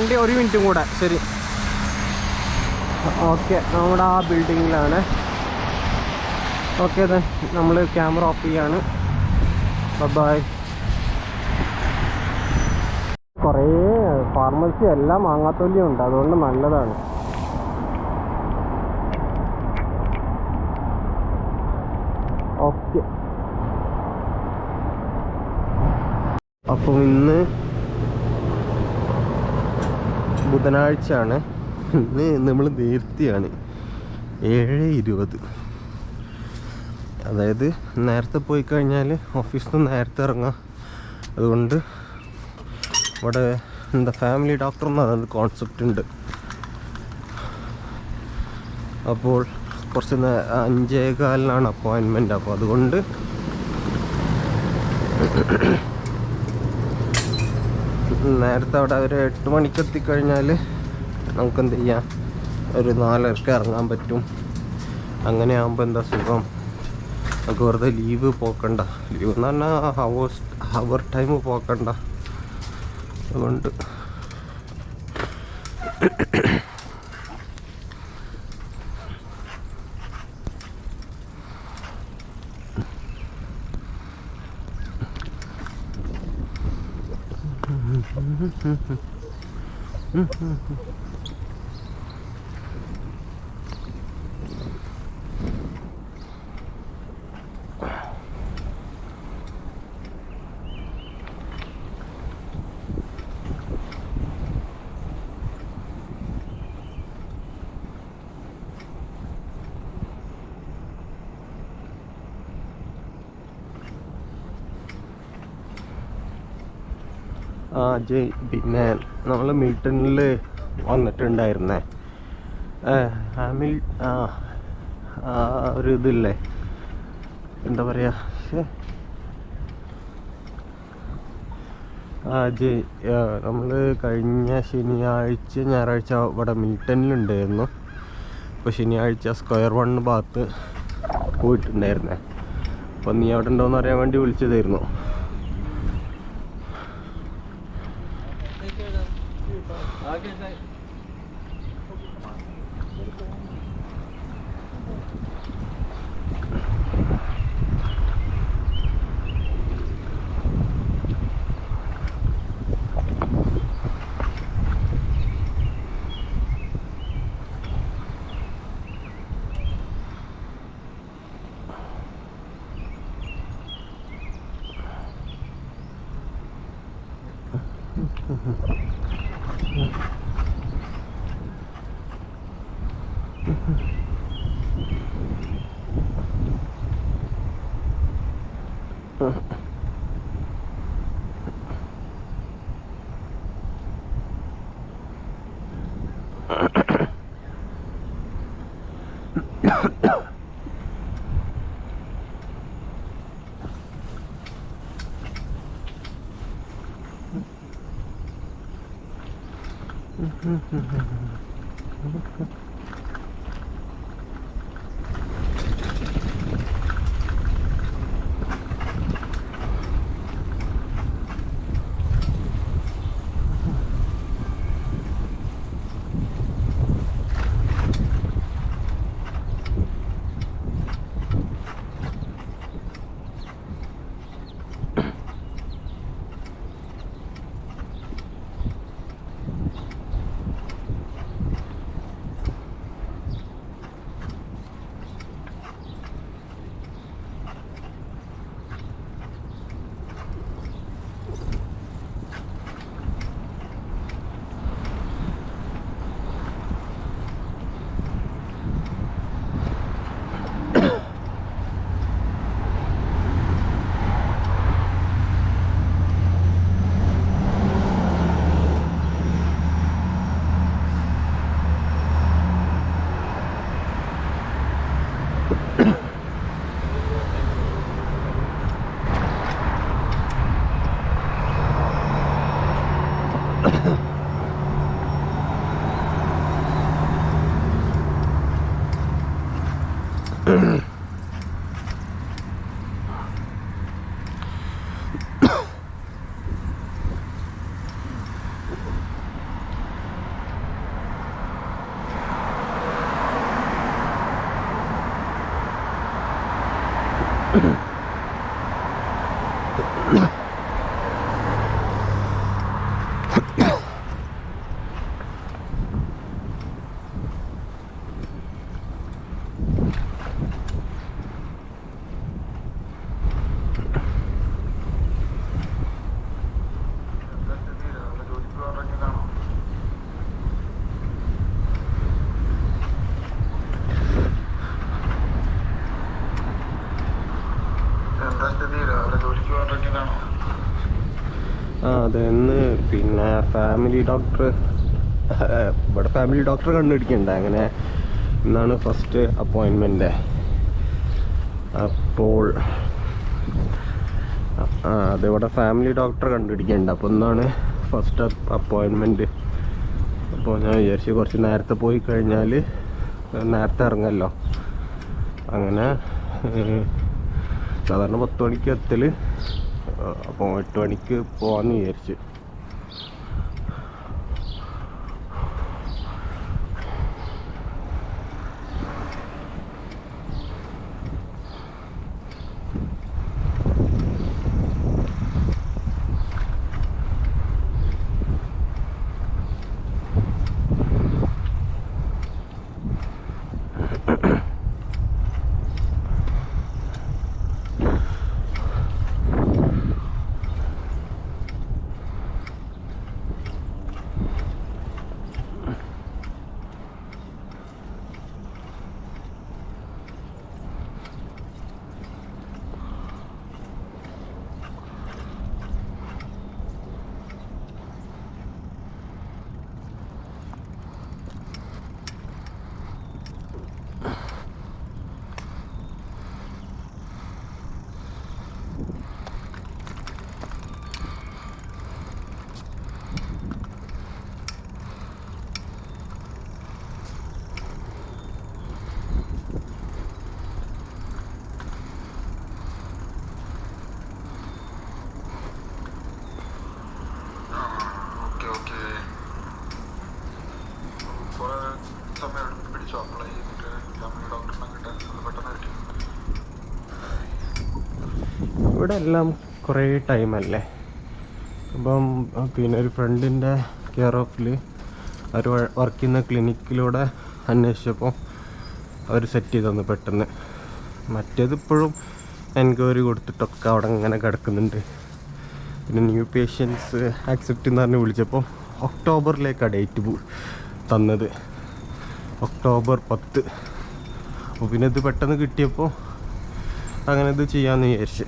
ഒരു മിനിറ്റും കൂടെ. ശരി, ഓക്കെ. നമ്മുടെ ആ ബിൽഡിങ്ങിലാണ്. ഓക്കെ, ദെൻ നമ്മൾ ക്യാമറ ഓഫ് ചെയ്യാണ്. ബൈ. കുറേ ഫാർമസി എല്ലാം മാങ്ങാത്തൊല്യം ഉണ്ട്, അതുകൊണ്ട് നല്ലതാണ്. ഓക്കെ, അപ്പം ഇന്ന് ബുധനാഴ്ചയാണ്. ഇന്ന് നമ്മൾ നേരത്തെയാണ് 7:20. അതായത് നേരത്തെ പോയി കഴിഞ്ഞാൽ ഓഫീസിൽ നിന്ന് നേരത്തെ ഇറങ്ങാം. അതുകൊണ്ട് ഇവിടെ എന്താ ഫാമിലി ഡോക്ടർ എന്നൊരു കോൺസെപ്റ്റ് ഉണ്ട്. അപ്പോൾ കുറച്ച് 5:15 അപ്പോയിൻമെൻറ്റ്. അപ്പോൾ അതുകൊണ്ട് നേരത്തെ അവിടെ ഒരു 8 മണിക്ക് എത്തിക്കഴിഞ്ഞാൽ നമുക്ക് എന്ത് ചെയ്യാം, ഒരു 4:30 ഇറങ്ങാൻ പറ്റും. അങ്ങനെ ആകുമ്പോൾ എന്താ സുഖം, നമുക്ക് വെറുതെ ലീവ് പോക്കണ്ട. ലീവ് എന്ന് പറഞ്ഞാൽ ഹവർ ടൈം പോക്കണ്ട. അതുകൊണ്ട് പിന്നെ നമ്മൾ മിൽട്ടണിൽ വന്നിട്ടുണ്ടായിരുന്നേ. ഒരു ഇതില്ലേ, എന്താ പറയുക, നമ്മൾ കഴിഞ്ഞ ഞായറാഴ്ച ഇവിടെ മിൽട്ടണിലുണ്ടായിരുന്നു. ഇപ്പോൾ ശനിയാഴ്ച സ്ക്വയർ 1 ഭാഗത്ത് പോയിട്ടുണ്ടായിരുന്നേ. അപ്പോൾ നീ അവിടെ ഉണ്ടോയെന്ന് അറിയാൻ വേണ്ടി വിളിച്ചതായിരുന്നു. അതെന്ന് പിന്നെ ഫാമിലി ഡോക്ടർ, ഇവിടെ ഫാമിലി ഡോക്ടറെ കണ്ടുപിടിക്കണ്ട, അങ്ങനെ ഇന്നാണ് ഫസ്റ്റ് അപ്പോയിൻമെൻ്റ്. അപ്പോൾ അതിവിടെ ഫാമിലി ഡോക്ടറെ കണ്ടുപിടിക്കണ്ട, അപ്പോൾ ഇന്നാണ് ഫസ്റ്റ് അപ്പോയിൻമെൻറ്റ്. അപ്പോൾ ഞാൻ വിചാരിച്ചു കുറച്ച് നേരത്തെ പോയി കഴിഞ്ഞാൽ നേരത്തെ ഇറങ്ങല്ലോ. അങ്ങനെ സാധാരണ 10 മണിക്ക് എത്തൽ, അപ്പോൾ 8 മണിക്ക് പോകാമെന്ന് വിചാരിച്ചു. ഇവിടെ എല്ലാം കുറേ ടൈമല്ലേ. അപ്പം പിന്നെ ഒരു ഫ്രണ്ടിൻ്റെ കെയർ ഓഫിൽ അവർ വർക്ക് ചെയ്യുന്ന ക്ലിനിക്കിലൂടെ അന്വേഷിച്ചപ്പോൾ അവർ സെറ്റ് ചെയ്ത് തന്നു പെട്ടെന്ന്. മറ്റേത് ഇപ്പോഴും എൻക്വയറി കൊടുത്തിട്ടൊക്കെ അവിടെ ഇങ്ങനെ കിടക്കുന്നുണ്ട്. പിന്നെ ന്യൂ പേഷ്യൻസ് ആക്സെപ്റ്റ് എന്ന് പറഞ്ഞ് വിളിച്ചപ്പോൾ ഒക്ടോബറിലേക്കാണ് ഡേറ്റ് തന്നത്, ഒക്ടോബർ 10. അപ്പോൾ പിന്നെ ഇത് പെട്ടെന്ന് കിട്ടിയപ്പോൾ അങ്ങനെ ഇത് ചെയ്യാമെന്ന് വിചാരിച്ചു.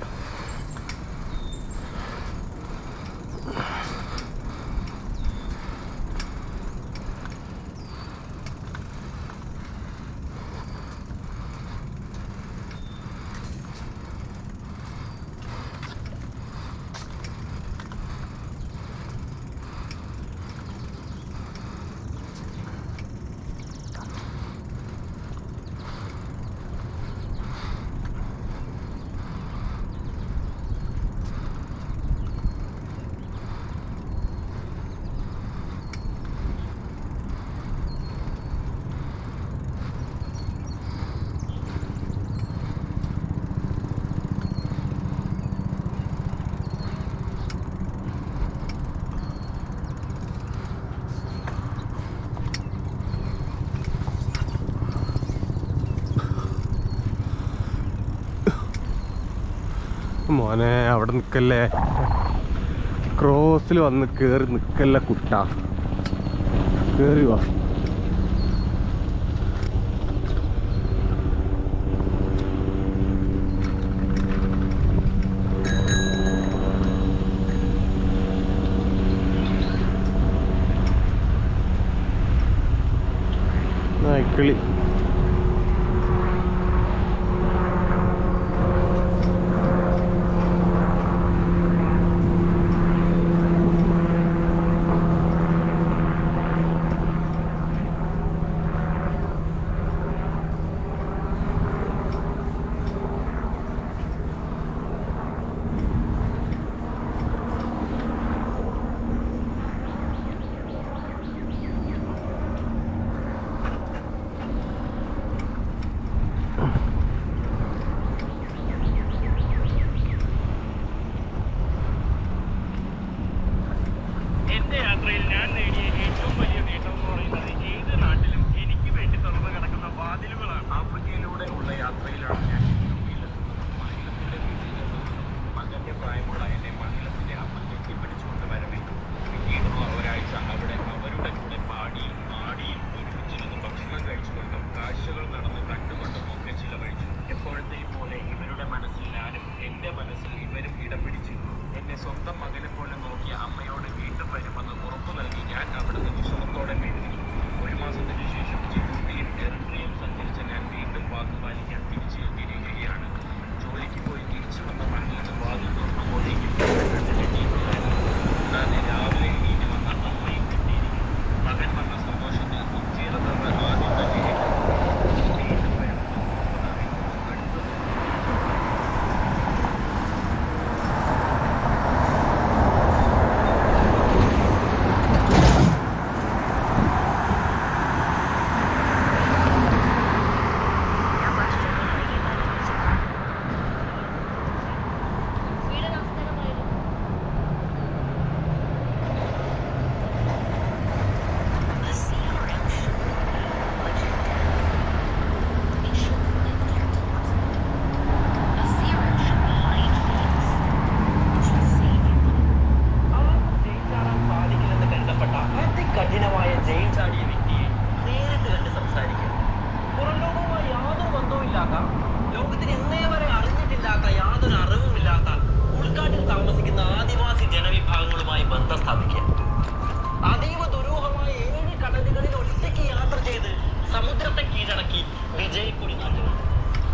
മോനെ അവിടെ നിൽക്കല്ലേ, ക്രോസിൽ വന്ന് കയറി നിൽക്കല്ല കുട്ടാ, കയറി വാ. നായ്ക്കളി ജയിൽ ചാടിയ വ്യക്തിയെ നേരിട്ട് കണ്ട് സംസാരിക്കുക. പുറം ലോകവുമായി യാതൊരു ബന്ധവുമില്ലാത്ത, ലോകത്തിന് ഇന്നേ വരെ അറിഞ്ഞിട്ടില്ലാത്ത, യാതൊരു അറിവുമില്ലാത്ത ഉൾക്കാട്ടിൽ താമസിക്കുന്ന ആദിവാസി ജനവിഭാഗങ്ങളുമായി ബന്ധം സ്ഥാപിക്കുക. അതീവ ദുരൂഹമായ 7 കടലുകളിൽ ഒറ്റയ്ക്ക് യാത്ര ചെയ്ത് സമുദ്രത്തെ കീഴടക്കി വിജയക്കൊടി നാട്ടുക.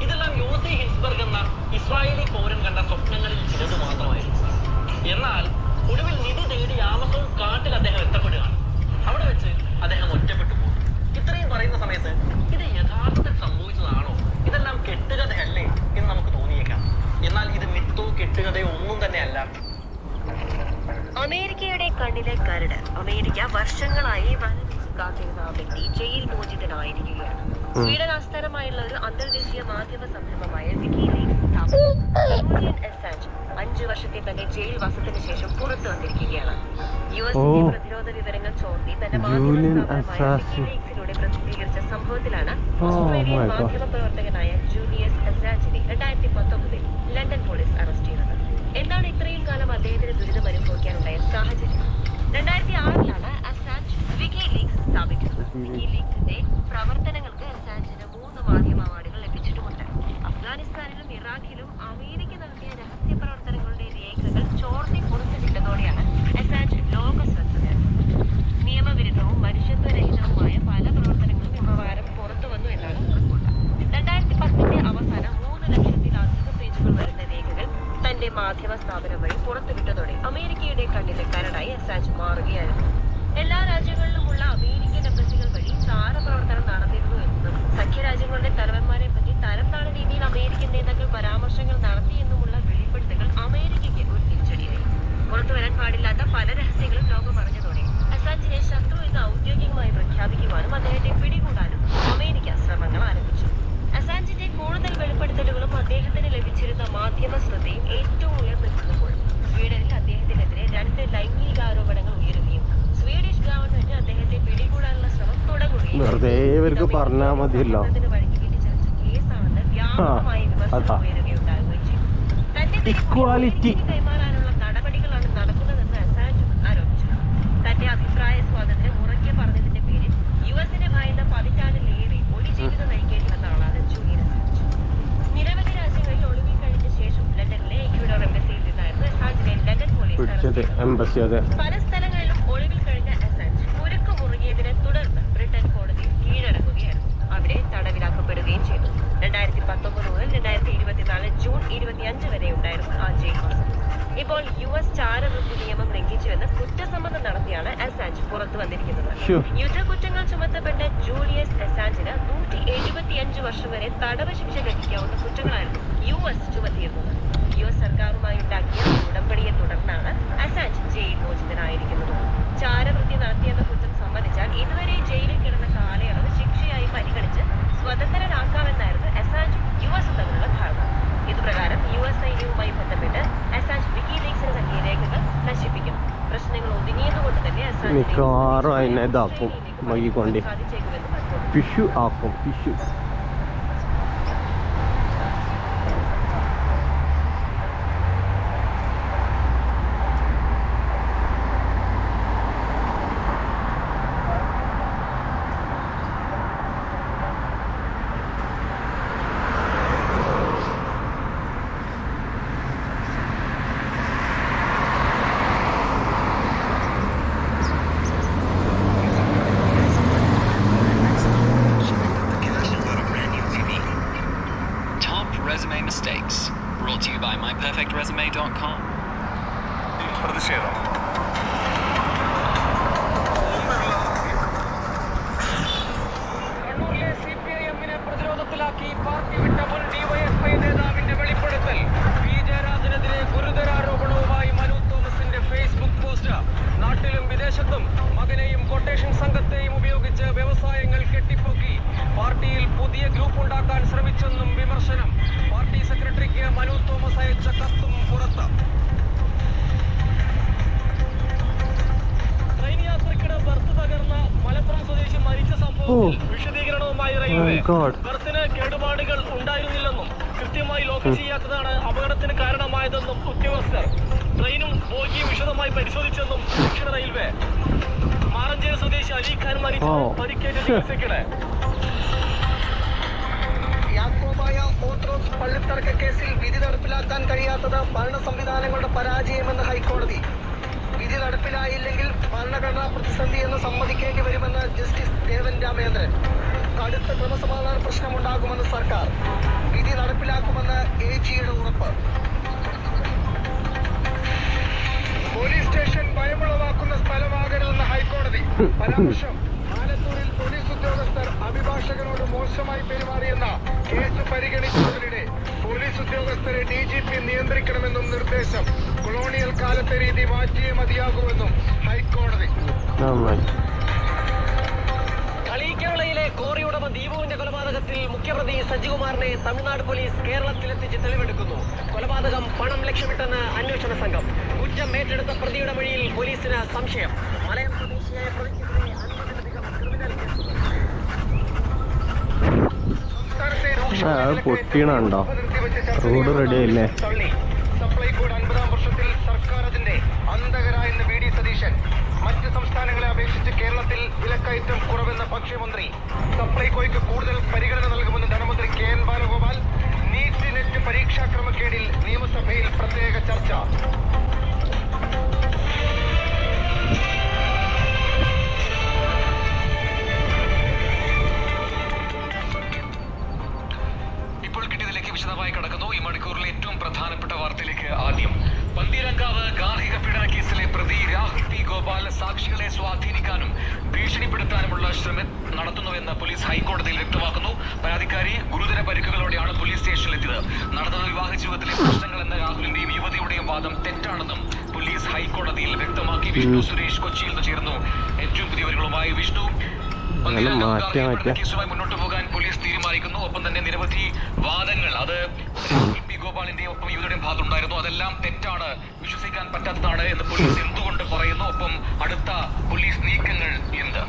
ഇതെല്ലാം യോസി ഹിൻസ്ബർഗ് എന്ന ഇസ്രായേലി പൗരൻ കണ്ട സ്വപ്നങ്ങളിൽ ചിലത് മാത്രമായിരുന്നു. എന്നാൽ ഒടുവിൽ നിധി തേടി ആമസോൺ കാട്ടിൽ അദ്ദേഹം എത്തപ്പെടുകയാണ്. അവിടെ വെച്ച് അദ്ദേഹം ഒറ്റപ്പെട്ടു പോകും. ഇത്രയും പറയുന്ന സമയത്ത് ഇത് യഥാർത്ഥത്തിൽ സംഭവിച്ചതാണോ, ഇതെല്ലാം കെട്ടുകഥയല്ലേ എന്ന് നമുക്ക് തോന്നിയേക്കാം. എന്നാൽ ഇത് മിത്തോ കെട്ടുകഥയോ ഒന്നും തന്നെ അല്ല. അമേരിക്കയുടെ കണ്ണിലെ കരട്. അമേരിക്ക വർഷങ്ങളായി വലതുവെച്ച് കാത്തിരുന്ന ആ വ്യക്തി ജയിൽ മോചിതനായിരിക്കുകയാണ്. സ്വീഡൻ ആസ്ഥാനമായുള്ള ഒരു അന്തർദേശീയ മാധ്യമ സംരംഭമായ വിക്കിലീക്സ് ജൂലിയൻ അസാഞ്ച് 5 വർഷത്തെ തന്റെ ജയിൽ വാസത്തിന് ശേഷം പുറത്തു വന്നിരിക്കുകയാണ്. യുഎസിന്റെ പ്രതിരോധ വിവരങ്ങൾ ചോർത്തി തന്റെ മാധ്യമ സ്ഥാപനമായ വിക്കിലീക്സിലൂടെ പ്രസിദ്ധീകരിച്ച സംഭവത്തിലാണ് ഓസ്ട്രേലിയൻ മാധ്യമ പ്രവർത്തകനായ ജൂലിയസ് അസാഞ്ചിനെ 2019 ലണ്ടൻ പോലീസ് അറസ്റ്റ് ചെയ്തത്. എന്താണ് ഇത്രയും കാലം അദ്ദേഹത്തിന് ദുരിതം അനുഭവിക്കാനുണ്ടായ സാഹചര്യം? 2006 അസാഞ്ച് വിക്കിലീക്സ് സ്ഥാപിക്കുന്നത്. വിക്കിലീക്സിന്റെ പ്രവർത്തനങ്ങൾക്ക് അസാഞ്ചിന് 3 മാധ്യമ അവാർഡുകൾ ലഭിച്ചിട്ടുമുണ്ട്. അഫ്ഗാനിസ്ഥാനിലും ഇറാഖിലും അമേരിക്ക നടത്തിയ രഹസ്യ പ്രവർത്തനങ്ങളുടെ രേഖകൾ ചോർത്തി പുറത്തുവിട്ടതോടെയാണ് അസാഞ്ച് ലോക ശ്രദ്ധ നേടുന്നത്. നിയമവിരുദ്ധവും മനുഷ്യത്വരഹിതവുമായ പല പ്രവർത്തനങ്ങളും ഇപ്രകാരം പുറത്തു വന്നു എന്നാണ് റിപ്പോർട്ട്. 2010 അവസാനം 3 ലക്ഷത്തിലധികം പേജുകൾ വരുന്ന രേഖകൾ തന്റെ മാധ്യമ സ്ഥാപനം വഴി പുറത്തുവിട്ടതോടെ അമേരിക്കയുടെ കണ്ണിലെ കരടായി അസാഞ്ച് മാറുകയായിരുന്നു. എല്ലാ രാജ്യങ്ങളിലുമുള്ള അമേരിക്കൻ എംബസികൾ വഴി ചാരപ്രവർത്തനം നടന്നിരുന്നു എന്നും സഖ്യരാജ്യങ്ങളുടെ തലവന്മാരെ പറ്റി തരംതാണ രീതിയിൽ അമേരിക്കൻ നേതാക്കൾ പരാമർശങ്ങൾ നടത്തിയെന്നുമുള്ള വെളിപ്പെടുത്തലുകൾ അമേരിക്കയ്ക്ക് ഒരു തിരിച്ചടിയായി. പുറത്തുവരാൻ പാടില്ലാത്ത പല രഹസ്യങ്ങളും ലോകം അറിഞ്ഞതോടെ അസാഞ്ചിനെ ശത്രു എന്ന് ഔദ്യോഗികമായി പ്രഖ്യാപിക്കുവാനും അദ്ദേഹത്തെ പിടികൂടാനും അമേരിക്ക ശ്രമങ്ങൾ ആരംഭിച്ചു. അസാഞ്ചിന്റെ കൂടുതൽ വെളിപ്പെടുത്തലുകളും അദ്ദേഹത്തിന് ലഭിച്ചിരുന്ന മാധ്യമ ശ്രദ്ധയും ഏറ്റവും ഉയർന്നു നിൽക്കുമ്പോൾ സ്വീഡനിൽ അദ്ദേഹത്തിനെതിരെ 2 ലൈംഗികാരോപണങ്ങൾ ഉയരുകയും സ്വീഡിഷ് ഗവൺമെന്റ് അദ്ദേഹത്തെ പിടികൂടാനുള്ള ശ്രമം തുടങ്ങുകയും പറഞ്ഞാൽ മതിയല്ലോ കേസാണെന്ന് വ്യാപകമായി വിമർശനം ഉയരുകയുണ്ടാകുകയും ചെയ്തു. തന്റെ കൈമാറാനുള്ള നടപടികളാണ് നടക്കുന്നതെന്ന് അസാഞ്ച് ആരോപിച്ചു. തന്റെ അഭിപ്രായ സ്വാതന്ത്ര്യം ഉറക്കെ പറഞ്ഞതിന്റെ പേരിൽ യുഎസിനെ ഭയന്ന 10 ഒളിജീവിതം നയിക്കേണ്ടി വന്ന ആളാണ് ജൂലിയൻ അസാഞ്ച്. നിരവധി രാജ്യങ്ങളിൽ ഒളിവിൽ കഴിഞ്ഞ ശേഷം ലണ്ടനിലെ ഇക്വഡോർ എംബസിയിൽ നിന്നായിരുന്നു അസാഞ്ചിനെ ലണ്ടൻ പോലീസ്. പല സ്ഥലങ്ങളിലും ഒളിവിൽ കഴിഞ്ഞ അസാഞ്ച് കുരുക്ക് മുറുകിയതിനെ തുടർന്ന് ബ്രിട്ടൻ കോടതിയിൽ കീഴടങ്ങുകയായിരുന്നു. അവിടെ തടവിലാക്കപ്പെടുകയും ചെയ്തു. 2019 മുതൽ 2024 ജൂൺ 25 വരെ ഉണ്ടായിരുന്നു ആ ജയിൽ വാസം. ഇപ്പോൾ യുഎസ് ചാരവൃത്തി നിയമം ലംഘിച്ചുവെന്ന് കുറ്റസമ്മതം നടത്തിയാണ് അസാഞ്ച് പുറത്തു വന്നിരിക്കുന്നത്. യുദ്ധക്കുറ്റങ്ങൾ ചുമത്തപ്പെട്ട ജൂലിയസ് അസാഞ്ചിന് 175 വർഷം വരെ തടവ് ശിക്ഷ ലഭിക്കാവുന്ന കുറ്റങ്ങളായിരുന്നു യുഎസ് ചുമത്തിയിരുന്നത്. യുഎസ് സർക്കാരുമായി ഉണ്ടാക്കിയ ഉടമ്പടിയെ തുടർന്നാണ് അസാഞ്ച് ജയിൽ മോചിതനായിരിക്കുന്നത്. ചാരവൃത്തി നടത്തിയെന്ന കുറ്റം സമ്മതിച്ചാൽ ഇതുവരെ ജയിലിൽ കിടന്ന കാലയളവ് ശിക്ഷയായി പരിഗണിച്ച് സ്വതന്ത്രനാക്കാമെന്നായിരുന്നു അസാഞ്ചും യുഎസും തമ്മിലുള്ള ധാരണ. ഇതുപ്രകാരം യുഎസ് സൈന്യവുമായി ബന്ധപ്പെട്ട് അസാഞ്ച് വിക്കിലീക്സിന് നൽകിയ രേഖകൾ നശിപ്പിക്കും. പ്രശ്നങ്ങൾ ഒതുങ്ങിയതുകൊണ്ട് തന്നെ മിക്കവാറും അതിനെ ഇതാക്കും, വൈകിക്കൊണ്ടേ പിഷു ആക്കും. പിഷു Resume mistakes. Brought to you by myperfectresume.com. പ്രതിഷേധം കണ്ണൂരിലെ സിപിഐഎമ്മിനെ പ്രതിരോധത്തിലാക്കി പാർട്ടി വിട്ട മുൻ ഡിവൈഎഫ്ഐ നേതാവിന്റെ വെളിപ്പെടുത്തൽ. പി ജയരാജനെതിരെ ഗുരുതരാരോപണവുമായി മനു തോമസിന്റെ ഫേസ്ബുക്ക് പോസ്റ്റ്. നാട്ടിലും വിദേശത്തും മകനെയും കൊട്ടേഷൻ സംഘത്തെയും ഉപയോഗിച്ച് വ്യവസായങ്ങൾ കെട്ടിപ്പൊക്കി പാർട്ടിയിൽ പുതിയ ഗ്രൂപ്പ് ഉണ്ടാക്കാൻ ശ്രമിച്ചെന്നും വിമർശനം. പാർട്ടി സെക്രട്ടറിക്ക് മനു തോമസ് അയച്ച കത്തും പുറത്ത്. ട്രെയിൻ യാത്രക്കിടെ ബർത്ത് തകർന്ന മലപ്പുറം സ്വദേശി മരിച്ച സംഭവത്തിൽ വിശദീകരണവുമായി റെയിൽവേ. ബർത്തിന് കേടുപാടുകൾ ഉണ്ടായിരുന്നില്ലെന്നും കൃത്യമായി ലോക്ക് ചെയ്യാത്തതാണ് അപകടത്തിന് കാരണമായതെന്നും ഉദ്യോഗസ്ഥർ. ട്രെയിനും ബോഗിയും വിശദമായി പരിശോധിച്ചെന്നും ദക്ഷിണ റെയിൽവേ. മാറഞ്ചേരി സ്വദേശി അലിഖാൻ മരിച്ചു. പരിക്കേറ്റ് ചികിത്സയ്ക്കിടെ. യാക്കോബായ ഓർത്തഡോക്സ് പള്ളിത്തർക്ക കേസിൽ വിധി നടപ്പിലാക്കാൻ കഴിയാത്തത് ഭരണ സംവിധാനങ്ങളുടെ പരാജയമെന്ന് ഹൈക്കോടതി. വിധി നടപ്പിലായില്ലെങ്കിൽ ഭരണഘടനാ പ്രതിസന്ധി എന്ന് സമ്മതിക്കേണ്ടി വരുമെന്ന് ജസ്റ്റിസ് ദേവൻ രാമേന്ദ്രൻ. കടുത്ത ക്രമസമാധാന പ്രശ്നമുണ്ടാകുമെന്ന് സർക്കാർ. വിധി നടപ്പിലാക്കുമെന്ന് AGയുടെ ഉറപ്പ്. പോലീസ് സ്റ്റേഷൻ ഭയമുളവാക്കുന്ന സ്ഥലമാകരുതെന്ന് ഹൈക്കോടതി. പരാമർശം. ആലത്തൂരിൽ പോലീസ് ഉദ്യോഗസ്ഥർ അഭിഭാഷകനോട് മോശമായി പെരുമാറിയെന്ന കേസ് പരിഗണിക്കുന്നതിനിടെ പോലീസ് ഉദ്യോഗസ്ഥരെ DGP നിയന്ത്രിക്കണമെന്നും നിർദ്ദേശം. കൊളോണിയൽ കാലത്തെ രീതി മാറ്റിയേ മതിയാകുമെന്നും ഹൈക്കോടതി. കളിക്കവളയിലെ കോറി ഉടമ ദീപുവിന്റെ കൊലപാതകത്തിൽ മുഖ്യപ്രതി സജികുമാറിനെ തമിഴ്നാട് പോലീസ് കേരളത്തിലെത്തിച്ച് തെളിവെടുക്കുന്നു. കൊലപാതകം പണം ലക്ഷ്യമിട്ടെന്ന് അന്വേഷണ സംഘം. കുറ്റം ഏറ്റെടുത്ത പ്രതിയുടെ മൊഴിയിൽ പോലീസിന് സംശയം. മലയം സ്വദേശിയായ പ്രതിക്കെതിരെ 50-ലധികം ക്രിമിനൽ കേസുകൾ. പൊട്ടീണുണ്ടോ? റോഡ് റെഡി ആയില്ലേ? സപ്ലൈകോയുടെ 50-ാം വർഷത്തിൽ സർക്കാർ അതിന്റെ അന്തകരായെന്ന് VD സതീശൻ. മറ്റ് സംസ്ഥാനങ്ങളെ അപേക്ഷിച്ച് കേരളത്തിൽ വിലക്കയറ്റം കുറവെന്ന ഭക്ഷ്യമന്ത്രി. സപ്ലൈകോയ്ക്ക് കൂടുതൽ പരിഗണന നൽകുമെന്ന് ധനമന്ത്രി KN ബാലഗോപാൽ. നീറ്റ് നെറ്റ് പരീക്ഷാക്രമക്കേടിൽ നിയമസഭയിൽ പ്രത്യേക ചർച്ച. ഇപ്പോൾ കിട്ടിയതിലേക്ക് വിശദമായി കടക്കുന്നു. ഈ മണിക്കൂറിലെ ഏറ്റവും പ്രധാനപ്പെട്ട വാർത്തയിലേക്ക് ആദ്യം. പന്തീരങ്കാവ് ഗാർഹിക പീഡന കേസിലെ പ്രതി രാഹുൽ P. ഗോപാൽ സാക്ഷികളെ സ്വാധീനിക്കാനും ഭീഷണിപ്പെടുത്താനുമുള്ള ശ്രമം നടത്തുന്നുവെന്ന് പോലീസ് ഹൈക്കോടതിയിൽ വ്യക്തമാക്കുന്നു. പരാതിക്കാരി ഗുരുതര പരിക്കുകളോടെയാണ് പോലീസ് സ്റ്റേഷനിലെത്തിയത്. നടന്നത് വിവാഹ ജീവിതത്തിലെ പ്രശ്നങ്ങളെന്ന രാഹുലിന്റെയും യുവതിയുടെയും വാദം തെറ്റാണെന്നും പോലീസ് ഹൈക്കോടതിയിൽ വ്യക്തമാക്കി. വിഷ്ണു സുരേഷ് കൊച്ചിയിൽ നിന്ന് ചേർന്നു ഏറ്റവും പുതിയ വിവരങ്ങളുമായി. വിഷ്ണു, കേസുമായി മുന്നോട്ട് പോകാൻ പോലീസ് തീരുമാനിക്കുന്നു. ഒപ്പം തന്നെ നിരവധി വാദങ്ങൾ അത് രാഹുൽ P. ഗോപാലിന്റെ ഒപ്പം യുവതിയുടെയും ഭാഗത്തുണ്ടായിരുന്നു. അതെല്ലാം തെറ്റാണ്, വിശ്വസിക്കാൻ പറ്റാത്തതാണ് എന്ന് പോലീസ് എന്തുകൊണ്ട് പറയുന്നു? ഒപ്പം അടുത്ത പോലീസ് നീക്കങ്ങൾ എന്ത്?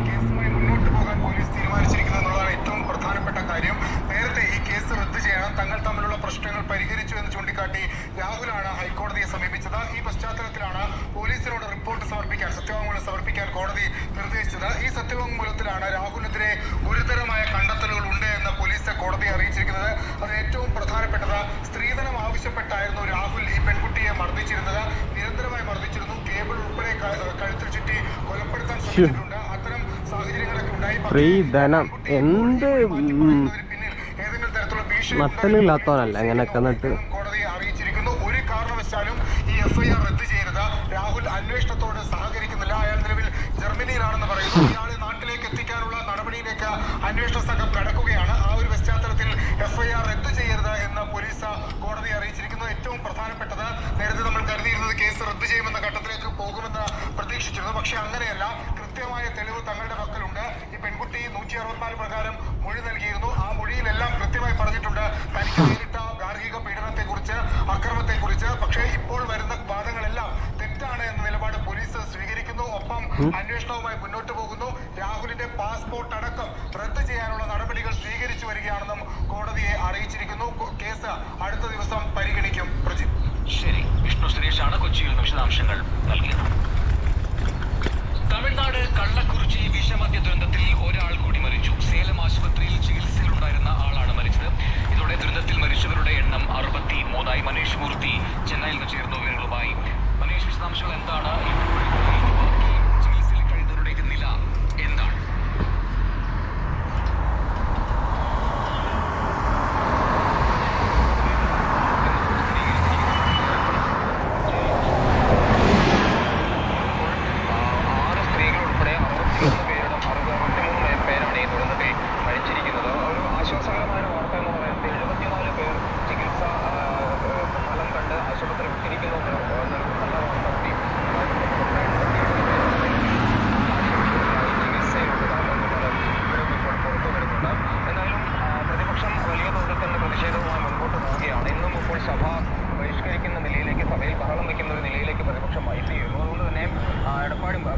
കേസുമായി മുന്നോട്ട് പോകാൻ പോലീസ് തീരുമാനിച്ചിരിക്കുന്നത് എന്നുള്ളതാണ് ഏറ്റവും പ്രധാനപ്പെട്ട കാര്യം. നേരത്തെ ഈ കേസ് റദ്ദ് ചെയ്യണം, തങ്ങൾ തമ്മിലുള്ള പ്രശ്നങ്ങൾ പരിഹരിച്ചു എന്ന് ചൂണ്ടിക്കാട്ടി രാഹുലാണ് ഹൈക്കോടതിയെ സമീപിച്ചത്. ഈ പശ്ചാത്തലത്തിലാണ് പോലീസിനോട് റിപ്പോർട്ട് സമർപ്പിക്കാൻ, സത്യവാങ്മൂലം സമർപ്പിക്കാൻ കോടതി നിർദ്ദേശിച്ചത്. ഈ സത്യവാങ്മൂലത്തിലാണ് രാഹുലിനെതിരെ ഗുരുതരമായ കണ്ടെത്തലുകൾ ഉണ്ട് എന്ന് പോലീസ് കോടതിയെ അറിയിച്ചിരിക്കുന്നത്. അത് ഏറ്റവും പ്രധാനപ്പെട്ടത് സ്ത്രീധനം ആവശ്യപ്പെട്ടായിരുന്നു രാഹുൽ ഈ പെൺകുട്ടിയെ മർദ്ദിച്ചിരുന്നത്. നിരന്തരമായി മർദ്ദിച്ചിരുന്നു. കേബിൾ ഉൾപ്പെടെ കഴുത്തിൽ ചുറ്റി കൊലപ്പെടുത്താൻ ശ്രമിച്ചിട്ടുണ്ട്. അത്തരം സാഹചര്യങ്ങളൊക്കെ ഉണ്ടായി. സ്ത്രീധനം എന്ത് ഏതെങ്കിലും തരത്തിലുള്ള ഭീഷണി നട്ടലില്ലാത്തവനല്ല അങ്ങനെയൊക്കെ നട്ട് കോടതിയെ അറിയിച്ചിരിക്കുന്നു. ഒരു കാരണവശാലും ഈ FIR റദ്ദ് ചെയ്യരുത്. രാഹുൽ അന്വേഷണത്തോട് സഹകരിക്കുന്നില്ല. അയാൾ നിലവിൽ ജർമ്മനിയിലാണെന്ന് പറയുന്നു. ഇയാളെ നാട്ടിലേക്ക് എത്തിക്കാനുള്ള നടപടിയിലേക്ക് അന്വേഷണ സംഘം കടക്കുകയാണ്. ആ ഒരു പശ്ചാത്തലത്തിൽ FIR റദ്ദ് ചെയ്യരുത് എന്ന് പോലീസ് കോടതിയെ അറിയിച്ചിരിക്കുന്നു. ഏറ്റവും പ്രധാനപ്പെട്ടത്, നേരത്തെ നമ്മൾ കരുതിയിരുന്നത് കേസ് റദ്ദ് ചെയ്യുമെന്ന ഘട്ടത്തിലേക്ക് പോകുമെന്ന് പ്രതീക്ഷിച്ചിരുന്നു. പക്ഷെ അങ്ങനെയല്ല. കൃത്യമായ തെളിവ് തങ്ങളുടെ പക്കലുണ്ട്. ഈ പെൺകുട്ടി 164 പ്രകാരം മൊഴി നൽകിയിരുന്നു. ആ മൊഴിയിലെല്ലാം കൃത്യമായി പറഞ്ഞിട്ടുണ്ട് തനിക്ക് നേരിട്ട ഗാർഹിക പീഡനത്തെക്കുറിച്ച്, അക്രമത്തെക്കുറിച്ച്. പക്ഷേ ഇപ്പോൾ വരുന്ന വാദങ്ങളെല്ലാം തെറ്റാണ് എന്ന നിലപാട് പോലീസ് സ്വീകരിക്കുന്നു. ഒപ്പം അന്വേഷണവുമായി മുന്നോട്ട് പോകുന്നു. രാഹുലിന്റെ പാസ്പോർട്ട് അടക്കം റദ്ദ് ചെയ്യാനുള്ള നടപടികൾ സ്വീകരിച്ചു വരികയാണെന്നും കോടതിയെ അറിയിച്ചിരിക്കുന്നു. കേസ് അടുത്ത ദിവസം പരിഗണിക്കും. പ്രജിത്ത്. ശരി, വിഷ്ണു സുരേഷാണ് കൊച്ചിയിൽ നിന്ന് വിശദാംശങ്ങൾ നൽകിയത്. തമിഴ്നാട് കള്ളക്കുറിച്ചി വിഷമദ്യ ദുരന്തത്തിൽ ഒരാൾ കൂടി മരിച്ചു. സേലം ആശുപത്രിയിൽ ചികിത്സയിലുണ്ടായിരുന്ന ആളാണ് മരിച്ചത്. ഇതോടെ ദുരന്തത്തിൽ മരിച്ചവരുടെ എണ്ണം 63ആയി. മനീഷ് മൂർത്തി ചെന്നൈയിൽ നിന്ന് ചേർന്ന വിവരങ്ങളുമായി. മനീഷ്, വിശദാംശങ്ങൾ എന്താണ്? ചികിത്സയിൽ കഴിയുന്നവരുടെ നില എന്താണ്?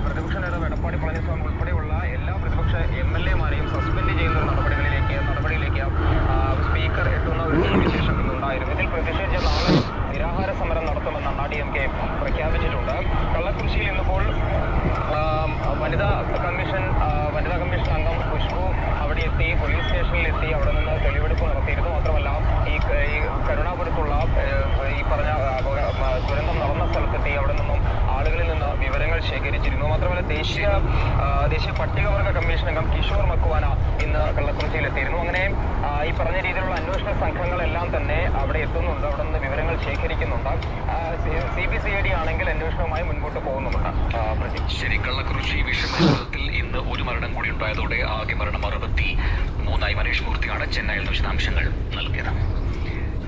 പ്രതിപക്ഷ നേതാവ് എടപ്പാടി പളനിസ്വാമി ഉൾപ്പെടെയുള്ള എല്ലാ പ്രതിപക്ഷ MLA-മാരെയും സസ്പെൻഡ് ചെയ്യുന്ന നടപടികളിലേക്ക് സ്പീക്കർ എത്തുന്ന ഒരു വിശേഷം ഇന്നുണ്ടായിരുന്നു. ഇതിൽ പ്രതിഷേധിച്ച നാളെ നിരാഹാര സമരം നടത്തുമെന്നാണ് DMK വനിതാ കമ്മീഷൻ അംഗം ഖുഷ്ബു അവിടെ എത്തി, പോലീസ് സ്റ്റേഷനിൽ എത്തി, അവിടെ നിന്ന് തെളിവെടുപ്പ് നടത്തിയിരുന്നു. മാത്രമല്ല ഈ കരുണാപുരത്തുള്ള ഈ പറഞ്ഞ ദുരന്തം നടന്ന സ്ഥലത്തെത്തി അവിടെ നിന്നും ആളുകളിൽ നിന്ന് വിവരങ്ങൾ ശേഖരിച്ചിരുന്നു. മാത്രമല്ല ദേശീയ പട്ടികവർഗ കമ്മീഷൻ അംഗം കിഷോർ മക്വാന ഇന്ന് കള്ളക്കുറിച്ചിയിലെത്തിയിരുന്നു. അങ്ങനെ ഈ പറഞ്ഞ രീതിയിലുള്ള അന്വേഷണ സംഘങ്ങളെല്ലാം തന്നെ അവിടെ എത്തുന്നുണ്ട്, അവിടെ നിന്ന് വിവരങ്ങൾ ശേഖരിക്കുന്നുണ്ട്. CBCID ആണെങ്കിൽ അന്വേഷണവുമായി മുൻപോട്ട് പോകുന്നുമുണ്ട്. ശരി, കള്ളക്കുറിച്ചി വിഷമത്തിൽ ഇന്ന് ഒരു മരണം കൂടി ഉണ്ടായതോടെ ആകെ മരണം 63. മനീഷ് മൂർത്തിയാണ് ചെന്നൈയിൽ വിശദാംശങ്ങൾ നൽകിയത്.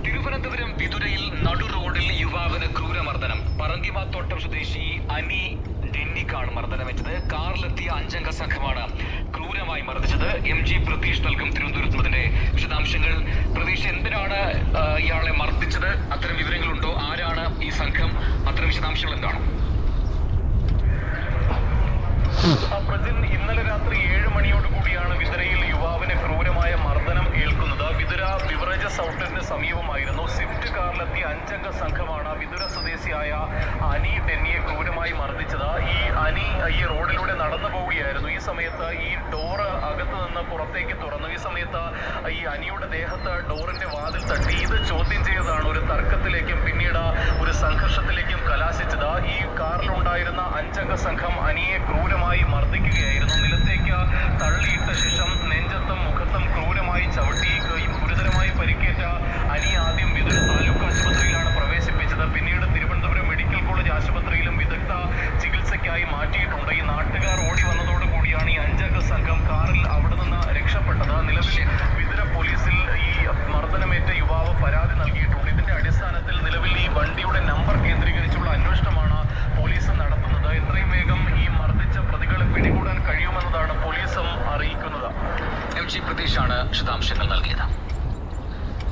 തിരുവനന്തപുരം വിതുരയിൽ നടു റോഡിൽ യുവാവിന് ക്രൂരമർദ്ദനം. പറങ്കിമാത്തോട്ടം സ്വദേശി അനി ഡെന്നിക്കാണ് മർദ്ദനമേറ്റത്. കാറിലെത്തിയ 5 അംഗ സംഘമാണ് ക്രൂരമായി മർദ്ദിച്ചത്. MG പ്രതീഷ് നൽകും തിരുവനന്തപുരത്ത് അതിന്റെ വിശദാംശങ്ങൾ. പ്രതീഷ്, എന്തിനാണ് ഇയാളെ മർദ്ദിച്ചത്? അത്തരം വിവരങ്ങളുണ്ടോ? ആരാണ് ഈ സംഘം? അത്തരം വിശദാംശങ്ങൾ എന്താണ്? ഇന്നലെ രാത്രി 7 മണിയോടുകൂടിയാണ് വിതുരയിൽ യുവാവിന് ക്രൂരമായ മർദ്ദനം ഏൽക്കുന്നത്. വിതുര ബിവറേജസ് ഔട്ട്ലെറ്റിന് സമീപമായിരുന്നു. സ്വിഫ്റ്റ് കാറിലെത്തിയ 5 അംഗ സംഘമാണ് വിതുര സ്വദേശിയായ അനി ഡെന്നിയെ ക്രൂരമായി മർദ്ദിച്ചത്. ഈ അനി ഈ റോഡിലൂടെ നടന്നു പോവുകയായിരുന്നു. ഈ സമയത്ത് ഈ ഡോറ് അകത്ത് നിന്ന് പുറത്തേക്ക് തുറന്നു. ഈ സമയത്ത് ഈ അനിയുടെ ദേഹത്ത് ഡോറിന്റെ വാതിൽ തട്ടി. ഇത് ചോദ്യം ചെയ്തതാണ് ഒരു തർക്കത്തിലേക്കും പിന്നീട് ഒരു സംഘർഷത്തിലേക്കും കലാശിച്ചത്. ഈ കാറിലുണ്ടായിരുന്ന 5 അംഗ സംഘം അനിയെ ക്രൂരമായി മർദ്ദിക്കുകയായിരുന്നു. നിലത്തേക്ക് തള്ളിയിട്ട ശേഷം നെഞ്ചത്തും മുഖത്തും ക്രൂരമായി ചവിട്ടിയിരിക്കുകയും ഗുരുതരമായി പരിക്കേറ്റ അനി ആദ്യം വിതുര താലൂക്ക് ആശുപത്രിയിലാണ് പ്രവേശിപ്പിച്ചത്. പിന്നീട് തിരുവനന്തപുരം മെഡിക്കൽ കോളേജ് ആശുപത്രിയിലും വിദഗ്ധ ചികിത്സയ്ക്കായി മാറ്റിയിട്ടുണ്ട്. ഈ നാട്ടുകാർ ഓടി വന്നതോടുകൂടിയാണ് ഈ 5 അംഗ സംഘം കാറിൽ അവിടെ നിന്ന് രക്ഷപ്പെട്ടത്. നിലവിൽ വിതുര പോലീസിൽ ഈ മർദ്ദനമേറ്റ യുവാവ് പരാതി നൽകിയിട്ടുണ്ട്. ഇതിന്റെ അടിസ്ഥാനത്തിൽ നിലവിൽ ഈ വണ്ടിയുടെ നമ്പർ കേന്ദ്രീകരിച്ചുള്ള അന്വേഷണമാണ് പോലീസ് നടത്തുന്നത്. എത്രയും വേഗം ഈ മർദ്ദിച്ച പ്രതികളെ പിടികൂടാൻ കഴിയുമെന്നതാണ് പോലീസും അറിയിക്കുന്നത്. MG പ്രതീഷാണ് വിശദാംശങ്ങൾ നൽകിയത്.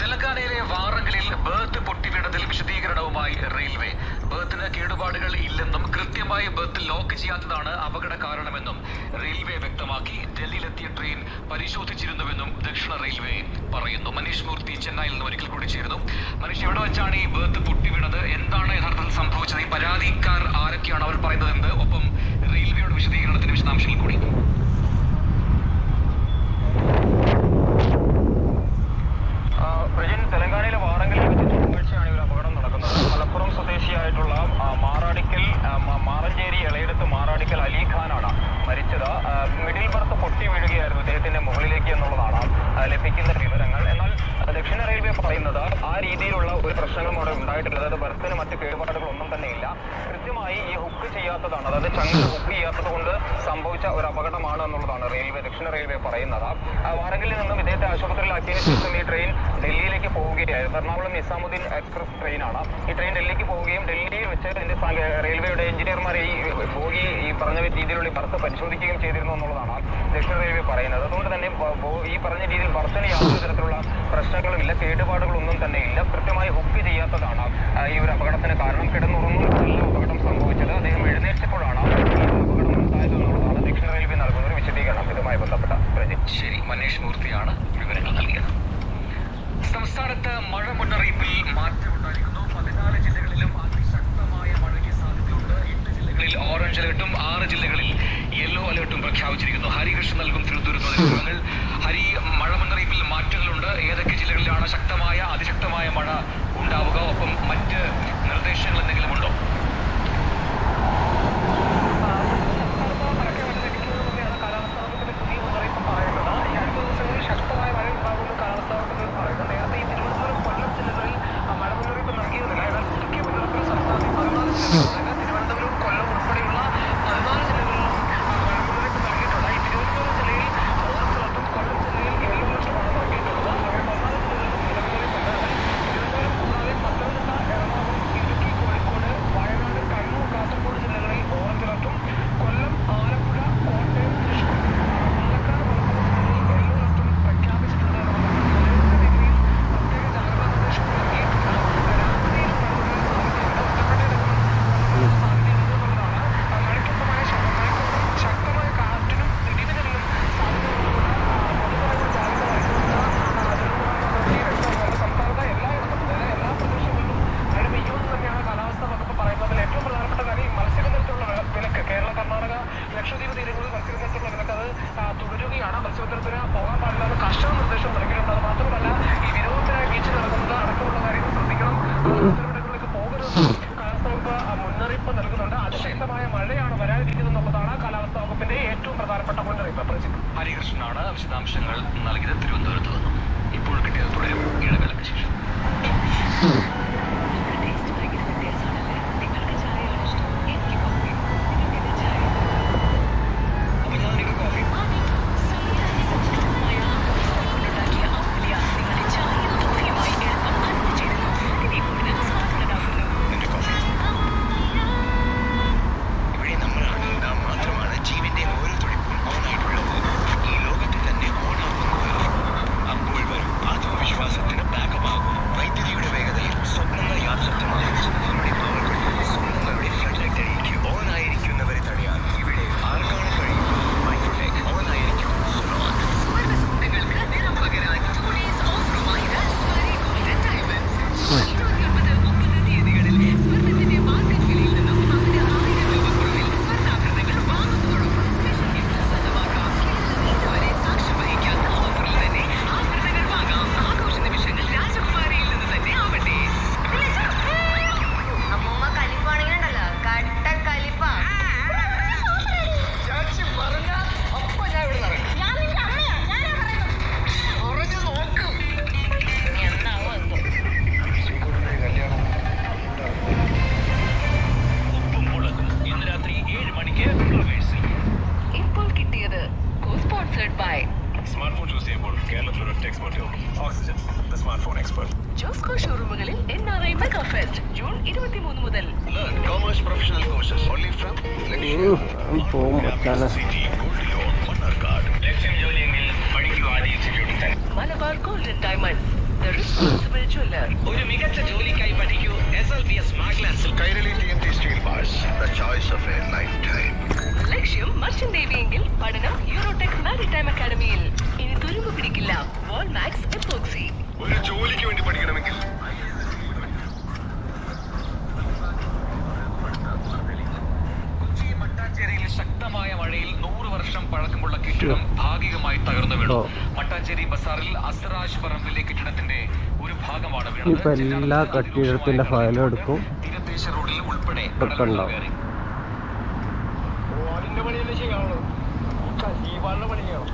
തെലങ്കാനയിലെ വാറങ്കലിൽ ബർത്ത് പൊട്ടിവീണതിൽ വിശദീകരണവുമായി റെയിൽവേ. ബർത്തിന് കേടുപാടുകൾ ഇല്ലെന്നും കൃത്യമായി ബർത്ത് ലോക്ക് ചെയ്യാത്തതാണ് അപകട കാരണമെന്നും റെയിൽവേ വ്യക്തമാക്കി. ഡൽഹിയിലെത്തിയ ട്രെയിൻ പരിശോധിച്ചിരുന്നുവെന്നും ദക്ഷിണ റെയിൽവേ പറയുന്നു. മനീഷ് മൂർത്തി ചെന്നൈയിൽ നിന്ന് ഒരിക്കൽ കൂടി ചേരുന്നു. മനീഷ്, എവിടെ വെച്ചാണ് ഈ ബർത്ത് പൊട്ടിവീണത്? എന്താണ് യഥാർത്ഥത്തിൽ സംഭവിച്ചത്? ഈ പരാതിക്കാർ ആരൊക്കെയാണ്? അവർ പറയുന്നത് എന്ത്? ഒപ്പം റെയിൽവേയുടെ വിശദീകരണത്തിന്റെ വിശദാംശങ്ങൾ കൂടി. തെലങ്കാനയിലെ വാറങ്കലിൽ വെച്ച് ചൊവ്വാഴ്ചയാണ് ഒരു അപകടം നടക്കുന്നത്. മലപ്പുറം സ്വദേശിയായിട്ടുള്ള മാറഞ്ചേരി എളയെടുത്ത് മാറാടിക്കൽ അലിഖാനാണ് മരിച്ചത്. മിഡിൽ ബർത്ത് പൊട്ടി വീഴുകയായിരുന്നു ഇദ്ദേഹത്തിന്റെ മുകളിലേക്ക് എന്നുള്ളതാണ് ലഭിക്കുന്ന വിവരങ്ങൾ. എന്നാൽ ദക്ഷിണ റെയിൽവേ പറയുന്നത് ആ രീതിയിലുള്ള ഒരു പ്രശ്നങ്ങളും അവിടെ ഉണ്ടായിട്ടില്ല. അതായത് ബർത്തിന് മറ്റ് കേടുപാടുകളൊന്നും തന്നെ ഇല്ല. കൃത്യമായി ഈ ഹുക്ക് ചെയ്യാത്തതാണ്, അതായത് ചങ്ങല ഹുക്ക് ചെയ്യാത്തത് കൊണ്ട് സംഭവിച്ച ഒരു അപകടമാണ് എന്നുള്ളതാണ് ദക്ഷിണ റെയിൽവേ പറയുന്നത്. വാറങ്കലിൽ നിന്നും ഇദ്ദേഹത്തെ ആശുപത്രിയിലാക്കിയതിനു ശേഷം ഈ ട്രെയിൻ ഡൽഹിയിലേക്ക് പോവുകയായിരുന്നു. എറണാകുളം നിസാമുദ്ദീൻ എക്സ്പ്രസ് ട്രെയിനാണ്. ഈ ട്രെയിൻ ഡൽഹിക്ക് പോവുകയും ഡൽഹിയിൽ വെച്ച് ഇതിന്റെ റെയിൽവേയുടെ എഞ്ചിനീയർമാരെ ഈ ബോഗി ഈ പറഞ്ഞ രീതിയിലുള്ള ബർത്ത് പരിശോധിക്കുകയും ചെയ്തിരുന്നു എന്നുള്ളതാണ് ദക്ഷിണ റെയിൽവേ പറയുന്നത്. അതുകൊണ്ട് തന്നെ ഈ പറഞ്ഞ രീതിയിൽ ബർത്തിന് യാതൊരു തരത്തിലുള്ള പ്രശ്നങ്ങളുമില്ല, കേടുപാടുകളൊന്നും തന്നെ ഇല്ല. കൃത്യമായി ഹുക്ക് ചെയ്യാത്തതാണ് ഈ ഒരു അപകടത്തിന് കാരണം. കിടന്നുറങ്ങുന്നതല്ല അപകടം സംഭവിച്ചത്. അദ്ദേഹം എഴുന്നേറ്റപ്പോഴാണ് അപകടം ഉണ്ടായത് എന്നുള്ളതാണ് ദക്ഷിണ റെയിൽവേ നൽകുന്ന ഒരു വിശദീകരണം ഇതുമായി ബന്ധപ്പെട്ട. ശരി, മനീഷ് മൂർത്തിയാണ് വിവരങ്ങൾ നൽകിയത്. സംസ്ഥാനത്ത് മഴ മുന്നറിയിപ്പിൽ മാറ്റമുണ്ടായിരിക്കുന്നു. 14 ജില്ലകളിലും അതിശക്തമായ മഴയ്ക്ക് സാധ്യതയുണ്ട്. 8 ജില്ലകളിൽ ഓറഞ്ച് അലർട്ടും 6 ജില്ലകളിൽ യെല്ലോ അലർട്ടും പ്രഖ്യാപിച്ചിരിക്കുന്നു. ഹരികൃഷ്ണൻ നൽകും തിരുവനന്തപുരത്ത് വിവരങ്ങൾ. ഹരി, മഴ മുന്നറിയിപ്പിൽ മാറ്റങ്ങളുണ്ട്. ഏതൊക്കെ ജില്ലകളിലാണ് ശക്തമായ അതിശക്തമായ മഴ ഉണ്ടാവുക? ഒപ്പം മറ്റ് നിർദ്ദേശങ്ങൾ എന്തെങ്കിലും ഉണ്ടോ? ശക്തമായ മഴ ഉണ്ടാകുമെന്ന് കാലാവസ്ഥാ വകുപ്പ് പറയുന്നത്. നേരത്തെ ഈ തിരുവനന്തപുരം, കൊല്ലം ജില്ലകളിൽ മഴ മുന്നറിയിപ്പ് നൽകിയിരുന്നില്ല. എന്നാൽ പുതുക്കിയ മുന്നറിയിപ്പിൽ സംസ്ഥാനത്തെ 14 ജില്ലകളിൽ തിരുവനന്തപുരം, കൊല്ലം ഉൾപ്പെടെയുള്ള 14 ജില്ലകളിലും മഴ മുന്നറിയിപ്പ് നൽകിയിട്ടുണ്ട്. ഈ തിരുവനന്തപുരം ജില്ലയിൽ ഓറഞ്ച് അലർട്ടും കൊല്ലം ജില്ലയിൽ യെല്ലോ അലർട്ടുമാണ് നൽകിയിട്ടുള്ളത്. അങ്ങനെ 14 ജില്ലകളിലും മഴ മുന്നറിയിപ്പുണ്ട്. തിരുവനന്തപുരം കൂടാതെ പത്തനംതിട്ട, എറണാകുളം, ഇടുക്കി, കോഴിക്കോട്, വയനാട് ആശുപത്രിയിൽ പോകാൻ പാടില്ലാതെ കർശന നിർദ്ദേശം നൽകിയിട്ടുണ്ട്. അത് മാത്രമല്ല ഈ വിനോദത്തിനായി ബീച്ചിൽ ഇറങ്ങുന്നത് അടക്കമുള്ള കാര്യങ്ങൾ ശ്രദ്ധിക്കണം. ഇടങ്ങളിലേക്ക് പോകരുതെന്ന് കാലാവസ്ഥാ വകുപ്പ് മുന്നറിയിപ്പ് നൽകുന്നുണ്ട്. അതിശക്തമായ മഴയാണ് വരാനിരിക്കുന്നതെന്നുള്ളതാണ് കാലാവസ്ഥാ വകുപ്പിന്റെ ഏറ്റവും പ്രധാനപ്പെട്ട മുന്നറിയിപ്പ്. ഹരികൃഷ്ണനാണ് വിശദാംശങ്ങൾ നൽകിയത് തിരുവനന്തപുരത്ത് നിന്നും. ഇപ്പോൾ കിട്ടിയത് തുടരും ഇടവേളയ്ക്ക് ശേഷം. ജോസ്കോ ഷോറൂമുകളിൽ NRI മെഗാ ഫെസ്റ്റ് ജൂൺ 23 മുതൽ. Malabar golden diamonds, the responsible jeweller. ഒരു മികച്ച ജോലിക്കായി പഠിക്കൂ SLPS മാഗ്ലാൻസിൽ. Kairali TMT steel bars, the choice of a lifetime. ലക്ഷ്യം മർച്ചന്റ് നേവിയെങ്കിൽ പഠനം യൂറോടെക് മാരിടൈം അക്കാഡമിയിൽ. ഇനി തുരുമ്പ് പിടിക്കില്ല. Walmax epoxy. ഒരു ജോലിക്ക് വേണ്ടി പഠിക്കണമെങ്കിൽ കൊച്ചി മട്ടാഞ്ചേരിയിൽ ശക്തമായ മഴയിൽ 100 വർഷം പഴക്കമുള്ള കെട്ടിടം ഭാഗികമായി തകർന്നു വീണു. മട്ടാഞ്ചേരി ബസാറിൽ അസറാജ് പറമ്പിലെ കെട്ടിടത്തിന്റെ ഒരു ഭാഗമാണ് ഇപ്പൊ എല്ലാ കെട്ടിടത്തിന്റെ ഫയലും എടുക്കും. തീരദേശ റോഡിൽ ഉൾപ്പെടെ കയറി. പണിയല്ലേ ചെയ്യാവുള്ളൂ. ഈ പറഞ്ഞ പണി ചെയ്യണം.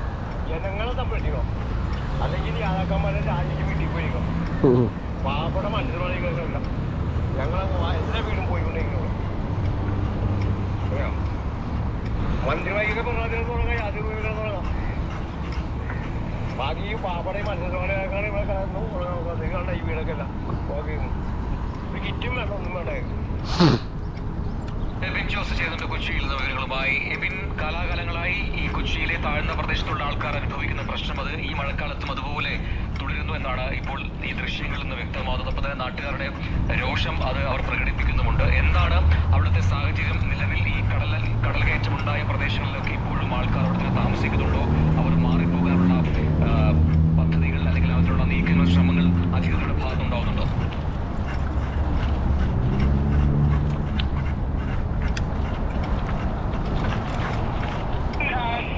ജനങ്ങളെ തമ്മിട്ടോ അല്ലെങ്കിൽ യാതാക്കന്മാരെ രാജ്യത്ത് വീട്ടിൽ പോയിരിക്കും. പാവപ്പെട്ട മനുഷ്യർമാരില്ല. ഞങ്ങൾ എല്ലാ വീടും പോയിക്കൊണ്ടിരിക്കുന്നു. മന്ത്രിമാരിയൊക്കെ പറഞ്ഞതിന് തുടങ്ങാം, അത് വീടുകൾ തുടങ്ങാം. ബാക്കി ഈ പാവപ്പെട്ട മനുഷ്യന്മാരെക്കാണ് ഇവിടെ കിടന്നു നിങ്ങളുടെ ഈ വീടൊക്കെ അല്ല ഓക്കെ. ഒരു കിറ്റും വേണ്ട, ഒന്നും വേണ്ടായിരുന്നു. എബിൻ ജോസ് ചെയ്യുന്നുണ്ട് കൊച്ചിയിൽ നിന്ന് വിവരങ്ങളുമായി. എബിൻ, കാലാകാലങ്ങളായി ഈ കൊച്ചിയിലെ താഴ്ന്ന പ്രദേശത്തുള്ള ആൾക്കാർ അനുഭവിക്കുന്ന പ്രശ്നം അത് ഈ മഴക്കാലത്തും അതുപോലെ തുടരുന്നു എന്നാണ് ഇപ്പോൾ ഈ ദൃശ്യങ്ങളിൽ നിന്ന് വ്യക്തമാകുന്നത്. അപ്പോൾ തന്നെ നാട്ടുകാരുടെ രോഷം അത് അവർ പ്രകടിപ്പിക്കുന്നുമുണ്ട്. എന്താണ് അവിടുത്തെ സാഹചര്യം? നിലവിൽ ഈ കടൽ കയറ്റമുണ്ടായ പ്രദേശങ്ങളിലൊക്കെ ഇപ്പോഴും ആൾക്കാർ അവിടെ തന്നെ താമസിക്കുന്നുണ്ടോ? അവർ മാറിപ്പോകാനുള്ള പദ്ധതികൾ അല്ലെങ്കിൽ അതിനുള്ള നീക്കങ്ങൾ, ശ്രമങ്ങൾ അധികൃതരുടെ ഭാഗത്തുണ്ടാവുന്നുണ്ടോ?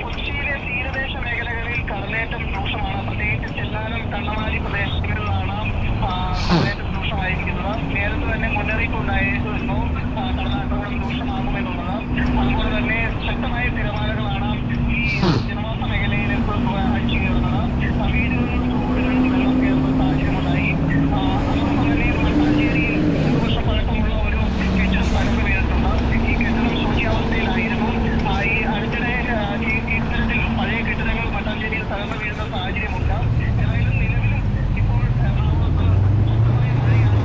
കൊച്ചിയിലെ തീരദേശ മേഖലകളിൽ കടലേറ്റം രൂക്ഷമാണ്. പ്രത്യേകിച്ച് ചെല്ലാനം, കണ്ണമാലി പ്രദേശങ്ങളിലാണ് കടലേറ്റം രൂക്ഷമായിരിക്കുന്നത്. നേരത്തെ തന്നെ മുന്നറിയിപ്പ് ഉണ്ടായിരുന്നു കടലാക്രമണം രൂക്ഷമാകുമെന്നുള്ളത്. അതുപോലെ തന്നെ ശക്തമായ തിരമാലകളാണ് ഈ ജനവാസ മേഖലയിലേക്ക് അടിച്ചു കയറുന്നത്. വീടുകളിലും റോഡുകളിലും വെള്ളം കയറുന്ന സാഹചര്യമുണ്ടായി. അതോടൊപ്പം തന്നെ മട്ടാഞ്ചേരിയിൽ 100 വർഷം പഴക്കമുള്ള ഒരു കെട്ടിടം തകർന്നു വീണിട്ടുണ്ട്. ഈ കെട്ടിടം ശോച്യാവസ്ഥയിലായിരുന്നു. ഈ അടുത്തിടെ ഇത്തരത്തിൽ പഴയ കെട്ടിടങ്ങൾ മട്ടാഞ്ചേരിയിൽ തകർന്നു വീഴുന്ന സാഹചര്യമുണ്ട്. ഏതായാലും നിലവിലും ഇപ്പോൾ എറണാകുളത്ത് ശക്തമായ മഴയാണ്.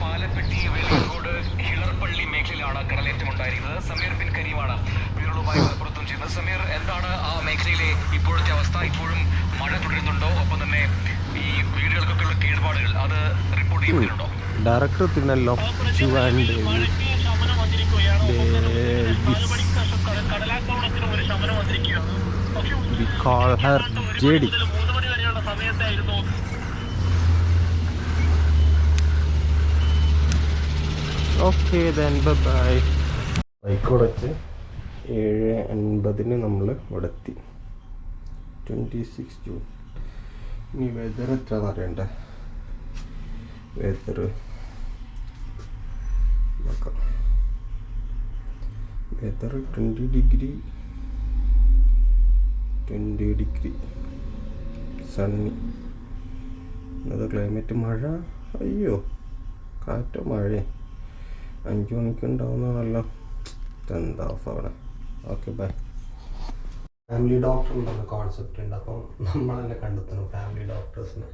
പാലപ്പെട്ടി വെളിക്കോട് ഹിളർപ്പള്ളി മേഖലയിലാണ് കടലേറ്റം ഉണ്ടായിരിക്കുന്നത്. സമീർ ബിൻ കരീമാണ് വിവരങ്ങളുമായി മലപ്പുറത്തും ചെയ്യുന്നത്. സമീർ, എന്താണ് ആ മേഖലയിലെ ഇപ്പോഴത്തെ അവസ്ഥ? ഇപ്പോഴും മഴ തുടരുന്നുണ്ടോ? ഒപ്പം തന്നെ ഈ വീടുകൾക്കൊക്കെയുള്ള കേടുപാടുകൾ അത് റിപ്പോർട്ട് ചെയ്യപ്പെടുന്നുണ്ടോ? ഡയറക്ടർ തിന്നല്ലോ We call her JD. Okay then, bye bye. ബൈക്കോടച്ച് 7:50 നമ്മൾ ഇവിടെ എത്തി. 26 ജൂൺ. ഇനി വെതർ എത്രയാണെന്ന് അറിയണ്ടേ? വെതർ നോക്കാം. Weather 20 degree sunny. ഇന്നത്തെ ക്ലൈമറ്റ് മഴ. അയ്യോ, കാറ്റോ മഴയെ 5 മണിക്ക് ഉണ്ടാവുന്നതാണല്ലോ. എന്താ ഓഫാണ്. Okay bye. ഫാമിലി ഡോക്ടർ എന്നുള്ള കോൺസെപ്റ്റ് ഉണ്ട്. അപ്പം നമ്മൾ തന്നെ കണ്ടെത്തണം ഫാമിലി ഡോക്ടേഴ്സിനെ.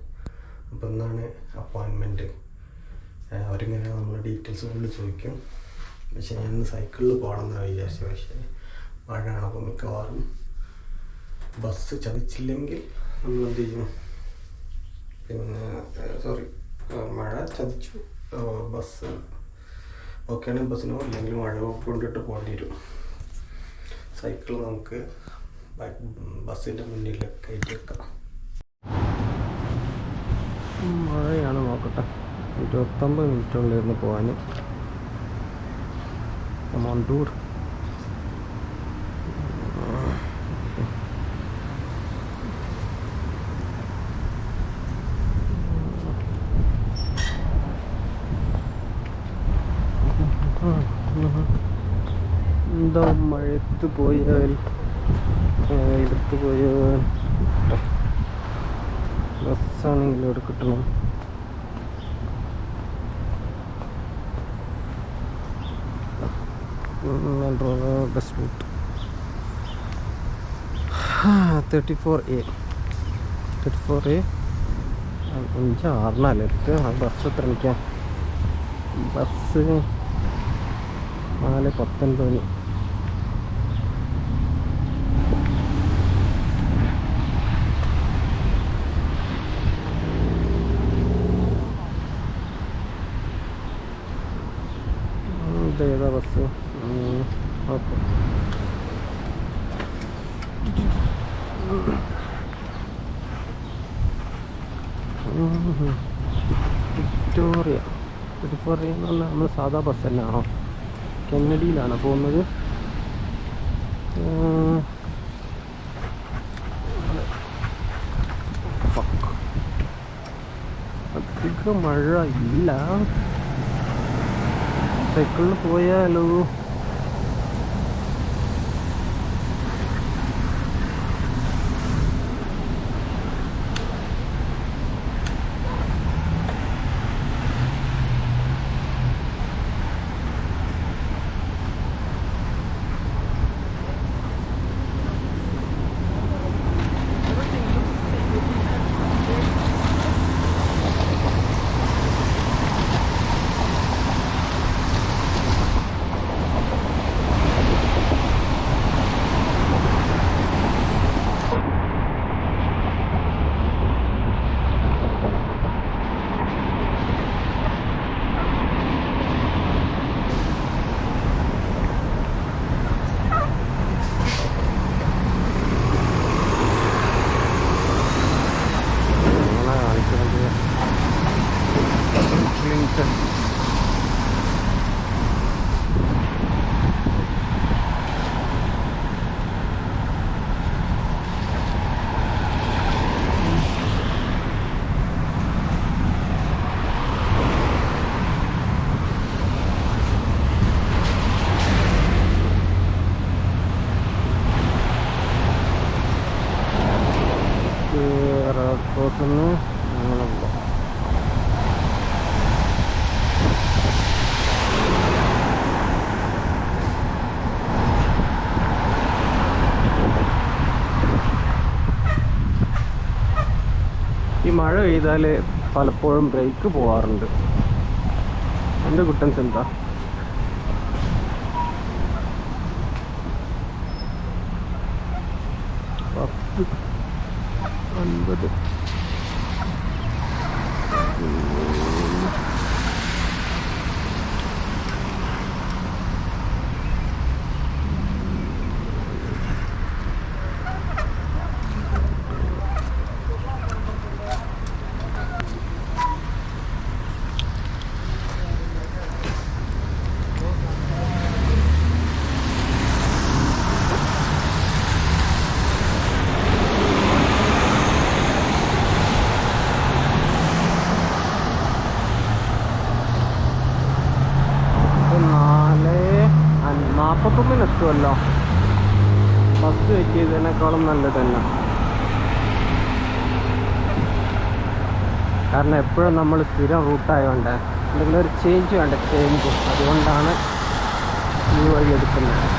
അപ്പോൾ എന്താണ് അപ്പോയിൻമെൻറ്റ്, അവരിങ്ങനെ നമ്മൾ ഡീറ്റെയിൽസ് കൊണ്ട് ചോദിക്കും. പക്ഷേ ഞാൻ സൈക്കിളിൽ പോകണമെന്നാണ് വിചാരിച്ചത്. പക്ഷേ മഴയാണ്. അപ്പോൾ മിക്കവാറും ബസ് ചതിച്ചില്ലെങ്കിൽ നമ്മൾ എന്ത് ചെയ്യും? പിന്നെ മഴ ചതിച്ചു, ബസ് ഓക്കെയാണെങ്കിൽ ബസ്സിനോ അല്ലെങ്കിൽ മഴ കൊണ്ടിട്ട് പോകേണ്ടി വരും. സൈക്കിൾ നമുക്ക് ബസ്സിൻ്റെ മുന്നിൽ കയറ്റി വെക്കാം. മഴയാണ്, നോക്കട്ടെ. 29 മിനിറ്റുള്ളിരുന്ന് പോകാൻ. മണ്ടൂർ എന്താ മഴയത്ത് പോയാൽ എടുത്ത് പോയാൽ ബസ്സാണെങ്കിലും ഇവിടെ കിട്ടണം. ബസ് റൂട്ട് 34A 5:06 ആ ബസ് എത്ര മണിക്കാം? ബസ് 4:19. ഇതേതാ ബസ്? ഓക്കെ, വിക്ടോറിയ 34A എന്ന് പറഞ്ഞാൽ നമ്മൾ സാധാ ബസ് തന്നെയാണോ? കെന്നഡിയിലാണ് പോകുന്നത്. അധികം മഴ ഇല്ല. സൈക്കിളിൽ പോയാലോ? ക്രോസിന്ന് അങ്ങനെ പോകാം. ഈ മഴ പെയ്താൽ പലപ്പോഴും ബ്രേക്ക് പോകാറുണ്ട്. എൻ്റെ കുട്ടൻസ് എന്താ പത്ത് 50 4:41 എത്തുമല്ലോ. ബസ് വെയിറ്റ് ചെയ്തതിനേക്കാളും നല്ലത് തന്നെ. കാരണം എപ്പോഴും നമ്മൾ സ്ഥിരം റൂട്ടായതുകൊണ്ട് എന്തെങ്കിലും ഒരു ചേഞ്ച് വേണ്ട, ചേഞ്ച്. അതുകൊണ്ടാണ് ഈ വഴി എടുക്കുന്നത്.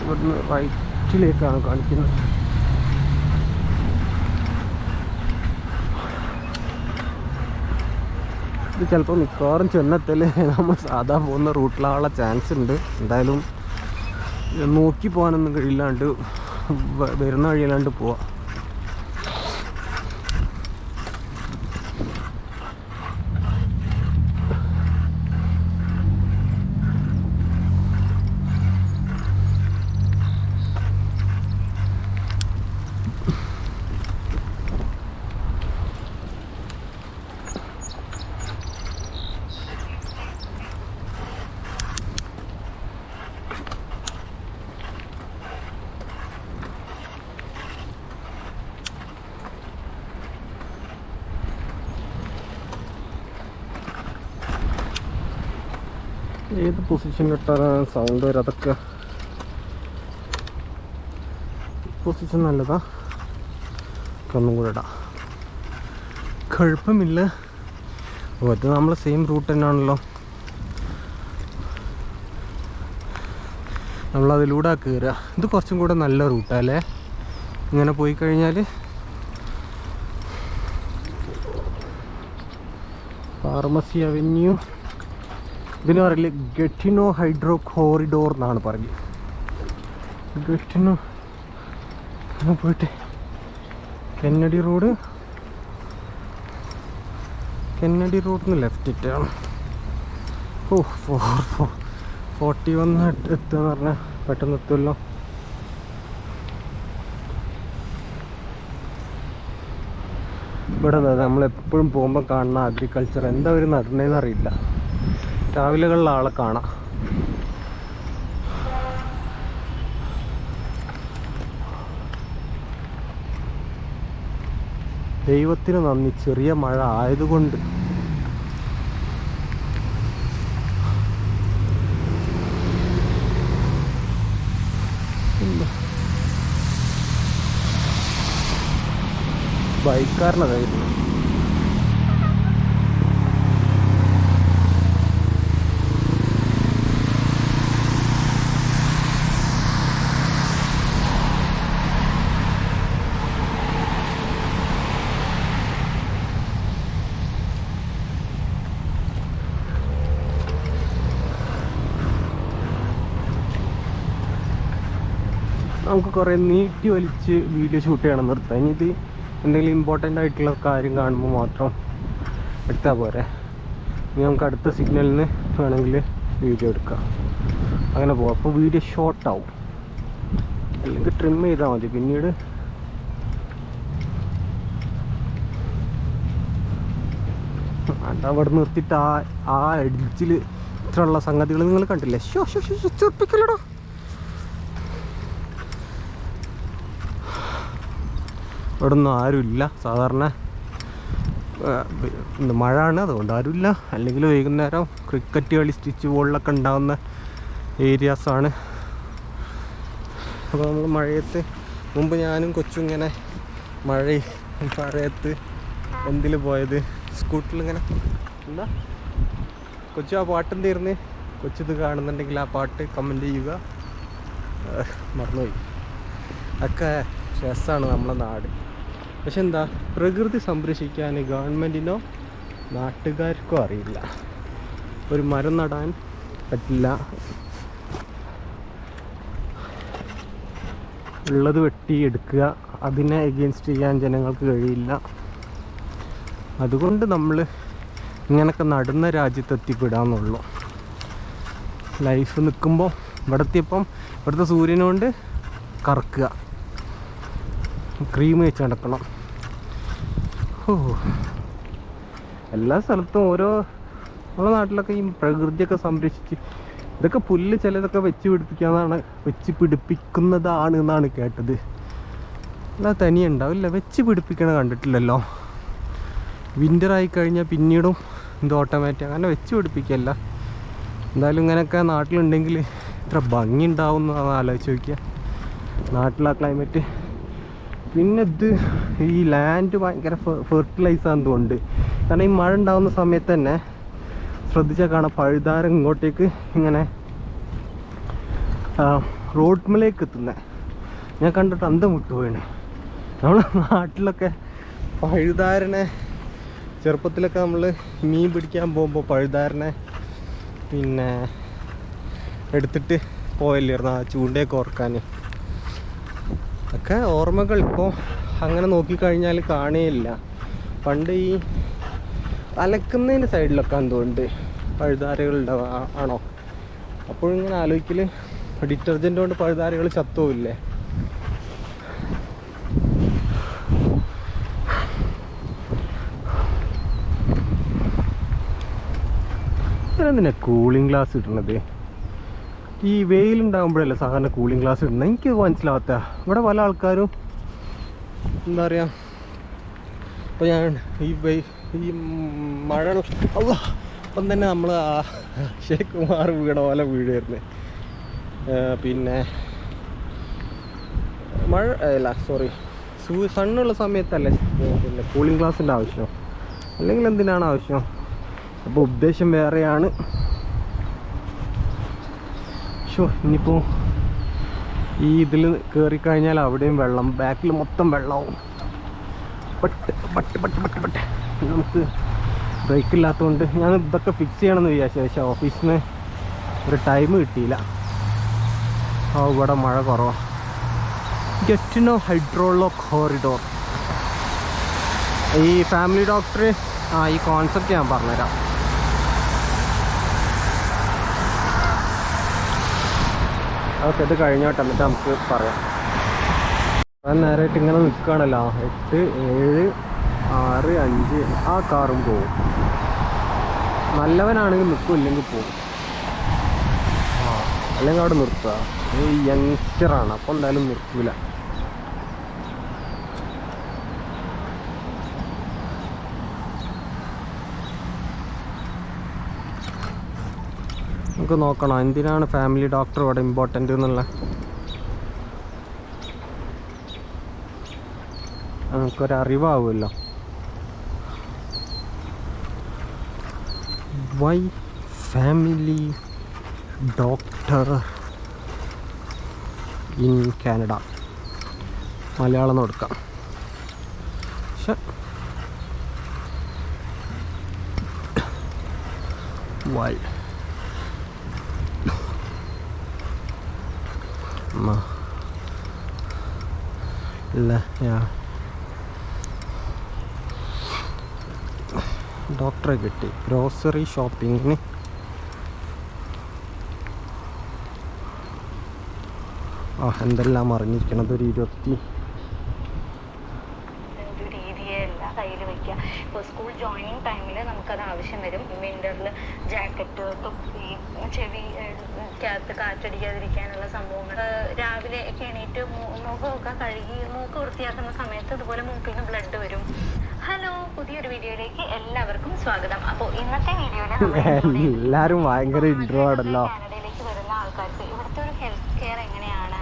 ഇവിടുന്ന് റൈറ്റിലേക്കാണ് കാണിക്കുന്നത്. ഇത് ചിലപ്പോൾ മിക്കവാറും ചെന്നെത്തൽ നമ്മൾ സാധാ പോകുന്ന റൂട്ടിലുള്ള ചാൻസ് ഉണ്ട്. എന്തായാലും നോക്കി പോകാനൊന്നും കഴിയില്ലാണ്ട് വരുന്ന വഴിയില്ലാണ്ട് പോവാം. ഏത് പൊസിഷനിലിട്ടാലാണ് സൗണ്ട് വരും? അതൊക്കെ പൊസിഷൻ നല്ലതാ. ഒന്നും കൂടെ ഇടാം, കുഴപ്പമില്ല. ഇത് നമ്മൾ സെയിം റൂട്ട് തന്നെയാണല്ലോ. നമ്മളതിലൂടെ കയറുക. ഇത് കുറച്ചും കൂടെ നല്ല റൂട്ടല്ലേ. ഇങ്ങനെ പോയി കഴിഞ്ഞാൽ ഫാർമസി അവന്യൂ. ഇതിന് പറയില്ല ഗട്ടിനോ ഹൈഡ്രോ കോറിഡോർ എന്നാണ് പറഞ്ഞത്. ഗട്ടിനോ പോയിട്ട് കെന്നഡി റോഡിന് ലെഫ്റ്റ് ഇട്ടാണ്. 41 എത്തുകയെന്ന് പറഞ്ഞാൽ പെട്ടെന്ന് എത്തുമല്ലോ. ഇവിടെ നമ്മളെപ്പോഴും പോകുമ്പോൾ കാണുന്ന അഗ്രികൾച്ചർ എന്താ അവർ നടന്നതെന്ന് അറിയില്ല. രാവിലെകളിൽ ആളെ കാണാം. ദൈവത്തിന് നന്ദി, ചെറിയ മഴ ആയതുകൊണ്ട്. ബൈക്കാരനതായിരുന്നു. നമുക്ക് കുറേ നീട്ടി വലിച്ച് വീഡിയോ ഷൂട്ട് ചെയ്യണം, നിർത്താം. ഇനി ഇത് എന്തെങ്കിലും ഇമ്പോർട്ടൻ്റ് ആയിട്ടുള്ള കാര്യം കാണുമ്പോൾ മാത്രം എടുത്താൽ പോരെ. ഇനി നമുക്ക് അടുത്ത സിഗ്നലിന് വേണമെങ്കിൽ വീഡിയോ എടുക്കാം, അങ്ങനെ പോവാം. അപ്പോൾ വീഡിയോ ഷോർട്ടാവും. അല്ലെങ്കിൽ ട്രിം ചെയ്താൽ മതി. പിന്നീട് അവിടെ നിർത്തിയിട്ട് ആ എഡ്ജിൽ ഇത്രയുള്ള സംഗതികൾ നിങ്ങൾ കണ്ടില്ലേ? ചെറുപ്പിക്കലടോ. ഇവിടെ ഒന്നും ആരുമില്ല. സാധാരണ മഴയാണ്, അതുകൊണ്ട് ആരുമില്ല. അല്ലെങ്കിൽ വൈകുന്നേരം ക്രിക്കറ്റ് കളി, സ്റ്റിച്ച് ബോളിലൊക്കെ ഉണ്ടാകുന്ന ഏരിയാസാണ്. അപ്പോൾ നമ്മൾ മഴയത്ത് മുമ്പ് ഞാനും കൊച്ചും ഇങ്ങനെ മഴയത്ത് എന്തിൽ പോയത്? സ്കൂട്ടറിൽ ഇങ്ങനെ എന്താ കൊച്ചു ആ പാട്ടും തീർന്ന് കൊച്ചിത് കാണുന്നുണ്ടെങ്കിൽ ആ പാട്ട് കമൻറ്റ് ചെയ്യുക. മറന്നുപോയി. ഒക്കെ രസമാണ് നമ്മളെ നാട്. പക്ഷെ എന്താ, പ്രകൃതി സംരക്ഷിക്കാൻ ഗവൺമെൻറ്റിനോ നാട്ടുകാർക്കോ അറിയില്ല. ഒരു മരം നടാൻ പറ്റില്ല, ഉള്ളത് വെട്ടിയെടുക്കുക, അതിനെ എഗെയിൻസ്റ്റ് ചെയ്യാൻ ജനങ്ങൾക്ക് കഴിയില്ല. അതുകൊണ്ട് നമ്മൾ ഇങ്ങനൊക്കെ നടുന്ന രാജ്യത്ത് എത്തിപ്പെടാന്നുള്ളൂ. ലൈഫ് നിൽക്കുമ്പോൾ ഇവിടെ എത്തിയപ്പം ഇവിടുത്തെ സൂര്യനുകൊണ്ട് കറക്കുക, ക്രീം വെച്ച് നടക്കണം. ഓ, എല്ലാ സ്ഥലത്തും ഓരോ നമ്മുടെ നാട്ടിലൊക്കെ ഈ പ്രകൃതിയൊക്കെ സംരക്ഷിച്ച് ഇതൊക്കെ പുല്ല് ചിലതൊക്കെ വെച്ച് പിടിപ്പിക്കുന്നതാണ് എന്നാണ് കേട്ടത്. അല്ല തനിയെ ഉണ്ടാവില്ല, വെച്ച് പിടിപ്പിക്കണ കണ്ടിട്ടില്ലല്ലോ. വിൻ്റർ ആയി കഴിഞ്ഞാൽ പിന്നീടും ഇത് ഓട്ടോമാറ്റിക് അങ്ങനെ വെച്ച് പിടിപ്പിക്കല്ല. എന്തായാലും ഇങ്ങനെയൊക്കെ നാട്ടിലുണ്ടെങ്കിൽ ഇത്ര ഭംഗി ഉണ്ടാവും എന്ന് ആലോചിച്ച് നോക്കിയാൽ നാട്ടിലെ ക്ലൈമറ്റ്. പിന്നെ ഇത് ഈ ലാൻഡ് ഭയങ്കര ഫെർട്ടിലൈസ് ആകുന്നതുകൊണ്ട്, കാരണം ഈ മഴ ഉണ്ടാകുന്ന സമയത്ത് തന്നെ ശ്രദ്ധിച്ചാൽ കാണാം പഴുതാരം ഇങ്ങോട്ടേക്ക് ഇങ്ങനെ റോഡ്മലേക്ക് എത്തുന്നത് ഞാൻ കണ്ടിട്ട് അന്തം വിട്ടുപോയാണ്. നമ്മളെ നാട്ടിലൊക്കെ പഴുതാരനെ ചെറുപ്പത്തിലൊക്കെ നമ്മൾ മീൻ പിടിക്കാൻ പോകുമ്പോൾ പഴുതാരനെ പിന്നെ എടുത്തിട്ട് പോയല്ലായിരുന്നു ആ ചൂണ്ടയൊക്കെ ഓർക്കാൻ. ഒക്കെ ഓർമ്മകൾ ഇപ്പോൾ അങ്ങനെ നോക്കിക്കഴിഞ്ഞാൽ കാണുകയില്ല. പണ്ട് ഈ അലക്കുന്നതിൻ്റെ സൈഡിലൊക്കെ എന്തുകൊണ്ട് പഴുതാരകളുണ്ടാവുക ആണോ? അപ്പോഴിങ്ങനെ ആലോചിക്കൽ ഡിറ്റർജൻ്റ് കൊണ്ട് പഴുതാരകൾ ചത്തുമില്ലേ? ഇതിനെന്തിനാ കൂളിംഗ് ഗ്ലാസ് ഇടുന്നത്? ഈ വെയിലുണ്ടാകുമ്പോഴല്ലേ സാധാരണ കൂളിംഗ് ഗ്ലാസ് ഇടുന്നത്. എനിക്കത് മനസ്സിലാവാത്ത. ഇവിടെ പല ആൾക്കാരും എന്താ പറയുക, ഇപ്പോൾ ഞാൻ ഈ മഴ അപ്പം തന്നെ നമ്മൾ അക്ഷയ് കുമാർ വീണ പോലെ വീഴുമായിരുന്നു. പിന്നെ മഴ അല്ല സോറി സണ്ണുള്ള സമയത്തല്ലേ പിന്നെ കൂളിംഗ് ഗ്ലാസിൻ്റെ ആവശ്യം, അല്ലെങ്കിൽ എന്തിനാണ് ആവശ്യം? അപ്പോൾ ഉദ്ദേശം വേറെയാണ്. ഇനിയിപ്പോൾ ഈ ഇതിൽ കയറിക്കഴിഞ്ഞാൽ അവിടെയും വെള്ളം, ബാക്കിൽ മൊത്തം വെള്ളമാവും. പട്ട് നമുക്ക് ബ്രേക്ക് ഇല്ലാത്തതുകൊണ്ട് ഞാൻ ഇതൊക്കെ ഫിക്സ് ചെയ്യണമെന്ന് വിചാരിച്ചു. പക്ഷേ ഓഫീസിൽ നിന്ന് ഒരു ടൈം കിട്ടിയില്ല. ഇവിടെ മഴ കുറവാണ്. ഗെറ്റിനോ ഹൈഡ്രോളോ കോറിഡോർ, ഈ ഫാമിലി ഡോക്ടർ ഈ കോൺസെപ്റ്റ് ഞാൻ പറഞ്ഞുതരാം. ഓക്കെ, ഇത് കഴിഞ്ഞോട്ടെ, എന്നിട്ട് നമുക്ക് പറയാം. ഞാൻ നേരായിട്ട് ഇങ്ങനെ നിൽക്കുകയാണല്ലോ. 8, 7, 6, 5 ആ കാറും പോവും. നല്ലവനാണെങ്കിൽ നിൽക്കും, ഇല്ലെങ്കിൽ പോവും. അല്ലെങ്കിൽ അവിടെ നിർത്തുക. ഈ യങ്സ്റ്ററാണ്, അപ്പോൾ എന്തായാലും നിർത്തൂല. നമുക്ക് നോക്കണം എന്തിനാണ് ഫാമിലി ഡോക്ടർ ഇവിടെ ഇമ്പോർട്ടൻ്റ് എന്നുള്ള. നമുക്കൊരറിവാവുമല്ലോ. Why family doctor in Canada. Malayalam കൊടുക്കാം. പക്ഷെ വൈ ഡോക്ടറെ കിട്ടി ഗ്രോസറി ഷോപ്പിങ്ങിന്. എന്തെല്ലാം അറിഞ്ഞിരിക്കണത് ഒരു 20 രീതിയല്ല കയ്യിൽ വയ്ക്കുക. ഇപ്പോൾ സ്കൂൾ ജോയിനിങ് ടൈമിൽ നമുക്കത് ആവശ്യം വരും. വിൻ്ററിൽ ജാക്കറ്റ്, തൊപ്പി, ചെവിക്കകത്ത് കാറ്റടിക്കാതിരിക്കാനുള്ള സംഭവങ്ങൾ. രാവിലെ ഒക്കെ എണീറ്റ് മുഖമൊക്കെ കഴുകി മൂക്ക് വൃത്തിയാക്കുന്ന സമയത്ത് ഇതുപോലെ മൂക്കിൽ നിന്ന് ബ്ലഡ് വരും. ഹലോ, പുതിയൊരു വീഡിയോയിലേക്ക് എല്ലാവർക്കും സ്വാഗതം. അപ്പോൾ ഇന്നത്തെ വീഡിയോയിൽ എല്ലാവരും ഭയങ്കര ഇൻട്രോ ആണല്ലോ. കാനഡയിലേക്ക് വരുന്ന ആൾക്കാർക്ക് ഇവിടുത്തെ ഒരു ഹെൽത്ത് കെയർ എങ്ങനെയാണ്,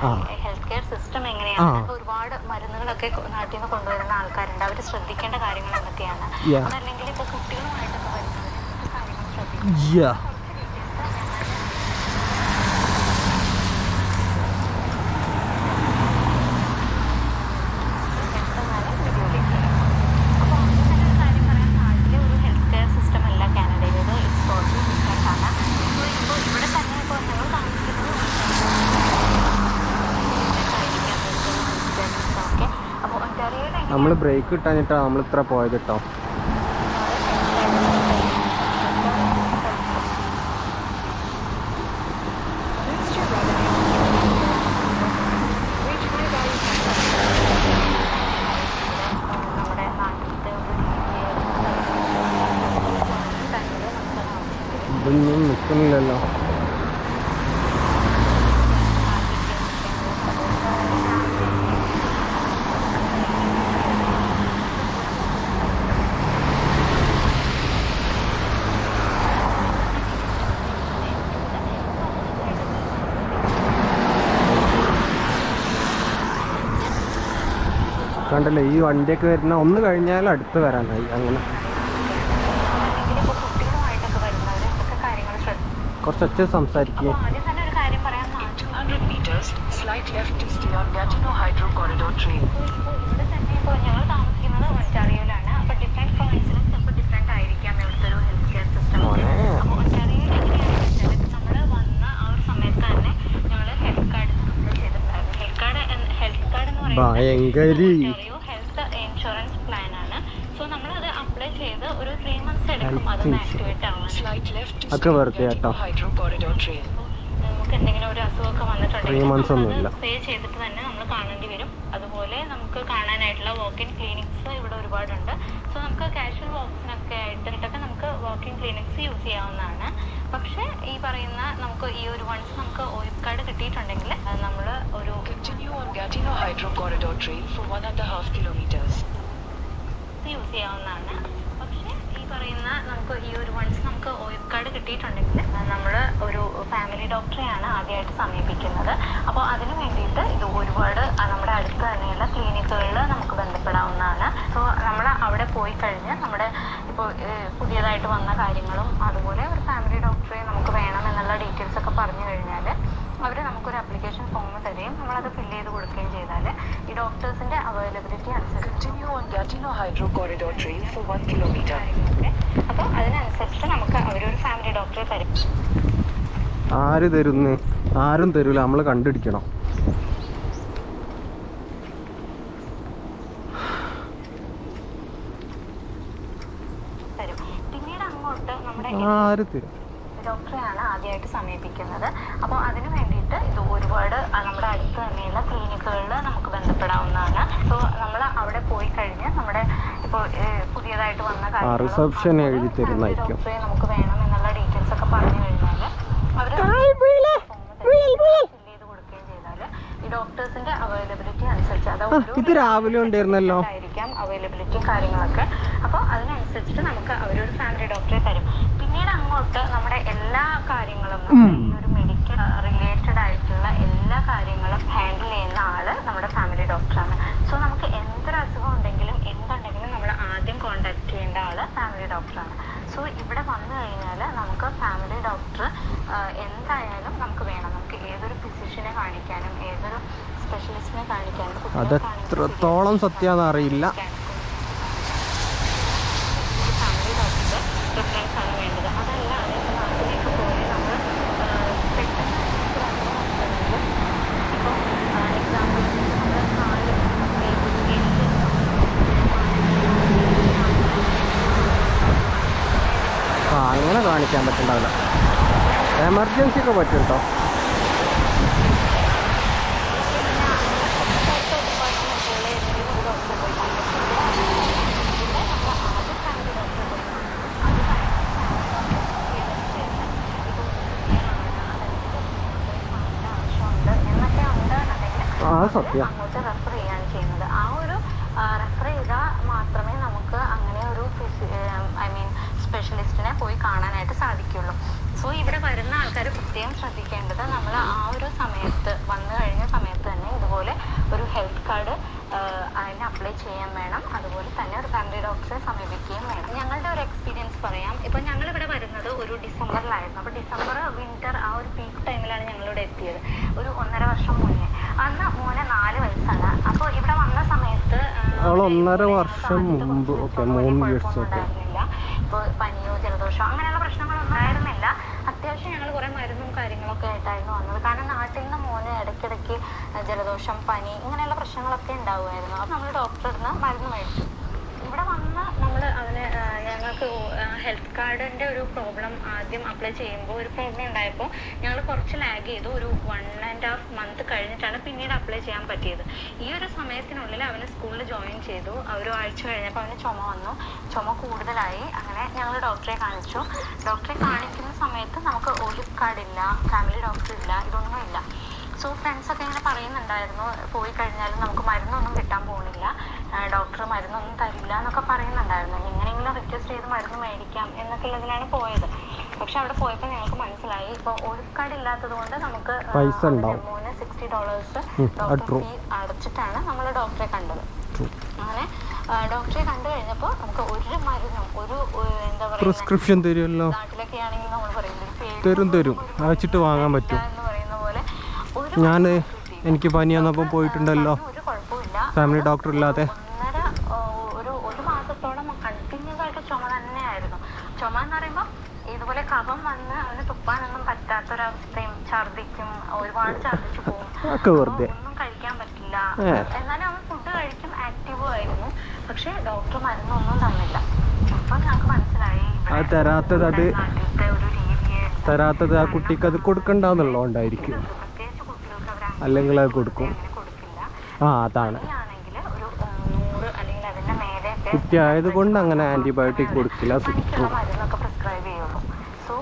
ഹെൽത്ത് കെയർ സിസ്റ്റം എങ്ങനെയാണ്, ഒരുപാട് ഒരുപാട് മരുന്നുകളൊക്കെ നാട്ടിൽ നിന്ന് കൊണ്ടുവരുന്ന ആൾക്കാരുണ്ട്. അവർ ശ്രദ്ധിക്കേണ്ട കാര്യങ്ങൾ എന്തൊക്കെയാണ്, അതല്ലെങ്കിൽ ഇപ്പോൾ കുട്ടികളുമായിട്ടൊക്കെ വരുന്നവർ കാര്യങ്ങൾ ശ്രദ്ധിക്കും. നമ്മൾ ബ്രേക്ക് കിട്ടാഞ്ഞിട്ടാണ് നമ്മൾ ഇത്ര പോയത് കേട്ടോ. ഇതൊന്നും നിൽക്കുന്നില്ലല്ലോ. കണ്ടല്ലേ, ഈ വണ്ടിയൊക്കെ വരുന്ന ഒന്ന് കഴിഞ്ഞാൽ അടുത്ത് വരാനായി. അങ്ങനെ കുറച്ചൊച്ച സംസാരിക്കുക. ഞങ്ങൾ താമസിക്കുന്നത് ഒൻറ്റാറിയോയിലാണ്. അപ്പോൾ ഡിഫറെൻറ്റ് പ്രൊവിൻസിലും ചിലപ്പോൾ ഡിഫറെൻ്റ് ആയിരിക്കാം ഇവിടുത്തെ ഒരു ഹെൽത്ത് കെയർ സിസ്റ്റം. അപ്പോൾ ഒൻറ്റാറിയോയിൽ എങ്ങനെയാണെന്ന് വെച്ചാൽ നമ്മൾ വന്ന ആ ഒരു സമയത്ത് തന്നെ ഞങ്ങൾ ഹെൽത്ത് കാർഡ് ചെയ്തിട്ടുണ്ടായിരുന്നു. ഹെൽത്ത് കാർഡ് എന്ന് പറയുന്നത് ഹെൽത്ത് ഇൻഷുറൻസ് പ്ലാൻ ആണ്. സോ നമ്മളത് അപ്ലൈ ചെയ്ത് ഒരു 3 months എടുക്കും അതൊന്ന് ആക്ടിവേറ്റ് ആവാൻ. നമുക്ക് എന്തെങ്കിലും ഒരു അസുഖമൊക്കെ വന്നിട്ടുണ്ടെങ്കിൽ പേ ചെയ്തിട്ട് തന്നെ നമ്മൾ കാണേണ്ടി വരും. അതുപോലെ നമുക്ക് കാണാനായിട്ടുള്ള വാക്കിൻ ക്ലിനിക്സ് ഇവിടെ ഒരുപാടുണ്ട്. സോ നമുക്ക് കാഷ്വൽ വാക്സിനൊക്കെ ആയിട്ടൊക്കെ നമുക്ക് വാക്കിൻ ക്ലിനിക്സ് യൂസ് ചെയ്യാവുന്നതാണ്. പക്ഷേ ഈ പറയുന്ന നമുക്ക് ഈ ഒരു വൺസ് നമുക്ക് OF കാർഡ് കിട്ടിയിട്ടുണ്ടെങ്കിൽ നമ്മൾ ഒരു യൂസ് ചെയ്യാവുന്നതാണ്. പക്ഷേ ഈ പറയുന്ന നമുക്ക് ഈ ഒരു വൺസ് നമുക്ക് OF കാർഡ് കിട്ടിയിട്ടുണ്ടെങ്കിൽ നമ്മൾ ഒരു ഫാമിലി ഡോക്ടറെയാണ് ആദ്യമായിട്ട് സമീപിക്കുന്നത്. അപ്പോൾ അതിന് വേണ്ടിയിട്ട് ഇത് ഒരുപാട് നമ്മുടെ അടുത്ത് തന്നെയുള്ള ക്ലിനിക്കുകളിൽ നമുക്ക് ബന്ധപ്പെടാവുന്നതാണ്. സോ നമ്മൾ അവിടെ പോയി കഴിഞ്ഞ് നമ്മുടെ ഇപ്പോൾ പുതിയതായിട്ട് വന്ന കാര്യങ്ങളും അതുപോലെ ഒരു ഫാമിലി ഡോക്ടറെ നമുക്ക് വേണമെന്നുള്ള ഡീറ്റെയിൽസ് ഒക്കെ പറഞ്ഞു കഴിഞ്ഞാൽ അവർ നമുക്കൊരു ആപ്ലിക്കേഷൻ ഫോം തരികയും നമ്മളത് ഫില്ല് ചെയ്ത് കൊടുക്കുകയും ചെയ്താൽ ഈ ഡോക്ടേഴ്സിൻ്റെ അവൈലബിലിറ്റി അനുസരിച്ച് അപ്പോൾ അതിനനുസരിച്ച് നമുക്ക് അവരൊരു ഫാമിലി ഡോക്ടറെ തരും. ആര് തരുന്നു? ആരും തരൂല, നമ്മൾ കണ്ടുപിടിക്കണം. പിന്നീട് അങ്ങോട്ട് നമ്മുടെ ആര് തരും ഡോക്ടറെയാണ് ആദ്യമായിട്ട് സമീപിക്കുന്നത്. അപ്പോൾ അതിന് വേണ്ടിയിട്ട് ഇത് ഒരുപാട് നമ്മുടെ അടുത്ത് തന്നെയുള്ള ക്ലിനിക്കുകളിൽ നമുക്ക് ബന്ധപ്പെടാവുന്നതാണ്. സോ നമ്മൾ അവിടെ പോയി കഴിഞ്ഞ് നമ്മുടെ ഇപ്പോൾ പുതിയതായിട്ട് വന്ന റിസപ്ഷൻ എഴുതി തരുന്നതായിരിക്കും. ഡോക്ടറെ നമുക്ക് വേണമെന്നുള്ള ഡീറ്റെയിൽസ് ഒക്കെ പറഞ്ഞു കഴിഞ്ഞാൽ അവർ ഫില്ല് ചെയ്ത് കൊടുക്കുകയും ചെയ്താൽ ഈ ഡോക്ടേഴ്സിന്റെ അവൈലബിലിറ്റി അനുസരിച്ച് ഇത് രാവിലെ ഉണ്ടായിരുന്നല്ലോ ആയിരിക്കാം അവൈലബിലിറ്റി കാര്യങ്ങളൊക്കെ. അപ്പോൾ അതിനനുസരിച്ചിട്ട് നമുക്ക് അവരൊരു ഫാമിലി ഡോക്ടറെ തരും. പിന്നീട് അങ്ങോട്ട് നമ്മുടെ എല്ലാ കാര്യങ്ങളും ഒരു മെഡിക്കൽ റിലേറ്റഡ് ആയിട്ടുള്ള എല്ലാ കാര്യങ്ങളും ഹാൻഡിൽ ചെയ്യുന്ന ആള് നമ്മുടെ ഫാമിലി ഡോക്ടറാണ്. സോ നമുക്ക് എന്തൊരു അസുഖം ഉണ്ടെങ്കിലും എന്തുണ്ടെങ്കിലും നമ്മൾ ആദ്യം കോൺടാക്ട് ചെയ്യേണ്ട ആള് ഫാമിലി ഡോക്ടറാണ്. സോ ഇവിടെ വന്നു കഴിഞ്ഞാൽ നമുക്ക് ഫാമിലി ഡോക്ടർ എന്തായാലും നമുക്ക് വേണം. നമുക്ക് ഏതൊരു ഫിസിഷ്യനെ കാണിക്കാനും ഏതൊരു സ്പെഷ്യലിസ്റ്റിനെ കാണിക്കാനും അതെത്രത്തോളം സത്യമാണെന്ന് അറിയില്ല. ഫാമിലി ഡോക്ടറുടെ പ്രിഫറൻസ് ആണ് വേണ്ടത്. അതല്ല അതായത് നാട്ടിലേക്ക് പോയി നമ്മൾ പെട്ടെന്ന് ഇപ്പോൾ എക്സാമ്പിൾ നമ്മൾ കാല് അങ്ങനെ കാണിക്കാൻ പറ്റുന്നുണ്ടാവില്ല. എമർജൻസി ഒക്കെ പറ്റും കേട്ടോ. സത്യം അങ്ങോട്ട് റെഫർ ചെയ്യാണ് ചെയ്യുന്നത്. ആ ഒരു റെഫർ ചെയ്താൽ മാത്രമേ നമുക്ക് അങ്ങനെ ഒരു സ്പെഷ്യലിസ്റ്റിനെ പോയി കാണാനായിട്ട് സാധിക്കുള്ളൂ. സോ ഇവിടെ വരുന്ന ആൾക്കാർ പ്രത്യേകം ശ്രദ്ധിക്കേണ്ടത് നമ്മൾ ആ ഒരു സമയത്ത് വന്നു കഴിഞ്ഞ സമയത്ത് തന്നെ ഇതുപോലെ ഒരു ഹെൽത്ത് കാർഡ് അപ്ലൈ ചെയ്യാൻ വേണം. അതുപോലെ തന്നെ ഒരു ഫാമിലി ഡോക്ടറെ സമീപിക്കുകയും വേണം. ഞങ്ങളുടെ ഒരു എക്സ്പീരിയൻസ് പറയാം. ഇപ്പോൾ ഞങ്ങളിവിടെ വരുന്നത് ഒരു ഡിസംബറിലായിരുന്നു. അപ്പോൾ ഡിസംബർ വിൻ്റർ ആ ഒരു പീക്ക് ടൈമിലാണ് ഞങ്ങളിവിടെ എത്തിയത്, ഒരു 1.5 വർഷം മുന്നേ. അന്ന് മോനെ 4 വയസ്സാണ്. അപ്പോൾ ഇവിടെ വന്ന സമയത്ത് 1.5 വർഷം മുമ്പ് ഉണ്ടായിരുന്നില്ല. ഇപ്പോൾ പനിയോ ജലദോഷമോ അങ്ങനെയുള്ള പ്രശ്നങ്ങളൊന്നും ആയിരുന്നില്ല. അത്യാവശ്യം ഞങ്ങൾ കുറേ മരുന്നും കാര്യങ്ങളൊക്കെ ആയിട്ടായിരുന്നു വന്നത്. കാരണം നാട്ടിൽ നിന്ന് മോന് ഇടയ്ക്കിടയ്ക്ക് ജലദോഷം, പനി ഇങ്ങനെയുള്ള പ്രശ്നങ്ങളൊക്കെ ഉണ്ടാവുമായിരുന്നു. അപ്പോൾ നമ്മൾ ഡോക്ടറിൽ നിന്ന് മരുന്ന് മേടിച്ചു. ഇവിടെ വന്ന് നമ്മൾ അവന് ഞങ്ങൾക്ക് ഹെൽത്ത് കാർഡിൻ്റെ ഒരു പ്രോബ്ലം ആദ്യം അപ്ലൈ ചെയ്യുമ്പോൾ ഒരു പ്രോബ്ലം ഉണ്ടായപ്പോൾ ഞങ്ങൾ കുറച്ച് ലാഗ് ചെയ്തു. ഒരു 1.5 മന്ത് കഴിഞ്ഞിട്ടാണ് പിന്നീട് അപ്ലൈ ചെയ്യാൻ പറ്റിയത്. ഈ ഒരു സമയത്തിനുള്ളിൽ അവന് സ്കൂളിൽ ജോയിൻ ചെയ്തു. ഒരു ആഴ്ച കഴിഞ്ഞപ്പോൾ അവന് ചുമ വന്നു. ചുമ കൂടുതലായി. അങ്ങനെ ഞങ്ങൾ ഡോക്ടറെ കാണിച്ചു. ഡോക്ടറെ കാണിക്കുന്ന സമയത്ത് നമുക്ക് ഒരു കാർഡില്ല, ഫാമിലി ഡോക്ടർ ഇല്ല, ഇതൊന്നുമില്ല. സോ ഫ്രണ്ട്സൊക്കെ ഇങ്ങനെ പറയുന്നുണ്ടായിരുന്നു, പോയി കഴിഞ്ഞാലും നമുക്ക് മരുന്നൊന്നും കിട്ടാൻ പോകുന്നില്ല, ഡോക്ടർ മരുന്നൊന്നും തരില്ല എന്നൊക്കെ പറയുന്നുണ്ടായിരുന്നു. എങ്ങനെയെങ്കിലും റിക്വസ്റ്റ് ചെയ്ത് മരുന്ന് മേടിക്കാം എന്നൊക്കെ ഉള്ളതിലാണ് പോയത്. പക്ഷെ അവിടെ പോയപ്പോൾ ഞങ്ങൾക്ക് മനസ്സിലായി, ഇപ്പോൾ ഒഴുക്കാട് ഇല്ലാത്തത് കൊണ്ട് നമുക്ക് മോന് $60 ഡോക്ടർ ഫീ അടച്ചിട്ടാണ് നമ്മൾ ഡോക്ടറെ കണ്ടത്. അങ്ങനെ ഡോക്ടറെ കണ്ടു കഴിഞ്ഞപ്പോൾ നമുക്ക് ഒരു മരുന്നും ഒരു എന്താ പറയുക പ്രിസ്ക്രിപ്ഷൻ തരുമല്ലോ. നാട്ടിലൊക്കെ ആണെങ്കിൽ നമ്മൾ പറയുന്നത് തരും അയച്ചിട്ട് വാങ്ങാൻ പറ്റും. എന്ന് പറയുന്ന പോലെ എനിക്ക് പനി വന്നപ്പോൾ പോയിട്ടുണ്ടല്ലോ ഒരു കുഴപ്പമില്ല. ഫാമിലി ഡോക്ടർ ഇല്ലാതെ. ഒരു മാസത്തോളം കണ്ടിന്യൂസ് ആയിട്ട് ചുമ തന്നെയായിരുന്നു. ചുമ എന്ന് പറയുമ്പോൾ ഇതുപോലെ കഫം വന്ന് അവന് തുപ്പാനൊന്നും പറ്റാത്തൊരവസ്ഥയും, ഛർദിക്കും, ഒരുപാട് ഛർദിച്ചു പോകും, ഒന്നും കഴിക്കാൻ പറ്റില്ല. എന്നാലും അവൻ ഫുഡ് കഴിക്കും, ആക്റ്റീവും ആയിരുന്നു. പക്ഷെ ഡോക്ടർ മരുന്നൊന്നും തന്നില്ല. അപ്പം ഞങ്ങൾക്ക് മനസ്സിലായി തരാത്തത് ഒരു രീതിയെ തരാത്തത് ആ കുട്ടിക്ക് അത് കൊടുക്കണ്ടെന്നുള്ളതുകൊണ്ടായിരിക്കും. പ്രത്യേകിച്ച് കുട്ടികൾക്ക് അവർ അല്ലെങ്കിൽ അത് കൊടുക്കും. കൊടുക്കില്ല. അതാണ് ആണെങ്കിൽ ഒരു 100 അല്ലെങ്കിൽ അതിന്റെ മേലെയൊക്കെ കുട്ടി ആയതുകൊണ്ട് അങ്ങനെ ആന്റിബയോട്ടിക് കൊടുക്കില്ല, മരുന്നൊക്കെ പ്രിസ്ക്രൈബ് ചെയ്യുള്ളൂ. സോ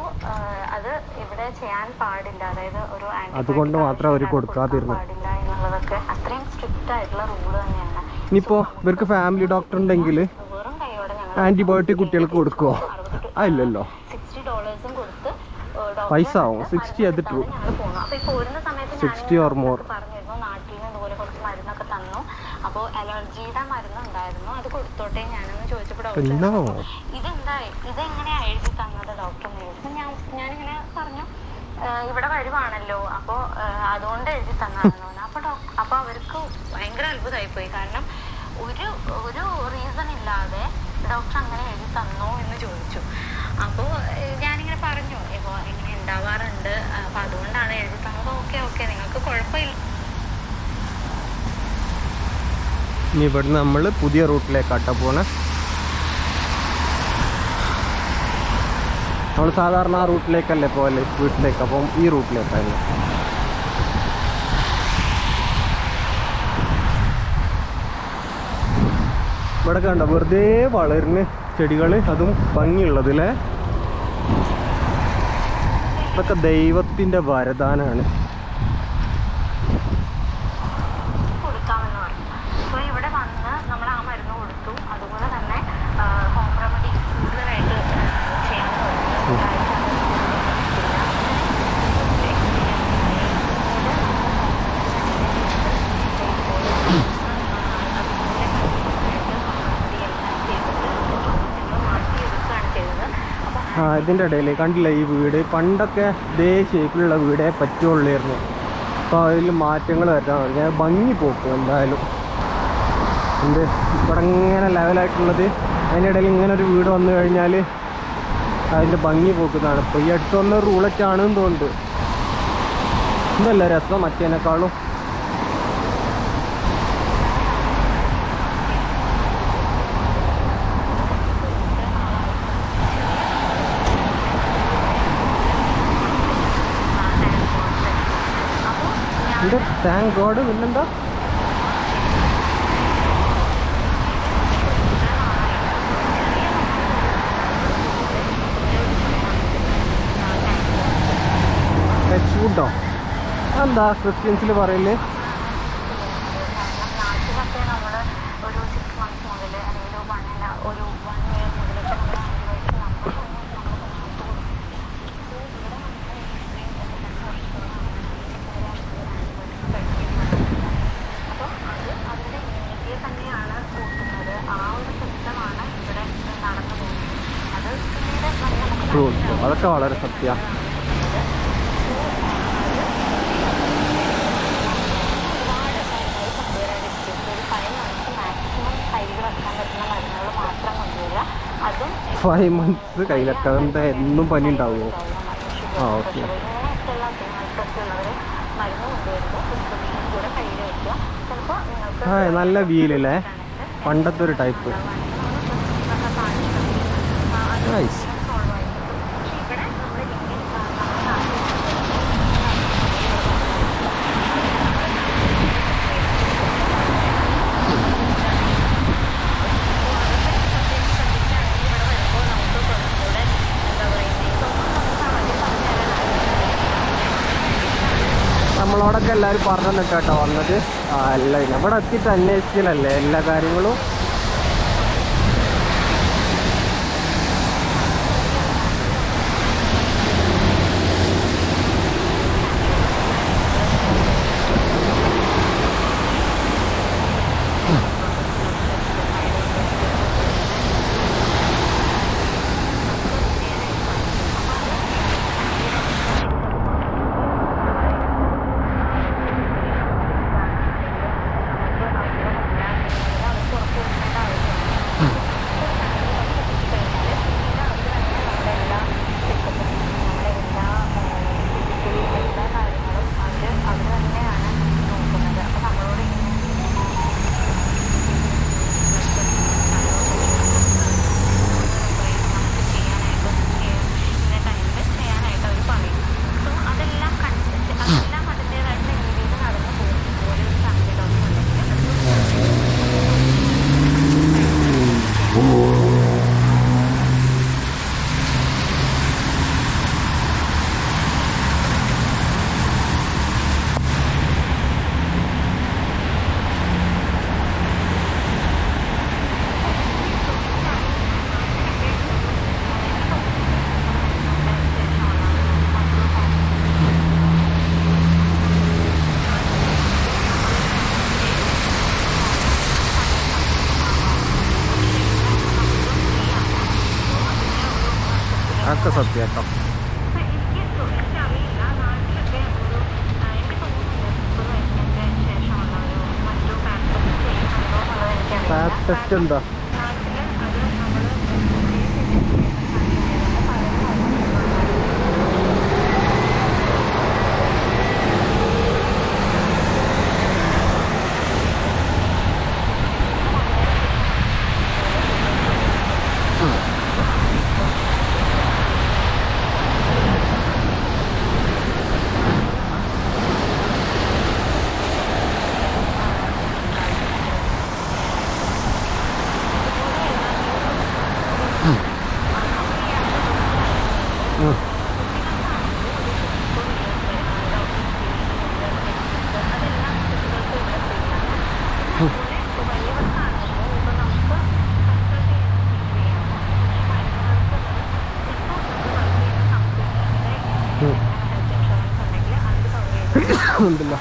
അത് ഇവിടെ ചെയ്യാൻ പാടില്ല. അതായത് ഒരു അതുകൊണ്ട് മാത്രം അവർ കൊടുക്കാതിരുന്നു. പാടില്ല എന്നുള്ളതൊക്കെ അത്രയും സ്ട്രിക്റ്റ് ആയിട്ടുള്ള റൂള് തന്നെയാണ്. ഇനിയിപ്പോ ഇവർക്ക് ഫാമിലി ഡോക്ടർ ഉണ്ടെങ്കിൽ വെറും കൈയോടെ ഞങ്ങൾ ആന്റിബയോട്ടിക് കുട്ടികൾക്ക് കൊടുക്കുവോ? ഇല്ലല്ലോ, $60 കൊടുത്ത് പൈസ ആവും. 60 അത് ട്രൂ. അപ്പൊ ഈ പോരുന്ന സമയത്ത് 60 or more പറഞ്ഞിരുന്നു, നാട്ടിൽ നിന്ന് ഇതുപോലെ കുറച്ച് മരുന്നൊക്കെ തന്നു. അപ്പോൾ അലർജിയുടെ മരുന്ന് ഉണ്ടായിരുന്നു, അത് കൊടുത്തോട്ടെ ഞാനൊന്ന് ചോദിച്ചപ്പോൾ ഡോക്ടർ ഇതെങ്ങനെയാ എഴുതി തന്നത് ഡോക്ടർ എന്ന് ചോദിച്ചു. ഞാനിങ്ങനെ പറഞ്ഞു, ഇവിടെ വരുവാണല്ലോ, അപ്പോൾ അതുകൊണ്ട് എഴുതി തന്നായിരുന്നു. അപ്പോൾ അവർക്ക് ഭയങ്കര അത്ഭുതമായിപ്പോയി. കാരണം ഒരു റീസൺ ഇല്ലാതെ ഡോക്ടർ അങ്ങനെ എഴുതി തന്നോ എന്ന് ചോദിച്ചു. അപ്പോൾ ഞാനിങ്ങനെ പറഞ്ഞു, ഇപ്പോൾ ഇങ്ങനെ ഉണ്ടാവാറുണ്ട്, അപ്പം അതുകൊണ്ടാണ് എഴുതി തന്നത്. ഓക്കെ നിങ്ങൾക്ക് കുഴപ്പമില്ല. ഇനി ഇവിടുന്ന് നമ്മൾ പുതിയ റൂട്ടിലേക്കാട്ടോ പോണേ. നമ്മൾ സാധാരണ ആ റൂട്ടിലേക്കല്ലേ പോകല്ലേ വീട്ടിലേക്ക്, അപ്പം ഈ റൂട്ടിലേക്കായിരുന്നു. ഇവിടെ കണ്ട വെറുതെ വളരുന്ന ചെടികൾ, അതും ഭംഗിയുള്ളത് അല്ലേ. ഇതൊക്കെ ദൈവത്തിൻ്റെ വരദാനാണ്. കൊടുക്കാമെന്ന് പറഞ്ഞു. സോ ഇവിടെ വന്ന് നമ്മൾ ആ മരുന്ന് കൊടുത്തു. അതുപോലെ തന്നെ ഹോം റെമഡി കൂടുതലായിട്ട് ചെയ്യാൻ തുടങ്ങി. ഇതിൻ്റെ ഇടയിൽ കണ്ടില്ല ഈ വീട്, പണ്ടൊക്കെ ഇതേ ഷേപ്പിലുള്ള വീടേ പറ്റുള്ളായിരുന്നു. അപ്പോൾ അതിൽ മാറ്റങ്ങൾ വരാൻ ഞാൻ ഭംഗി പോക്കും എന്തായാലും. ഇവിടെ ഇങ്ങനെ ലെവലായിട്ടുള്ളത്, അതിനിടയിൽ ഇങ്ങനെ ഒരു വീട് വന്നു കഴിഞ്ഞാൽ അതിൻ്റെ ഭംഗി പോക്കുന്നതാണ്. ഇപ്പോൾ ഈ അടുത്തുള്ള റൂളറ്റാണെന്ന് തോന്നുന്നുണ്ട്. ഇതല്ല രസം മറ്റേനേക്കാളും. Thank God. പിന്നെന്താ ചൂട്ടോ? എന്താ ക്രിസ്ത്യൻസിൽ പറയല്ലേ? നാട്ടിലൊക്കെ നമ്മൾ ഒരു 6 months മുതൽ അല്ലെങ്കിൽ ഒരു 1 year മുതലൊക്കെ അപ്പോൾ അത് അതിൻ്റെ ഇമ്മ്യൂണിറ്റിയെ തന്നെയാണ് അതൊക്കെ വളരെ സത്യ. അതും 5 months കയ്യിലെക്കാൻ എന്നും പനി ഉണ്ടാവുമോ? ആ ഓക്കെ. ആ നല്ല വീലല്ലേ, പണ്ടത്തെ ഒരു ടൈപ്പ്. നൈസ്. നമ്മളോടൊക്കെ എല്ലാവരും പറഞ്ഞു തന്നിട്ടോ വന്നത്. അല്ല ഇവിടെ എത്തിയിട്ട് അന്വേഷിക്കലല്ലേ എല്ലാ കാര്യങ്ങളും. അതൊക്കെ സത്യം. ടെസ്റ്റ് എന്താ? ഉണ്ടല്ലോ.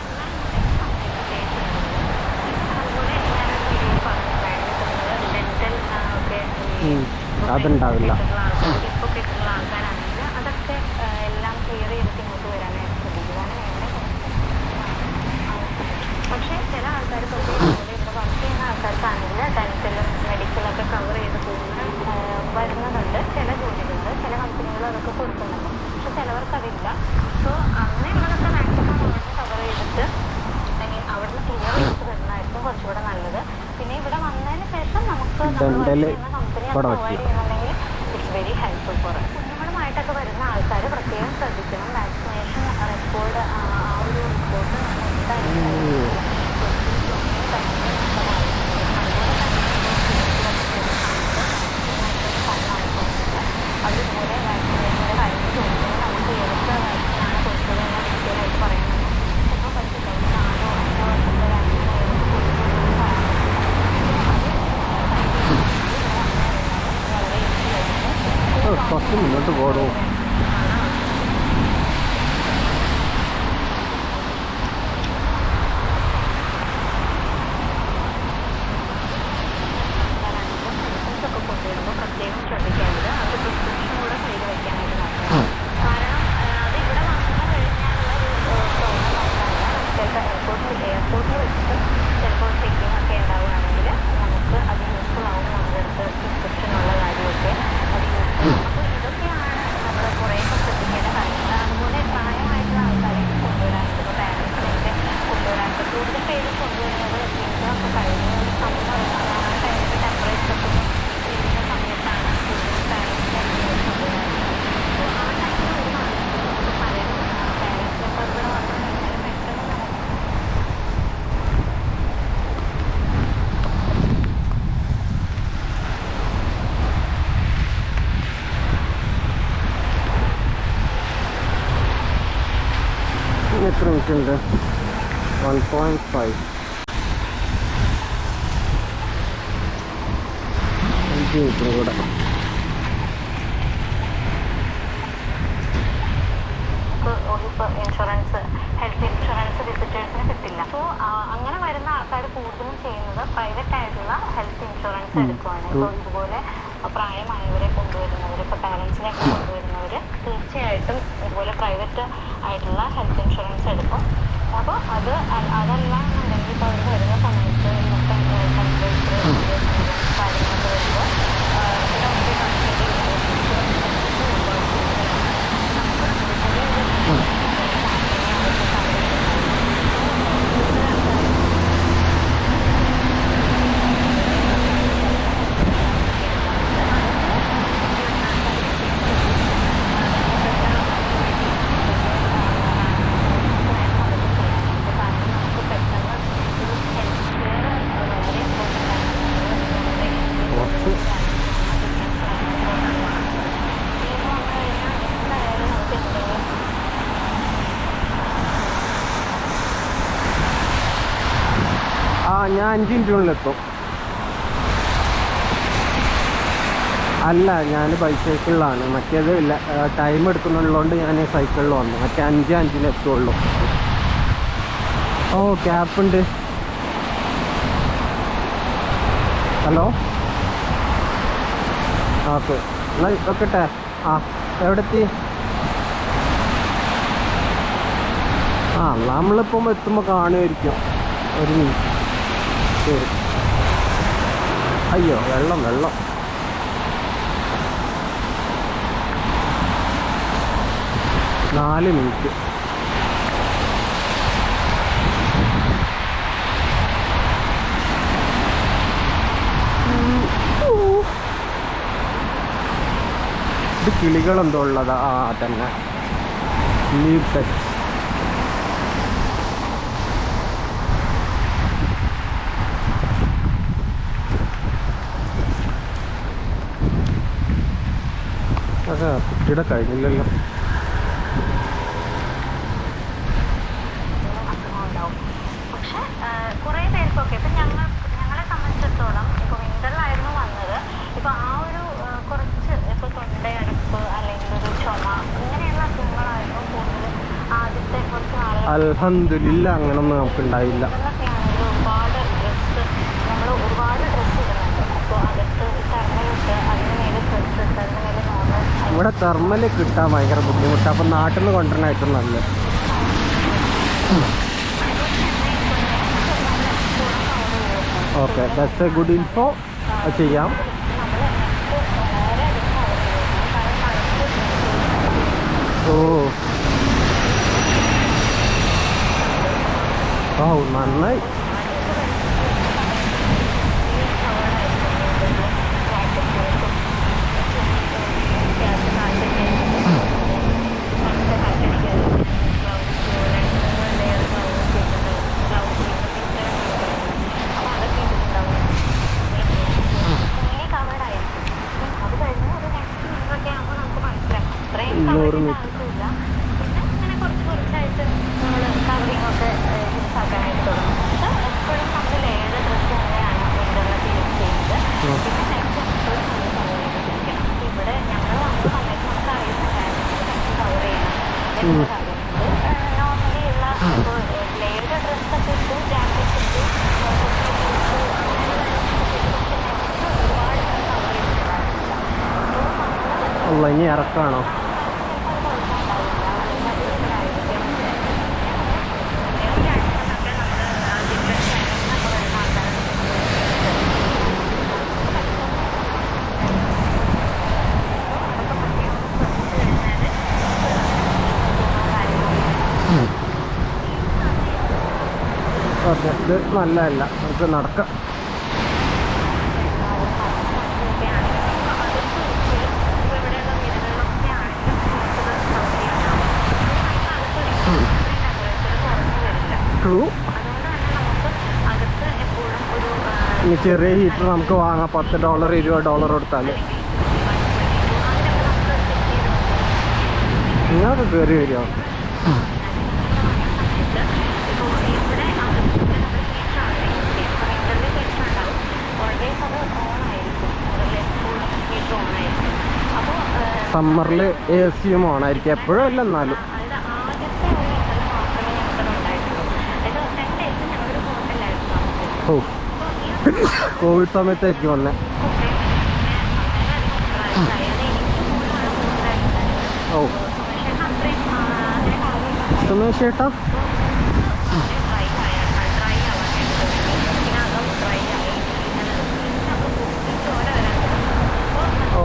അതുണ്ടാവില്ല. അതൊക്കെ എല്ലാം ക്ലിയർ ചെയ്തിട്ട് ഇങ്ങോട്ട് വരാനായിട്ട് ശ്രദ്ധിക്കുകയാണ് വേണ്ടത്. പക്ഷേ ചില ആൾക്കാർ ഇവിടെ വർക്ക് ചെയ്യുന്ന ആൾക്കാർക്കാണെങ്കിൽ ഡെന്റലും മെഡിക്കലൊക്കെ കവർ ചെയ്ത് വരുന്നതുണ്ട്. ചില ജോലികളുണ്ട്, ചില കമ്പനികൾ അതൊക്കെ കൊടുക്കുന്നുണ്ട്. പക്ഷെ ചിലവർക്ക് അതില്ല. സോ അങ്ങനെയുള്ളതൊക്കെ മാക്സിമം അവിടുന്ന് കവർ ചെയ്തിട്ട് അവിടുന്ന് ക്ലിയർ ചെയ്തിട്ട് വരുന്നതായിരിക്കും കുറച്ചുകൂടെ നല്ലത്. പിന്നെ ഇവിടെ വന്നതിന് ശേഷം നമുക്ക് കമ്പനി പ്രൊവൈഡ് ചെയ്യുന്നുണ്ടെങ്കിൽ it's very helpful for us. കുഞ്ഞുങ്ങളുമായിട്ടൊക്കെ വരുന്ന ആൾക്കാർ പ്രത്യേകം ശ്രദ്ധിക്കണം. വാക്സിനേഷൻ റെക്കോർഡ് ആ ഒരു റിപ്പോർട്ട് എന്തായാലും അതുപോലെ വാക്സിനേഷൻ്റെ കാര്യം ചോദിക്കുമ്പോൾ നമുക്ക് ഏതൊക്കെ വാക്സിനാണ് കൊടുത്തതെന്ന് ഡീറ്റെയിൽ ആയിട്ട് പറയുന്നുണ്ട്. ചിലപ്പോൾ പറ്റില്ല 4-5 വർഷത്തെ വാക്സിൻ കുറച്ച് മുന്നോട്ട് പോകണോ? ഒക്കെ കൊണ്ടുവരുമ്പോൾ പ്രത്യേകം ശ്രദ്ധിക്കേണ്ടത് അത് പ്രിസ്ക്രിപ്ഷൻ കൂടെ കയ്യിൽ വയ്ക്കാനായിട്ട് നോക്കണം. കൂടുതലും കൊണ്ടുവരുന്നത് വിൻ്ററൊക്കെ കഴിഞ്ഞ് ഒരു സമ്മർ ആ ടൈമിൽ ടെമ്പറേച്ചർ ചെയ്യുന്ന സമയത്താണ് കൂടുതലും പാരൻസിനെ കൊണ്ടുവരുന്നത്. അപ്പോൾ ആ ടൈമിൽ ഒരു നമുക്ക് പലരും പാരൻസിനൊക്കെ ഇവിടെ വന്നു കഴിഞ്ഞാൽ പെട്ടെന്ന് നമുക്ക് എത്ര മിനിറ്റ് ഉണ്ട്? 1.5 5 മിനിറ്റും കൂടെ. ഇൻഷുറൻസ് ഹെൽത്ത് ഇൻഷുറൻസ് വിസിറ്റേഴ്സിന് കിട്ടില്ല. സോ അങ്ങനെ വരുന്ന ആൾക്കാർ കൂടുതലും ചെയ്യുന്നത് പ്രൈവറ്റ് ആയിട്ടുള്ള ഹെൽത്ത് ഇൻഷുറൻസ് എടുക്കുകയാണ്. ഇപ്പോൾ ഇതുപോലെ പ്രായമായവരെ കൊണ്ടുവരുന്നവർ, ഇപ്പോൾ പാരൻസിനെ കൊണ്ടുവരുന്നവർ തീർച്ചയായിട്ടും ഇതുപോലെ പ്രൈവറ്റ് ആയിട്ടുള്ള ഹെൽത്ത് ഇൻഷുറൻസ് എടുക്കും. അപ്പോൾ അതല്ല എന്നുണ്ടെങ്കിൽ ഇപ്പോൾ അവർ വരുന്ന സമയത്ത് ഇന്നത്തെ ടെമ്പറേച്ചർ കാര്യങ്ങളൊക്കെ വരുമ്പോൾ ഡോക്ടറെ കൺസൾട്ട് ഞാൻ 5 മിനിറ്റിനുള്ളിലെത്തും. അല്ല, ഞാൻ ബൈസൈക്കിളിലാണ്. മറ്റേത് ഇല്ല, ടൈം എടുക്കുന്നുള്ളതുകൊണ്ട് ഞാൻ സൈക്കിളിൽ വന്നു. മറ്റേ 5:05 എത്തുള്ളൂ. ഓ, ക്യാപ്പുണ്ട്. ഹലോ, ഓക്കെ, എന്നാൽ വെക്കട്ടെ. ആ, എവിടെ എത്തി? ആ, നമ്മളിപ്പം എത്തുമ്പോൾ കാണുമായിരിക്കും. ഒരു മിനിറ്റ്. ശരി. അയ്യോ, വെള്ളം 4 മിനിറ്റ്. ഇത് കിളികളെന്തോ ഉള്ളതാ? ആ, തന്നെ ലീവ് പെറ്റ്. അതെ, കുട്ടിയുടെ കഴിഞ്ഞില്ലല്ലോ. പക്ഷെ കുറേ പേർക്കൊക്കെ ഇപ്പം ഞങ്ങളെ സംബന്ധിച്ചിടത്തോളം ഇപ്പോൾ വിൻ്ററിലായിരുന്നു വന്നത്. ഇപ്പോൾ ആ ഒരു കുറച്ച് ഇപ്പോൾ തൊണ്ടയടപ്പ് അല്ലെങ്കിൽ ഒരു ചുമ ഇങ്ങനെയുള്ള അസുഖങ്ങളായിരുന്നു കൂടുതൽ ആദ്യത്തെ കുറച്ച് നാളുകൾ. അൽഹംദുലില്ലാ, അങ്ങനൊന്നും നമുക്കുണ്ടായില്ല. ആണെങ്കിൽ ഒരുപാട് ഡ്രസ്സ് നമ്മൾ ഒരുപാട് ഡ്രസ്സ് ഇടുന്നുണ്ട്. അപ്പോൾ അകത്ത് തെർമലിട്ട് അതിന് മേലെ ഡ്രസ്സ് ഇട്ട് അതിന് മേലെ നോർമൽ. ഇവിടെ തെർമൽ കിട്ടാൻ ഭയങ്കര ബുദ്ധിമുട്ടാണ്. അപ്പം നാട്ടിൽ നിന്ന് കൊണ്ടുവരണായിട്ടും നല്ലത്. Okay, that's A good info. അത് ചെയ്യാം. ഓ ഓ, നന്നായി. ആവശ്യമില്ല. പിന്നെ അങ്ങനെ കുറച്ചായിട്ട് നമ്മൾ കവറിങ് ഒക്കെ യൂസ് ആക്കാനായിട്ട് തുടങ്ങും. പക്ഷെ എപ്പോഴും നമ്മൾ ലേയുടെ ഡ്രസ്സ് തന്നെയാണ് വിൻ്ററിലൊക്കെ യൂസ് ചെയ്യുന്നത്. പിന്നെ നെക്സ്റ്റ് എപ്പോഴും നമ്മൾ കവർ ചെയ്തിരിക്കണം. ഇവിടെ ഞങ്ങൾ വന്ന സമയത്ത് നമുക്ക് അറിയുന്നുണ്ടായിരുന്നു നെക്സ്റ്റ് കവർ ചെയ്യണം എന്നുള്ള കാര്യം. നോർമലി ഉള്ള ലേയുടെ ഡ്രസ്സൊക്കെ ഇട്ടു, ജാക്കറ്റ് ഇട്ടു, ഒരുപാട് കവർ ചെയ്തിട്ടുണ്ടായിരുന്നു. അല്ല, ഇനി ഇറക്കാണോ? ഓക്കെ, ഇത് നല്ലതല്ല, നമുക്ക് നടക്കാം. ട്രൂ. ഇനി ചെറിയ ഹീറ്റർ നമുക്ക് വാങ്ങാം, $10 $20 കൊടുത്താൽ. നിങ്ങൾക്ക് കയറി വരുമോ? സമ്മറിൽ AC-യും ഓണായിരിക്കും, എപ്പോഴും അല്ല എന്നാലും. ഓ, കോവിഡ് സമയത്തായിരിക്കും വന്നേ. ഓ സുമേഷ് ചേട്ടാ, ഓ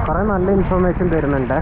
കുറേ നല്ല ഇൻഫർമേഷൻ തരുന്നുണ്ട്.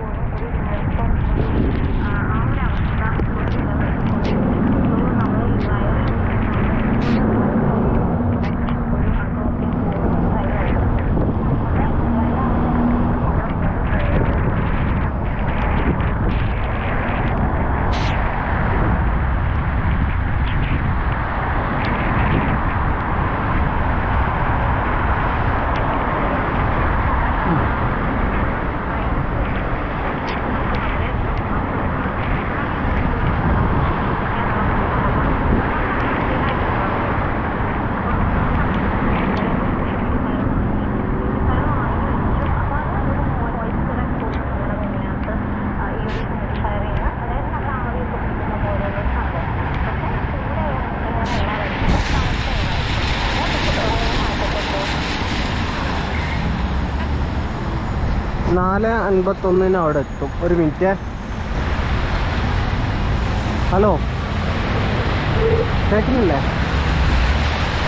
$4:51 അവിടെ എത്തും. ഒരു മിനിറ്റ്. ഹലോ, കേൾക്കുന്നില്ലേ?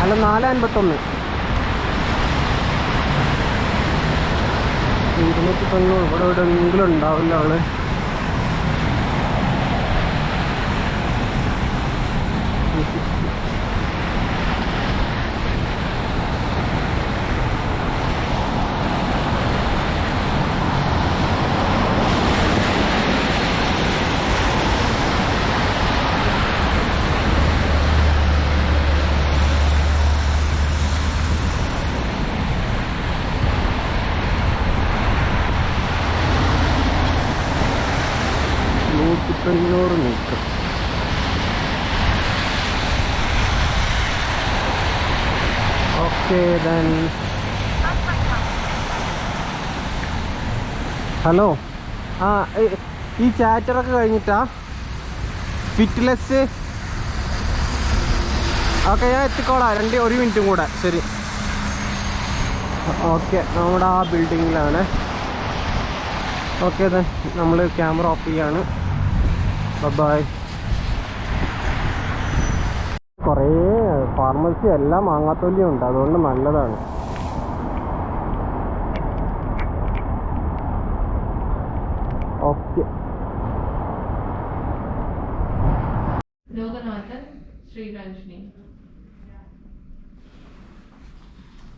അല്ല, 4:51. 290 ഇവിടെ എവിടെയെങ്കിലും ഉണ്ടാവില്ല അവള്. മീറ്റർ. Okay then. ഹലോ, ആ ഈ ചാറ്ററൊക്കെ കഴിഞ്ഞിട്ടാ ഫിറ്റ്ലെസ്? ഓക്കെ, ഞാൻ എത്തിക്കോളാം. ഒരു മിനിറ്റും കൂടെ. ശരി, ഓക്കെ. നമ്മുടെ ആ ബിൽഡിങ്ങിലാണ്. ഓക്കെ ദെൻ, നമ്മൾ ക്യാമറ ഓഫ് ചെയ്യാണ്. ബൈ. കുറേ ഫാർമസി എല്ലാം മാങ്ങാത്തൊലിയും ഉണ്ട്, അതുകൊണ്ട് നല്ലതാണ്. Okay. Loganathan, Sri Ranjani.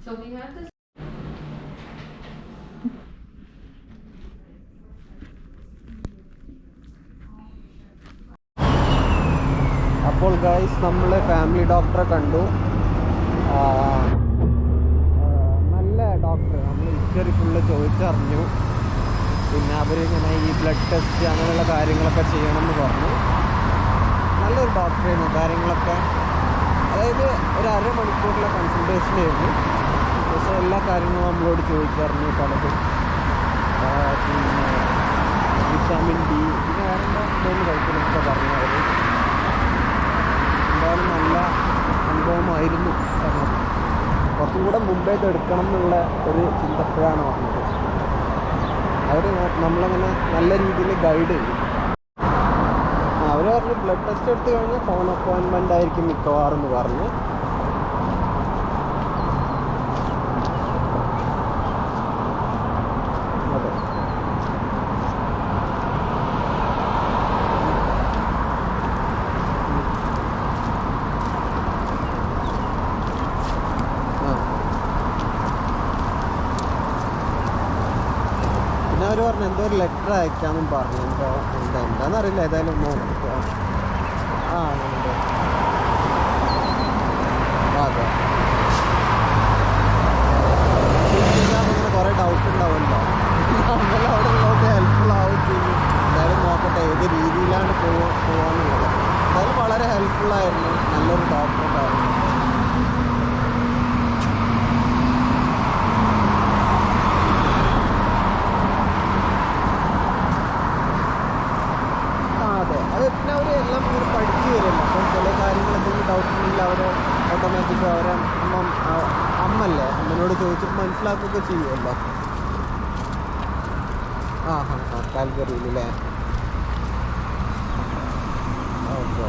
So we have this. അപ്പോൾ ഗൈസ് നമ്മൾ ഫാമിലി ഡോക്ടറെ കണ്ടു. നല്ല ഡോക്ടർ. നമ്മൾ ഹിസ്റ്ററി ഫുള്ള് ചോദിച്ചറിഞ്ഞു. പിന്നെ അവരിങ്ങനെ ഈ ബ്ലഡ് ടെസ്റ്റ് അങ്ങനെയുള്ള കാര്യങ്ങളൊക്കെ ചെയ്യണമെന്ന് പറഞ്ഞു. നല്ലൊരു ഡോക്ടറായിരുന്നു. കാര്യങ്ങളൊക്കെ അതായത് ഒരു അരമണിക്കൂറിലെ കൺസൾട്ടേഷൻ ആയിരുന്നു. പക്ഷേ എല്ലാ കാര്യങ്ങളും നമ്മളോട് ചോദിച്ചറിഞ്ഞു. പലതും പിന്നെ വിറ്റാമിൻ ഡി പിന്നെ വേറെ എന്താ കഴിക്കണമെന്നൊക്കെ പറഞ്ഞു. അവർ എന്തായാലും നല്ല അനുഭവമായിരുന്നു. കുറച്ചും കൂടെ മുമ്പേത് എടുക്കണം എന്നുള്ള ഒരു ചിന്തപ്പോഴാണ് പറഞ്ഞത്. അവർ നമ്മളങ്ങനെ നല്ല രീതിയിൽ ഗൈഡ് ചെയ്യും. അവർ പറഞ്ഞു ബ്ലഡ് ടെസ്റ്റ് എടുത്തു കഴിഞ്ഞാൽ ഫോൺ അപ്പോയിൻമെൻ്റ് ആയിരിക്കും മിക്കവാറും എന്ന് പറഞ്ഞു. അതെ, പിന്നെ അവർ പറഞ്ഞു എന്തോ ഒരു ലെറ്റർ അയക്കാമെന്നും പറഞ്ഞു. എന്താണെന്നറിയില്ല. ഏതായാലും നോക്കുക. ഉണ്ട്. അതെ, അങ്ങനെ കുറേ ഡൗട്ട് ഉണ്ടാവുമല്ലോ. നമ്മൾ അവിടെ ഉള്ളവർക്ക് ഹെൽപ്ഫുൾ ആവും ചെയ്യും. എന്തായാലും നോക്കട്ടെ ഏത് രീതിയിലാണ് പോകാന്നുള്ളത്. എന്തായാലും വളരെ ഹെൽപ്ഫുള്ളായിരുന്നു. നല്ലൊരു ഡോക്ടറായിരുന്നു. അത് പിന്നെ അവർ എല്ലാം ഇങ്ങനെ പഠിച്ചു വരുമല്ലോ. അപ്പം ചില കാര്യങ്ങൾ എന്തെങ്കിലും ഡൗട്ട് ഉണ്ടെങ്കിൽ അവർ ഓട്ടോമാറ്റിക് അവരെ അമ്മല്ലേ അമ്മനോട് ചോദിച്ചിട്ട് മനസ്സിലാക്കുകയൊക്കെ ചെയ്യുമല്ലോ. കാൽഗറിയിൽ അല്ലേ? ഓക്കെ,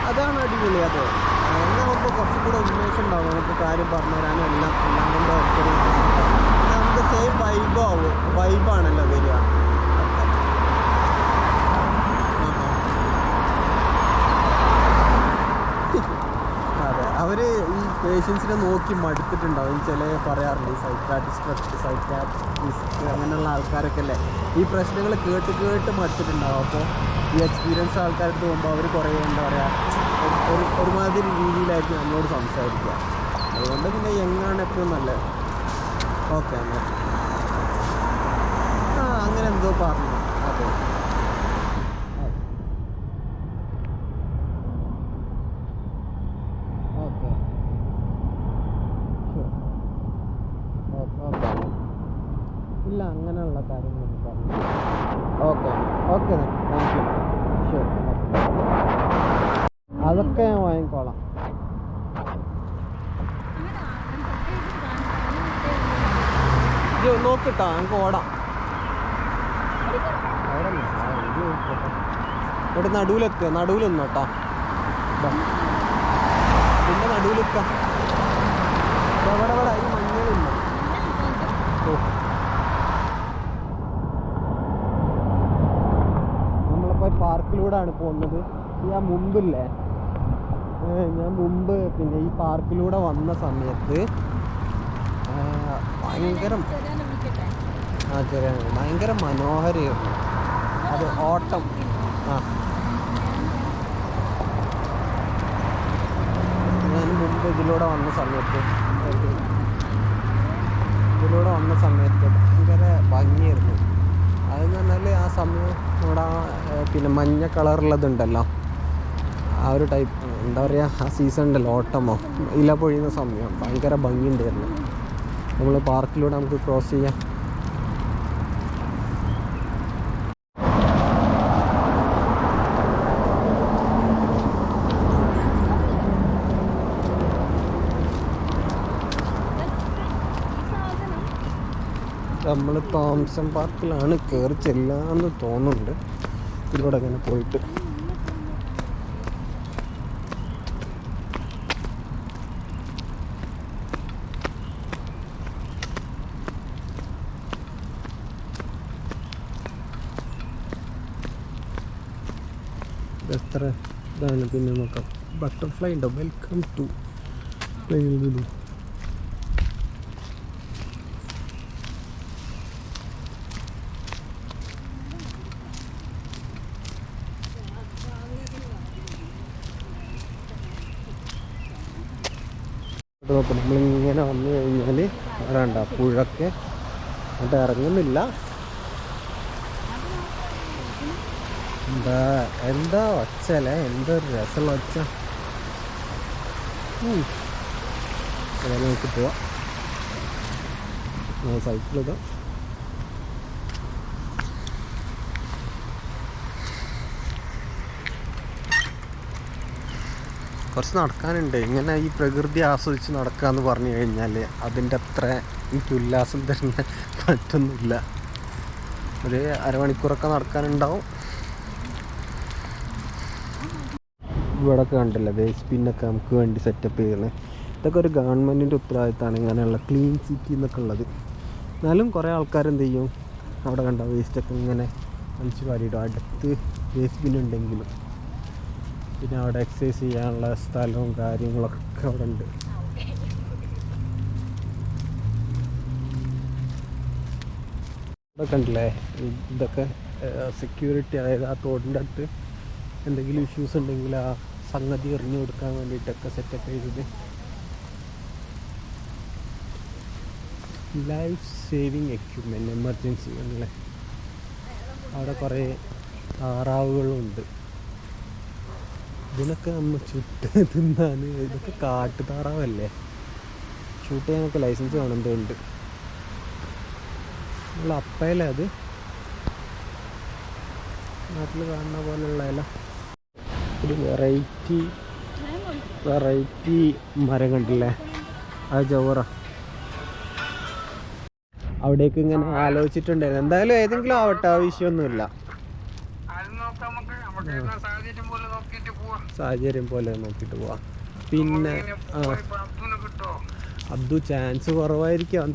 അതാണ് അടിപൊളി. അതെ, അങ്ങനെ നമുക്ക് കുറച്ചും കൂടെ ഉന്മേഷം ഉണ്ടാവും. നമുക്ക് കാര്യം പറഞ്ഞു തരാനും എല്ലാം കൊണ്ട് ഒത്തിരി നമുക്ക് സെയിം വൈബാണല്ലോ വരിക. അതെ, അവർ ഈ പേഷ്യൻസിനെ നോക്കി മടുത്തിട്ടുണ്ടാവും. ചില പറയാറുണ്ട് ഈ സൈക്കാട്രിസ്റ്റ് അങ്ങനെയുള്ള ആൾക്കാരൊക്കെ അല്ലേ ഈ പ്രശ്നങ്ങൾ കേട്ട് മടുത്തിട്ടുണ്ടാവും. അപ്പോൾ ഈ എക്സ്പീരിയൻസ് ആൾക്കാരുടെ പോകുമ്പോൾ അവർ കുറേ എന്താ പറയുക ഒരുമാതിരി രീതിയിലായിരിക്കും നമ്മളോട് സംസാരിക്കുക. അതുകൊണ്ട് പിന്നെ യങ്ങാണ് എപ്പോഴും നല്ലത്. ഓക്കെ, അങ്ങനെ എന്തോ പറഞ്ഞു. അതെ, ഓക്കെ, ഓക്കെ. ഇല്ല, അങ്ങനെയുള്ള കാര്യങ്ങളൊന്നും പറഞ്ഞു. Okay, okay, thank you. Sure, അതൊക്കെ ഞാൻ വാങ്ങിക്കോളാം. നോക്കിട്ടോ, നമുക്ക് ഓടാം. ഇവിടെ നടുവിലെന്നോട്ടാ. പിന്നെ നടുവിലെത്താം. ഇവിടെ ഈ മഞ്ഞളില്ല. നമ്മളിപ്പോൾ പാർക്കിലൂടെയാണ് പോകുന്നത്. ഞാൻ മുമ്പില്ലേ, ഞാൻ മുമ്പ് പിന്നെ ഈ പാർക്കിലൂടെ വന്ന സമയത്ത് ഭയങ്കര മനോഹരമായിരുന്നു. അത് ഓട്ടം. ഞാൻ മുമ്പ് ഇതിലൂടെ വന്ന സമയത്ത് ഭയങ്കര ഭംഗിയായിരുന്നു. അതെന്ന് പറഞ്ഞാൽ ആ സമയം ഇവിടെ പിന്നെ മഞ്ഞ കളറുള്ളതുണ്ടല്ലോ, ആ ഒരു ടൈപ്പ് എന്താ പറയുക, ആ സീസൺ ഉണ്ടല്ലോ, ഓട്ടമോ ഇല പൊഴിയുന്ന സമയം ഭയങ്കര ഭംഗിയുണ്ടായിരുന്നു. നമ്മൾ പാർക്കിലൂടെ നമുക്ക് ക്രോസ് ചെയ്യാം. നമ്മൾ തോംസൺ പാർക്കിലാണ് കയറി ചെല്ലാന്ന് തോന്നുന്നുണ്ട്. ഇതിലൂടെ അങ്ങനെ പോയിട്ട് എത്ര ഇതാണ്. പിന്നെ നോക്കാം, ബട്ടർഫ്ലൈ ഉണ്ടോ? Welcome to Lulu. അപ്പോൾ നമ്മളിങ്ങനെ വന്നു കഴിഞ്ഞാൽ വേണ്ട പുഴൊക്കെ അങ്ങോട്ട് ഇറങ്ങുന്നില്ല. എന്താ ഒച്ചല്ലേ, എന്തൊരു രസമുള്ള ഒച്ച. ഏതായാലും നമുക്ക് പോവാം. സൈക്കിളിതാ. കുറച്ച് നടക്കാനുണ്ട്. ഇങ്ങനെ ഈ പ്രകൃതി ആസ്വദിച്ച് നടക്കുക എന്ന് പറഞ്ഞു കഴിഞ്ഞാൽ അതിൻ്റെ അത്ര എനിക്ക് ഉല്ലാസം തരുന്ന മറ്റൊന്നുമില്ല. ഒരു അരമണിക്കൂറൊക്കെ നടക്കാനുണ്ടാവും. ഇവിടെയൊക്കെ കണ്ടില്ലേ വേസ്റ്റ് ബിന്നൊക്കെ നമുക്ക് വേണ്ടി സെറ്റപ്പ് ചെയ്യുന്നത്. ഇതൊക്കെ ഒരു ഗവൺമെൻറ്റിൻ്റെ ഉത്തരവാദിത്തമാണ് ഇങ്ങനെയുള്ള ക്ലീൻ സിറ്റി എന്നൊക്കെ ഉള്ളത്. എന്നാലും കുറേ ആൾക്കാർ എന്ത് ചെയ്യും, അവിടെ കണ്ട വേസ്റ്റൊക്കെ ഇങ്ങനെ വലിച്ചു വാരിയിടും. അടുത്ത് വേസ്റ്റ് ബിന്നുണ്ടെങ്കിലും പിന്നെ അവിടെ എക്സസൈസ് ചെയ്യാനുള്ള സ്ഥലവും കാര്യങ്ങളൊക്കെ അവിടെ ഉണ്ട്. ഇതൊക്കെ ഉണ്ടല്ലേ, ഇതൊക്കെ സെക്യൂരിറ്റി, അതായത് ആ തോടിൻ്റെ അടുത്ത് എന്തെങ്കിലും ഇഷ്യൂസ് ഉണ്ടെങ്കിൽ ആ സംഗതി എറിഞ്ഞു കൊടുക്കാൻ വേണ്ടിയിട്ടൊക്കെ സെറ്റപ്പ് ചെയ്തത്. ലൈഫ് സേവിങ് എക്യുപ്മെൻറ്റ്, എമർജൻസി അല്ലേ. അവിടെ കുറേ താറാവുകളുണ്ട്. ഇതിനൊക്കെ നമ്മൾ ചുട്ട് തിന്നാൻ. ഇതൊക്കെ കാട്ടു താറാവല്ലേ, ഷൂട്ട് ചെയ്യാനൊക്കെ ലൈസൻസ് വേണം എന്തോ ഉണ്ട്. ഉള്ള അപ്പയല്ലേ അത്, നാട്ടിൽ കാണുന്ന പോലെയുള്ള ഇല. ഒരു വെറൈറ്റി മരം കണ്ടില്ലേ, അത് ജവറ. അവിടേക്ക് ഇങ്ങനെ ആലോചിച്ചിട്ടുണ്ടായിരുന്നു. എന്തായാലും ഏതെങ്കിലും ആവട്ടെ, ആ വിഷയമൊന്നുമില്ല. സാഹചര്യം പോലെ നോക്കിയിട്ട് പോവാം. പിന്നെ അബ്ദു ചാൻസ് കുറവായിരിക്കും, അവൻ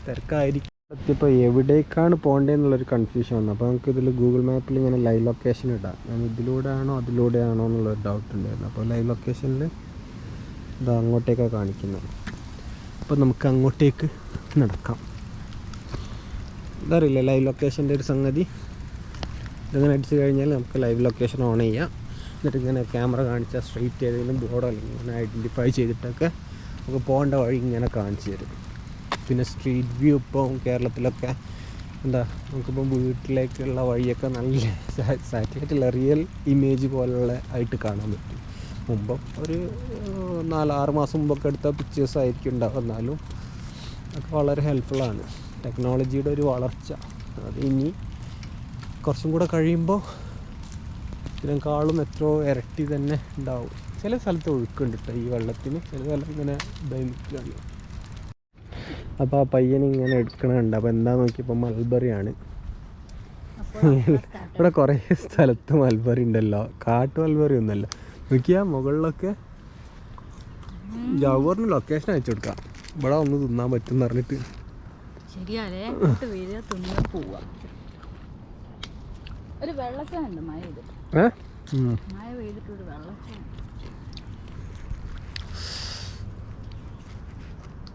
തിരക്കായിരിക്കും. ഇപ്പോൾ എവിടേക്കാണ് പോകേണ്ടതെന്നുള്ളൊരു കൺഫ്യൂഷൻ വന്നു. അപ്പോൾ നമുക്ക് ഇതിൽ ഗൂഗിൾ മാപ്പിൽ ഇങ്ങനെ ലൈവ് ലൊക്കേഷൻ ഇടാം. ഞാൻ ഇതിലൂടെ ആണോ അതിലൂടെയാണോ എന്നുള്ളൊരു ഡൗട്ട് ഉണ്ടായിരുന്നു. അപ്പോൾ ലൈവ് ലൊക്കേഷനിൽ ഇതാ അങ്ങോട്ടേക്കാണ് കാണിക്കുന്നത്. അപ്പോൾ നമുക്ക് അങ്ങോട്ടേക്ക് നടക്കാം. ഇതറിയില്ല ലൈവ് ലൊക്കേഷൻ്റെ ഒരു സംഗതി. ഇതിങ്ങനെ അടിച്ചു കഴിഞ്ഞാൽ നമുക്ക് ലൈവ് ലൊക്കേഷൻ ഓൺ ചെയ്യാം. എന്നിട്ട് ഇങ്ങനെ ക്യാമറ കാണിച്ചാൽ സ്ട്രെയിറ്റ് ഏതെങ്കിലും ബോർഡോ അല്ലെങ്കിൽ ഇങ്ങനെ ഐഡൻറ്റിഫൈ ചെയ്തിട്ടൊക്കെ നമുക്ക് പോകേണ്ട വഴി ഇങ്ങനെ കാണിച്ചു തരും. പിന്നെ സ്ട്രീറ്റ് വ്യൂ ഇപ്പോൾ കേരളത്തിലൊക്കെ എന്താ, നമുക്കിപ്പം വീട്ടിലേക്കുള്ള വഴിയൊക്കെ നല്ല സാറ്റലൈറ്റില്ല റിയൽ ഇമേജ് പോലുള്ള ആയിട്ട് കാണാൻ പറ്റും. മുമ്പ് ഒരു 4-6 മാസം മുമ്പൊക്കെ എടുത്ത പിക്ചേഴ്സ് ആയിരിക്കും ഉണ്ടാവും. എന്നാലും ഒക്കെ വളരെ ഹെൽപ്ഫുള്ളാണ്. ടെക്നോളജിയുടെ ഒരു വളർച്ച അത് ഇനി കുറച്ചും കൂടെ കഴിയുമ്പോൾ ഇതിനേക്കാളും എത്രയോ ഇരട്ടി തന്നെ ഉണ്ടാവും. ചില സ്ഥലത്ത് ഒഴുക്കുണ്ട് കേട്ടോ ഈ വെള്ളത്തിന്, ചില സ്ഥലത്ത് ഇങ്ങനെ നിൽക്കുകയാണ്. അപ്പോൾ ആ പയ്യൻ ഇങ്ങനെ എടുക്കണുണ്ട്. അപ്പോൾ എന്താ നോക്കിയപ്പോൾ മൽബറിയാണ്. ഇവിടെ കുറേ സ്ഥലത്ത് മൽബറി ഉണ്ടല്ലോ, കാട്ടു മൽബറി ഒന്നുമല്ല. നോക്കിയാൽ മുകളിലൊക്കെ ജവറിന് ലൊക്കേഷൻ അയച്ചു കൊടുക്കാം, ഇവിടെ ഒന്ന് തിന്നാൻ പറ്റും എന്ന് പറഞ്ഞിട്ട്. ശരിയാലേ, പോവാ. ഒരു വെള്ളച്ചാണ്ട് മഴ പെയ്തിട്ട് ഒരു വെള്ളച്ചാണ്ട്.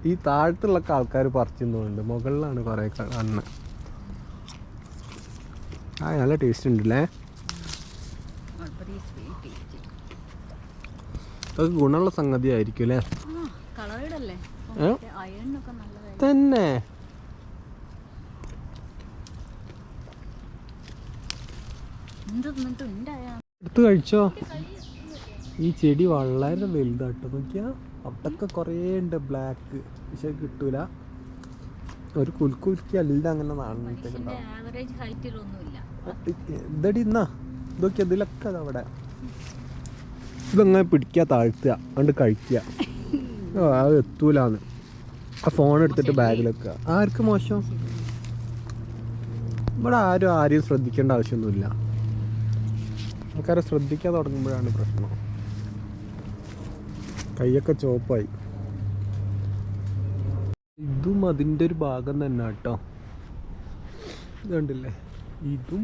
ഈ താഴത്തുള്ള ആൾക്കാർ പറിച്ചുന്നുണ്ട്, മുകളിലാണ് കുറേ കാണുന്നത്. ആ നല്ല ടേസ്റ്റ് ഉണ്ടല്ലേ, അതൊക്കെ ഗുണമുള്ള സംഗതി ആയിരിക്കും അല്ലേ. തന്നെ എടുത്ത് കഴിച്ചോ. ഈ ചെടി വളരെ വലുതാട്ടോ, നോക്കിയാ അവിടൊക്കെ കുറേ ഉണ്ട് ബ്ലാക്ക്, പക്ഷെ കിട്ടൂല. ഒരു കുലുക്കുലുക്കല്ല അങ്ങനെ നാണിട്ടേക്കുണ്ടാവും. ഇതടി എന്നാ ഇതൊക്കെ ഇതിലൊക്കെ അതവിടെ. ഇതങ്ങനെ പിടിക്കുക, താഴ്ത്തുക, അതുകൊണ്ട് കഴിക്കുക. അത് എത്തൂലാന്ന്. ആ ഫോൺ എടുത്തിട്ട് ബാഗിൽ വെക്കുക. ആർക്ക് മോശം? ഇവിടെ ആരെയും ശ്രദ്ധിക്കേണ്ട ആവശ്യമൊന്നുമില്ല. ആൾക്കാരെ ശ്രദ്ധിക്കാൻ തുടങ്ങുമ്പോഴാണ് പ്രശ്നം. കൈയൊക്കെ ചോപ്പായി. ഇതും അതിൻ്റെ ഒരു ഭാഗം തന്നെ കേട്ടോ. ഇത് കണ്ടില്ലേ, ഇതും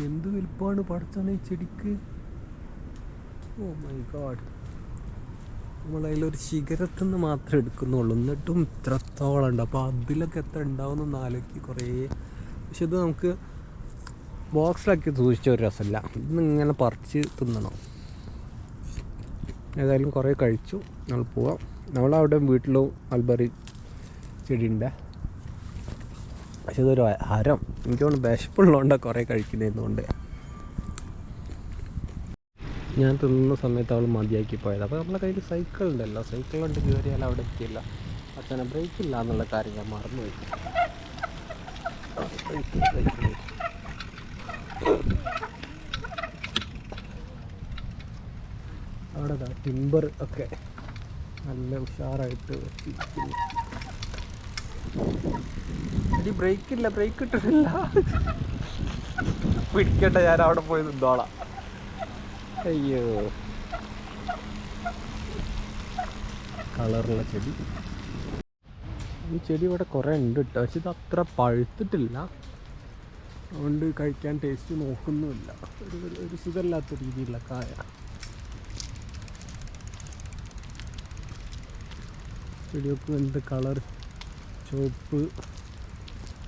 എന്ത് വലുപ്പമാണ് പടച്ചാണ് ഈ ചെടിക്ക്. Oh my God. നമ്മളതിലൊരു ശിഖരത്തിൽ നിന്ന് മാത്രമേ എടുക്കുന്നുള്ളൂ, എന്നിട്ടും ഇത്രത്തോളം ഉണ്ട്. അപ്പോൾ അതിലൊക്കെ എത്ര ഉണ്ടാവുമെന്നൊന്ന് ആലോചിക്ക് കുറേ. പക്ഷെ ഇത് നമുക്ക് ബോക്സിലാക്കി സൂക്ഷിച്ച ഒരു രസമില്ല, ഇന്നിങ്ങനെ പറിച്ച് തിന്നണം. ഏതായാലും കുറേ കഴിച്ചു. നമ്മൾ പോവാം. നമ്മളവിടെ വീട്ടിലും മൽബറി ചെടിയുണ്ട്. പക്ഷെ ഇതൊരു ഹരം. എനിക്ക് തോന്നുന്നു വിശപ്പുള്ളതുകൊണ്ടാണ് കുറേ കഴിക്കുന്നതുകൊണ്ട്. ഞാൻ തിന്നുന്ന സമയത്ത് അവൾ മതിയാക്കി പോയത്. അപ്പോൾ നമ്മളെ കയ്യിൽ സൈക്കിൾ ഉണ്ടല്ലോ, സൈക്കിൾ കൊണ്ട് കയറിയാൽ അവിടെ എത്തിയില്ല. പക്ഷേ ബ്രേക്ക് ഇല്ല എന്നുള്ള കാര്യം ഞാൻ മറന്നുപോയി. അവിടെ ടിമ്പർ ഒക്കെ നല്ല ഉഷാറായിട്ട് വെച്ചിരിക്കുന്നു. ഇനി ബ്രേക്കില്ല, ബ്രേക്ക് ഇട്ടിട്ടില്ല. പിടിക്കട്ടെ, ഞാൻ അവിടെ പോയി നിന്നോളാം. അയ്യോ, കളറുള്ള ചെടി. ഈ ചെടി ഇവിടെ കുറേ ഉണ്ട് കേട്ടോ. പക്ഷെ ഇത് അത്ര പഴുത്തിട്ടില്ല, അതുകൊണ്ട് കഴിക്കാൻ ടേസ്റ്റ് നോക്കുന്നുമില്ല. ഒരു സുഖമില്ലാത്ത രീതിയിലുള്ള കായ. ചെടിയൊക്കെ എന്ത് കളർ, ചുവപ്പ്,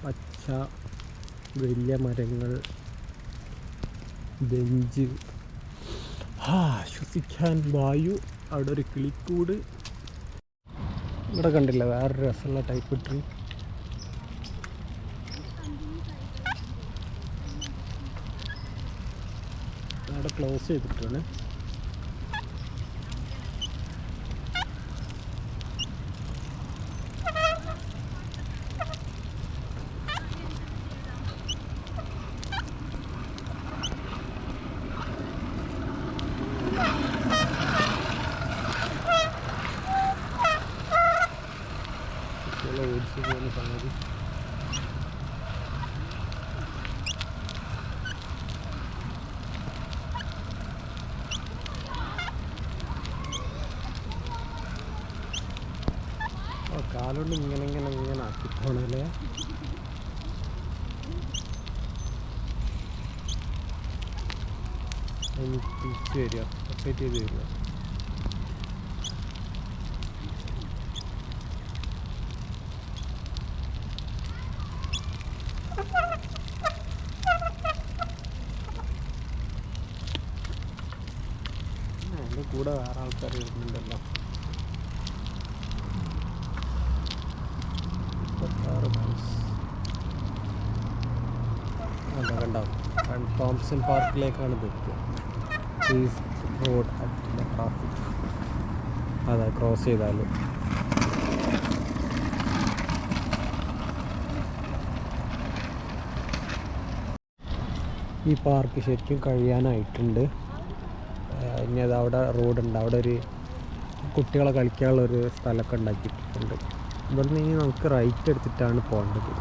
പച്ച, വലിയ മരങ്ങൾ, ബെഞ്ച്, ശ്വസിക്കാൻ വായു. അവിടെ ഒരു കിളിക്കൂട്. ഇവിടെ കണ്ടില്ല വേറൊരു രസമുള്ള ടൈപ്പ് ട്രീ. അവിടെ ക്ലോസ് ചെയ്തിട്ടാണ്. ഓടിച്ചു പോകുന്ന സംഗതി. കാലുകൊണ്ട് ഇങ്ങനെ ആക്കിപ്പോണല്ലേ. എനിക്ക് തിരിച്ചു വരിക, സെപ്പറേറ്റ് ചെയ്ത് വരിക. എൻ്റെ കൂടെ വേറെ ആൾക്കാർ വരുന്നുണ്ടല്ലോ. 26 കണ്ടോ, തോംസൺ പാർക്കിലേക്കാണ് എത്തുക. Road at traffic. അതാ ക്രോസ് ചെയ്താലും ഈ പാർക്ക് ശരിക്കും കഴിയാനായിട്ടുണ്ട്. ഇനി അത് അവിടെ റോഡുണ്ട്, അവിടെ ഒരു കുട്ടികളെ കളിക്കാനുള്ളൊരു സ്ഥലമൊക്കെ ഉണ്ടാക്കിയിട്ടുണ്ട്. ഇവിടെ നിന്ന് ഇനി നമുക്ക് റൈറ്റ് എടുത്തിട്ടാണ് പോകേണ്ടത്.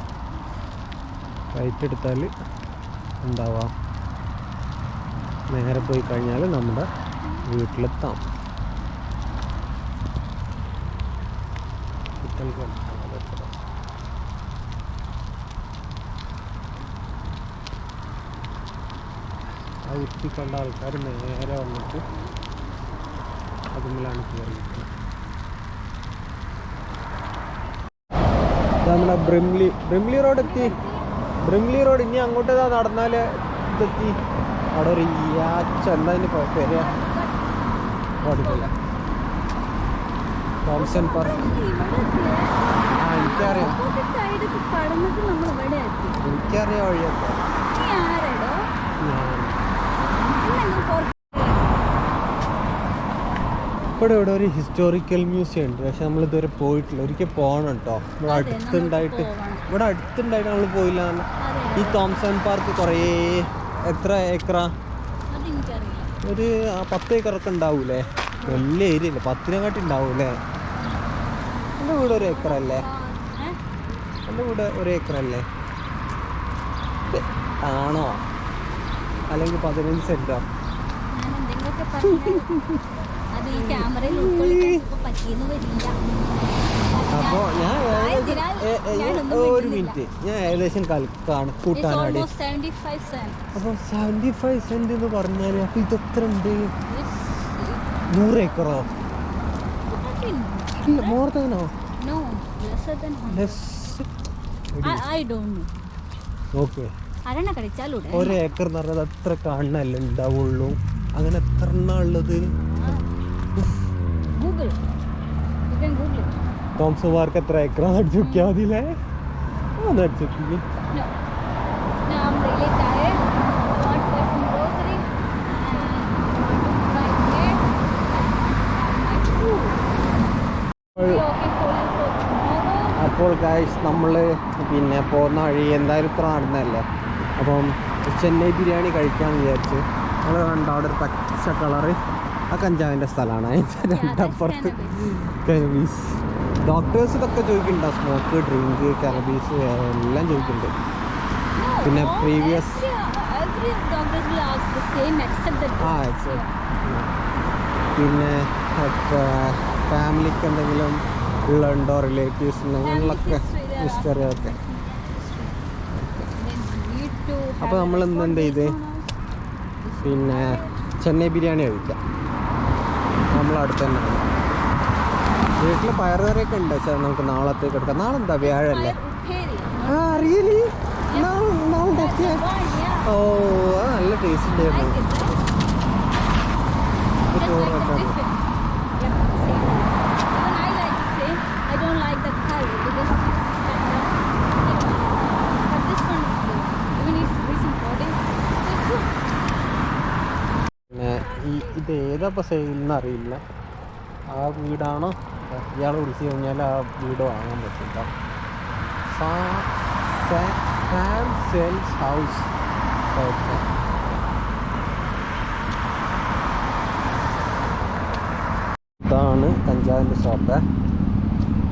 റൈറ്റ് എടുത്താൽ ഉണ്ടാവാം, നേരെ പോയി കഴിഞ്ഞാൽ നമ്മുടെ വീട്ടിലെത്താം. കുട്ടികൾക്ക് ആ ഉത്തി കണ്ട ആൾക്കാർ നേരെ വന്നിട്ട് അതുമില്ലാണ് കയറിയിരിക്കുന്നത്. നമ്മുടെ ബ്രിംലി റോഡ് എത്തി. ബ്രിംലി റോഡ് ഇനി അങ്ങോട്ട് നടന്നാൽ ഇതെത്തി. അവിടെ ഒരു യാച്ച എന്താ അതിന് പേര് ഓടിക്കില്ല, തോംസൺ പാർക്ക്. എനിക്കറിയാം വഴിയൊക്കെ. ഇവിടെ ഒരു ഹിസ്റ്റോറിക്കൽ മ്യൂസിയം ഉണ്ട്, പക്ഷെ നമ്മളിതുവരെ പോയിട്ടില്ല. ഒരിക്കൽ പോകണം കേട്ടോ. ഇവിടെ അടുത്തുണ്ടായിട്ട് നമ്മൾ പോയില്ല. ഈ തോംസൺ പാർക്ക് കുറേ, എത്ര ഏക്കറാ? ഒരു 10 ഏക്കറൊക്കെ ഉണ്ടാവൂലേ? വലിയ ഏരിയ അല്ലേ, 10-നെക്കാട്ടി ഉണ്ടാവൂലേ? എൻ്റെ വീട് 1 ഏക്കറല്ലേ? എൻ്റെ വീട് 1 ഏക്കറല്ലേ? ആണോ? അല്ലെങ്കിൽ 15 സെന്റോ? അപ്പോൾ ഞാൻ ഒരു മിനിറ്റ്, ഞാൻ ഏകദേശം കൂട്ടാനാടി. അപ്പോൾ 75 സെന്റ് എന്ന് പറഞ്ഞാൽ അപ്പോൾ ഇതെത്ര ഉണ്ട്? 100 ഏക്കറോ? മോർ ദാനോ? ഓക്കെ, 1 ഏക്കർ എന്ന് പറഞ്ഞത് അത്ര കാണണല്ലേ ഉണ്ടാവുള്ളൂ. അങ്ങനെ എത്ര എണ്ണ ഉള്ളത്? Google. You can Google it. Thomson park എത്ര ഏക്കറാന്ന് അടിച്ചു നോക്കിയാൽ മതിയില്ലേ? ഒന്ന് അടിച്ചു നോക്കി. No. No, I'm really tired. I want to buy some grocery and I want to fly here and my food. Okay, so tomorrow. അപ്പോൾ ഗൈസ് നമ്മൾ പിന്നെ പോകുന്ന വഴി എന്തായാലും ഇത്ര നടന്നതല്ലേ, അപ്പം ചെന്നൈ ബിരിയാണി കഴിക്കാമെന്ന് വിചാരിച്ച് നമ്മൾ കണ്ട അവിടെ ഒരു പച്ച കളറ് ആ കഞ്ചാവിൻ്റെ സ്ഥലമാണ്. അതിൻ്റെ രണ്ടപ്പുറത്ത് കനബീസ്. ഡോക്ടേഴ്സ് ഇതൊക്കെ ചോദിക്കുന്നുണ്ടോ, സ്മോക്ക്, ഡ്രിങ്ക്, കനബീസ് എല്ലാം ചോദിക്കുന്നുണ്ട്. പിന്നെ previous Every doctors will ask the same except the പിന്നെ ഫാമിലിക്ക് എന്തെങ്കിലും ഉള്ളുണ്ടോ, റിലേറ്റീവ്സിന് അങ്ങനെയുള്ളൊക്കെ ഹിസ്റ്ററി ഒക്കെ. അപ്പോൾ നമ്മൾ ഇന്ന് എന്ത് ചെയ്ത് പിന്നെ ചെന്നൈ ബിരിയാണി കഴിക്കാം. നമ്മളടുത്ത് തന്നെ വീട്ടിൽ പയറുകറിയൊക്കെ ഉണ്ട്. പക്ഷേ നമുക്ക് നാളത്തേക്ക് എടുക്കാം. നാളെ എന്താ വ്യാഴല്ലേ? റിയലി? ഓ, അത് നല്ല ടേസ്റ്റ് ഉണ്ടായിരുന്നു. ചോറ് വെക്കാം. I don't like the curry because but this one is good. Even if it's important, it's good. പിന്നെ ഇത് ഏതാ സെയിലെന്ന് അറിയില്ല. ആ വീടാണോ ഇയാൾ വിളിച്ചു കഴിഞ്ഞാൽ ആ വീട് വാങ്ങാൻ പറ്റില്ല. Sam sales house. ഓക്കെ, ഇതാണ് കഞ്ചാവിൻ്റെ ഷോപ്പ്.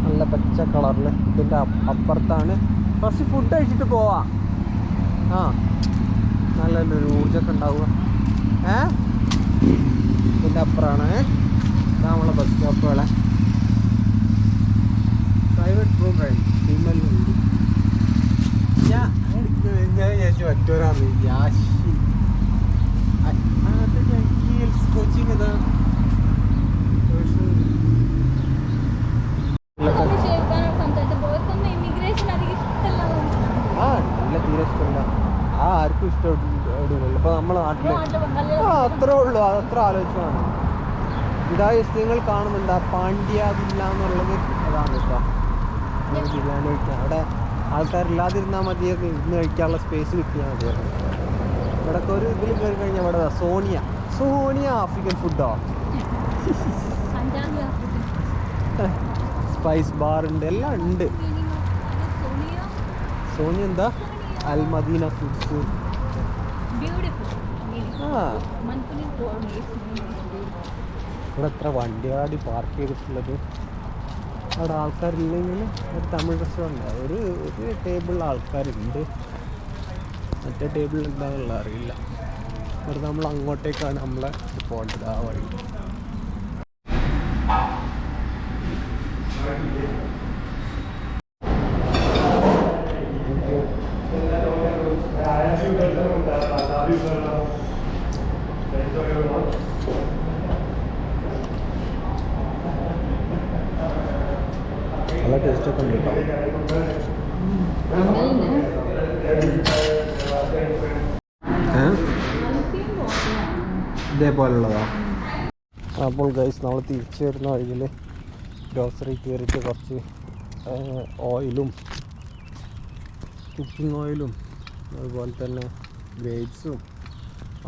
നല്ല പച്ച കളറിൽ. ഇതിൻ്റെ അപ്പുറത്താണ്. കുറച്ച് ഫുഡ് കഴിച്ചിട്ട് പോവാം. ആ, നല്ലൊരു ഊർജ്ജമൊക്കെ ഉണ്ടാവുക. ഇതിൻ്റെ അപ്പുറമാണ് നമ്മളെ ബസ് സ്റ്റോപ്പുകളെ. പ്രൈവറ്റ് പ്രോഗ്രാം ഫീമെയിൽ ഉണ്ട്. ഞാൻ വിചാരിച്ചു മറ്റൊരാണ് യാഷി. കോച്ചിങ് ഇതാ നല്ല തീരെ ഇഷ്ടമല്ല. ആർക്കും ഇഷ്ടപ്പെടില്ലല്ലോ. ഇപ്പോൾ നമ്മളെ നാട്ടിൽ അത്രേ ഉള്ളൂ. അതത്ര ആലോചിച്ചാണ്. ഇതാ നിങ്ങൾ കാണുന്നുണ്ട് ആ പാണ്ഡ്യ വില്ല എന്നുള്ളത്. അതാണ് കേട്ടോ ബിരിയാണി കഴിക്കാൻ. അവിടെ ആൾക്കാരില്ലാതിരുന്നാൽ മതിയായിരുന്നു. ഇരുന്ന് കഴിക്കാനുള്ള സ്പേസ് കിട്ടിയാൽ മതിയായിരുന്നു. ഇവിടെയൊക്കെ ഒരു ഇതിൽ കയറി കഴിഞ്ഞാൽ ഇവിടെ സോണിയ ആഫ്രിക്കൻ ഫുഡോ, സ്പൈസ് ബാർ ഉണ്ട്, എല്ലാം ഉണ്ട്. സോണിയ എന്താ? അൽമദീന ഫുഡ്സ്. ഇവിടെ എത്ര വണ്ടിയാടി പാർക്ക് ചെയ്തിട്ടുള്ളത്. അവിടെ ആൾക്കാരില്ലെങ്കിൽ ഒരു തമിഴ് റെസ്റ്റോറൻറ്റ് ഒരു ടേബിളിൽ ആൾക്കാരുണ്ട്. മറ്റേ ടേബിളിൽ എന്താണെന്നുള്ള അറിയില്ല. അവിടെ നമ്മൾ അങ്ങോട്ടേക്കാണ് നമ്മളെ പോകേണ്ടത്. ആ വഴി നല്ല ടേസ്റ്റൊക്കെ ഉണ്ട് കേട്ടോ. ഇതേപോലുള്ളതാ. അപ്പോൾ ഗൈസ് നമ്മൾ തിരിച്ചു വരുന്ന വഴിയിൽ ഗ്രോസറി കയറിയിട്ട് കുറച്ച് ഓയിലും കുക്കിംഗ് ഓയിലും അതുപോലെ തന്നെ ഗ്രേപ്സും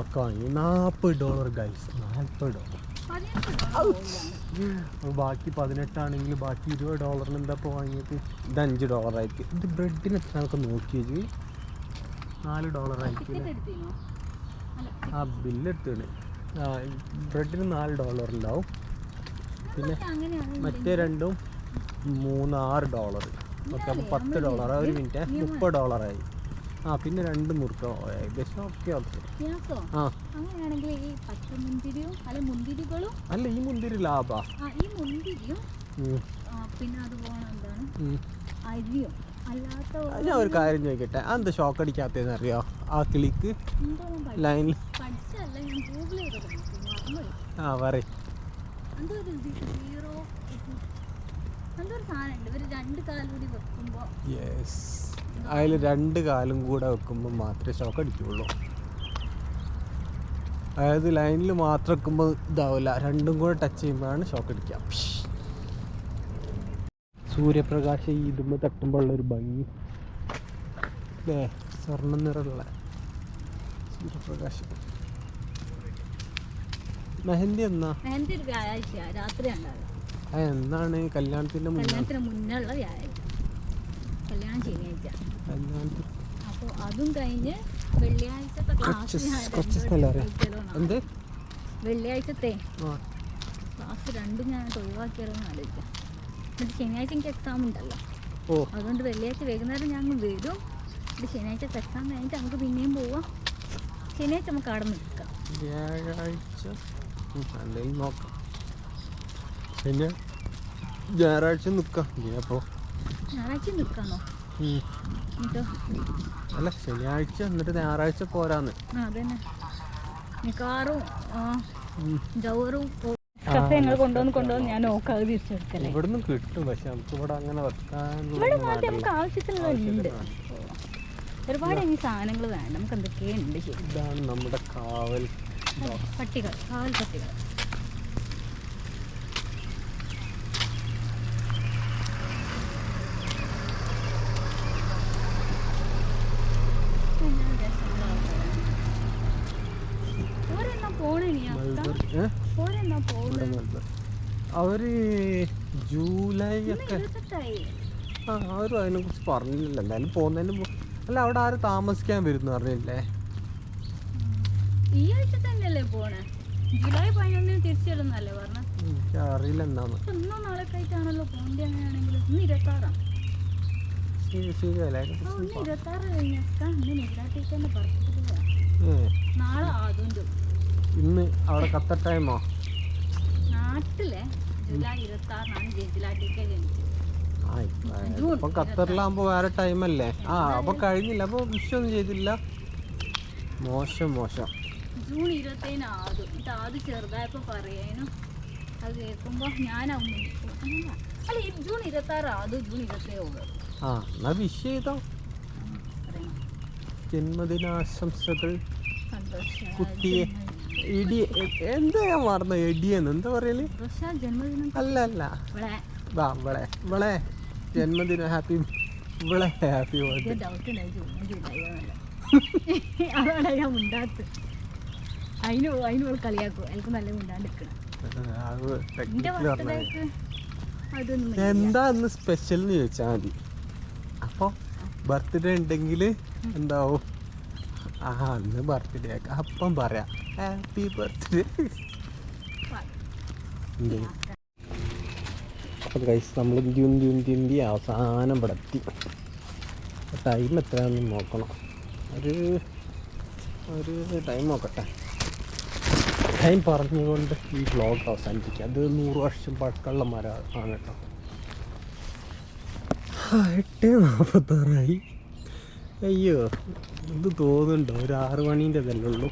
ഒക്കെ വാങ്ങി. $40 ഗൈസ്, $40. ബാക്കി 18 ആണെങ്കിൽ ബാക്കി $20 എന്താ ഇപ്പോൾ വാങ്ങിയത്? ഇത് $5 ആയിരിക്കും. ഇത് ബ്രെഡിന് എത്ര ആൾക്ക് നോക്കിയത്? $4 ആയിരിക്കും. ആ ബില്ലെടുത്താണ്. ബ്രെഡിന് $4 ഉണ്ടാവും. പിന്നെ മറ്റേ രണ്ടും $6. ഓക്കെ, അപ്പോൾ $10. ഒരു മിനിറ്റ്, $30 ആയി. ആ പിന്നെ 2 മുറുക്ക ഏകദേശം ഓക്കെ. അല്ല ഈ മുന്തിരി ലാഭാ. ഞാൻ ഒരു കാര്യം ചോദിക്കട്ടെ, അതെന്താ ഷോക്ക് അടിക്കാത്തതെന്ന് അറിയോ? ആ കിളിക്ക് ലൈനിൽ പറയും. യെസ്, അതിൽ 2 കാലും കൂടെ വെക്കുമ്പോൾ മാത്രമേ ഷോക്ക് അടിക്കുകയുള്ളൂ. അതായത് ലൈനിൽ മാത്രം വെക്കുമ്പോൾ ഇതാവില്ല, രണ്ടും കൂടെ ടച്ച് ചെയ്യുമ്പോഴാണ് ഷോക്ക് അടിക്കുക. സൂര്യപ്രകാശം ഈ ഇതുമ്പോൾ തട്ടുമ്പോൾ ഉള്ളൊരു ഭംഗി അല്ലേ, സ്വർണ്ണ നിറമുള്ള സൂര്യപ്രകാശം. മെഹന്തി എന്നാ? മെഹന്തി ഒരു വ്യാഴാഴ്ച രാത്രിയാണ്. എന്നാണ് കല്യാണത്തിന് മുന്നേ ഉള്ള വ്യാഴാഴ്ച, കല്യാണം ശനിയാഴ്ച. അപ്പോൾ അതും കഴിഞ്ഞ് വെള്ളിയാഴ്ചത്തെ വെള്ളിയാഴ്ചത്തെ ക്ലാസ് രണ്ടും ഞാൻ ഒഴിവാക്കിയാലോ എന്ന് ആലോചിക്കാം. എന്നിട്ട് ശനിയാഴ്ച എനിക്ക് എക്സാം ഉണ്ടല്ലോ, അതുകൊണ്ട് വെള്ളിയാഴ്ച വൈകുന്നേരം ഞാൻ വരും. എന്നിട്ട് ശനിയാഴ്ച എക്സാം കഴിഞ്ഞിട്ട് നമുക്ക് പിന്നെയും പോവാം. ശനിയാഴ്ച നമുക്ക് അവിടെ നിൽക്കാം. വ്യാഴാഴ്ച എന്തെങ്കിലും നോക്കാം, പിന്നെ ഞായറാഴ്ച നിൽക്കാം. അപ്പോൾ ഞായറാഴ്ച നിൽക്കാന്നോ? അല്ല, ശനിയാഴ്ച എന്നിട്ട് ഞായറാഴ്ച പോരാന്ന്. അതന്നെ മിക്കവാറും ജൗറും ഞങ്ങൾ കൊണ്ടുവന്ന് ഞാൻ നോക്കാതെ തിരിച്ചെടുക്കല്ലേ. ഇവിടുന്ന് കിട്ടും, പക്ഷെ നമുക്ക് ഇവിടെ അങ്ങനെ വെക്കാൻ നമുക്ക് ആവശ്യത്തിനുണ്ട്. ഒരുപാട് ഇനി സാധനങ്ങൾ വേണ്ട, നമുക്ക് എന്തൊക്കെയുണ്ട്. ശരി, ഇതാണ് നമ്മുടെ കാവൽ പട്ടികൾ, കാവൽ പട്ടികൾ. അവര് ജൂലൈ ഒക്കെ അവരും അതിനെ കുറിച്ച് പറഞ്ഞില്ല. എന്തായാലും പോകുന്നതിന് അല്ല, അവിടെ ആരും താമസിക്കാൻ വരുന്ന പറഞ്ഞില്ലേ? ഈ ആഴ്ച തന്നെയല്ലേ പോണേ? ജൂലൈ 11 തിരിച്ചിടുന്നല്ലേ പറഞ്ഞ? എനിക്ക് അറിയില്ല എന്താന്ന്. ഇന്നോ നാളെ ആയിട്ടാണല്ലോ പോകേണ്ടത്. അങ്ങനെയാണെങ്കിൽ ഇന്ന് 26 നാളെ ആദ്യം. ഇന്ന് അവിടെ ഖത്തർ ടൈമോ? നാട്ടിലെ ജൂലൈ 26 ജയിച്ചിലാട്ടിക്ക് ജനിച്ചത്. ഇപ്പൊ ഖത്തറിലാകുമ്പോ വേറെ ടൈമല്ലേ? അപ്പൊ കഴിഞ്ഞില്ല, അപ്പൊ വിഷയൊന്നും ചെയ്തില്ല. മോശം. ജൂൺ 27 ആദ്യം. എന്നിട്ട് ആദ്യം ചെറുതായപ്പോ പറയാനും അത് കേൾക്കുമ്പോ ഞാനാവും അല്ല, ജൂൺ 26 ആദ്യം, ജൂൺ 27. എന്നാ വിഷ് ചെയ്തോ. ജന്മദിനാശംസകൾ കുട്ടിയെ. ഇടി എന്താ ഞാൻ മറന്ന? എടിയെന്ന് എന്താ പറയല്? അല്ല വിളെ ജന്മദിനം ഹാപ്പി വിളെ ഹാപ്പി ബർത്ത്ഡേ. അതാണ് ഞാൻ മുണ്ടാത്ത്. അതിന് കളിയാക്കും. എനിക്ക് നല്ല മുണ്ടാണ്ടിരിക്കണം. എന്താ ഇന്ന് സ്പെഷ്യൽ എന്ന് ചോദിച്ചാൽ മതി. അപ്പോൾ ബർത്ത്ഡേ ഉണ്ടെങ്കിൽ എന്താവും? അന്ന് ബർത്ത്ഡേ അപ്പം പറയാം ഹാപ്പി ബർത്ത്ഡേ. അപ്പം കഴിച്ച് നമ്മൾ ഇന്ത്യ അവസാനം ഇവിടെ എത്തി. ടൈം എത്രയാണെന്ന് നോക്കണം. ഒരു ടൈം നോക്കട്ടെ. ടൈം പറഞ്ഞുകൊണ്ട് ഈ വ്ളോഗ് അവസാനിപ്പിക്കുക. അത് 100 വർഷം പഴക്കമുള്ള മരമാണ് കേട്ടോ. 8:46 അയ്യോ, ഇത് തോന്നുന്നുണ്ടോ? ഒരു 6 മണീൻ്റെ ഇതല്ലേ ഉള്ളൂ.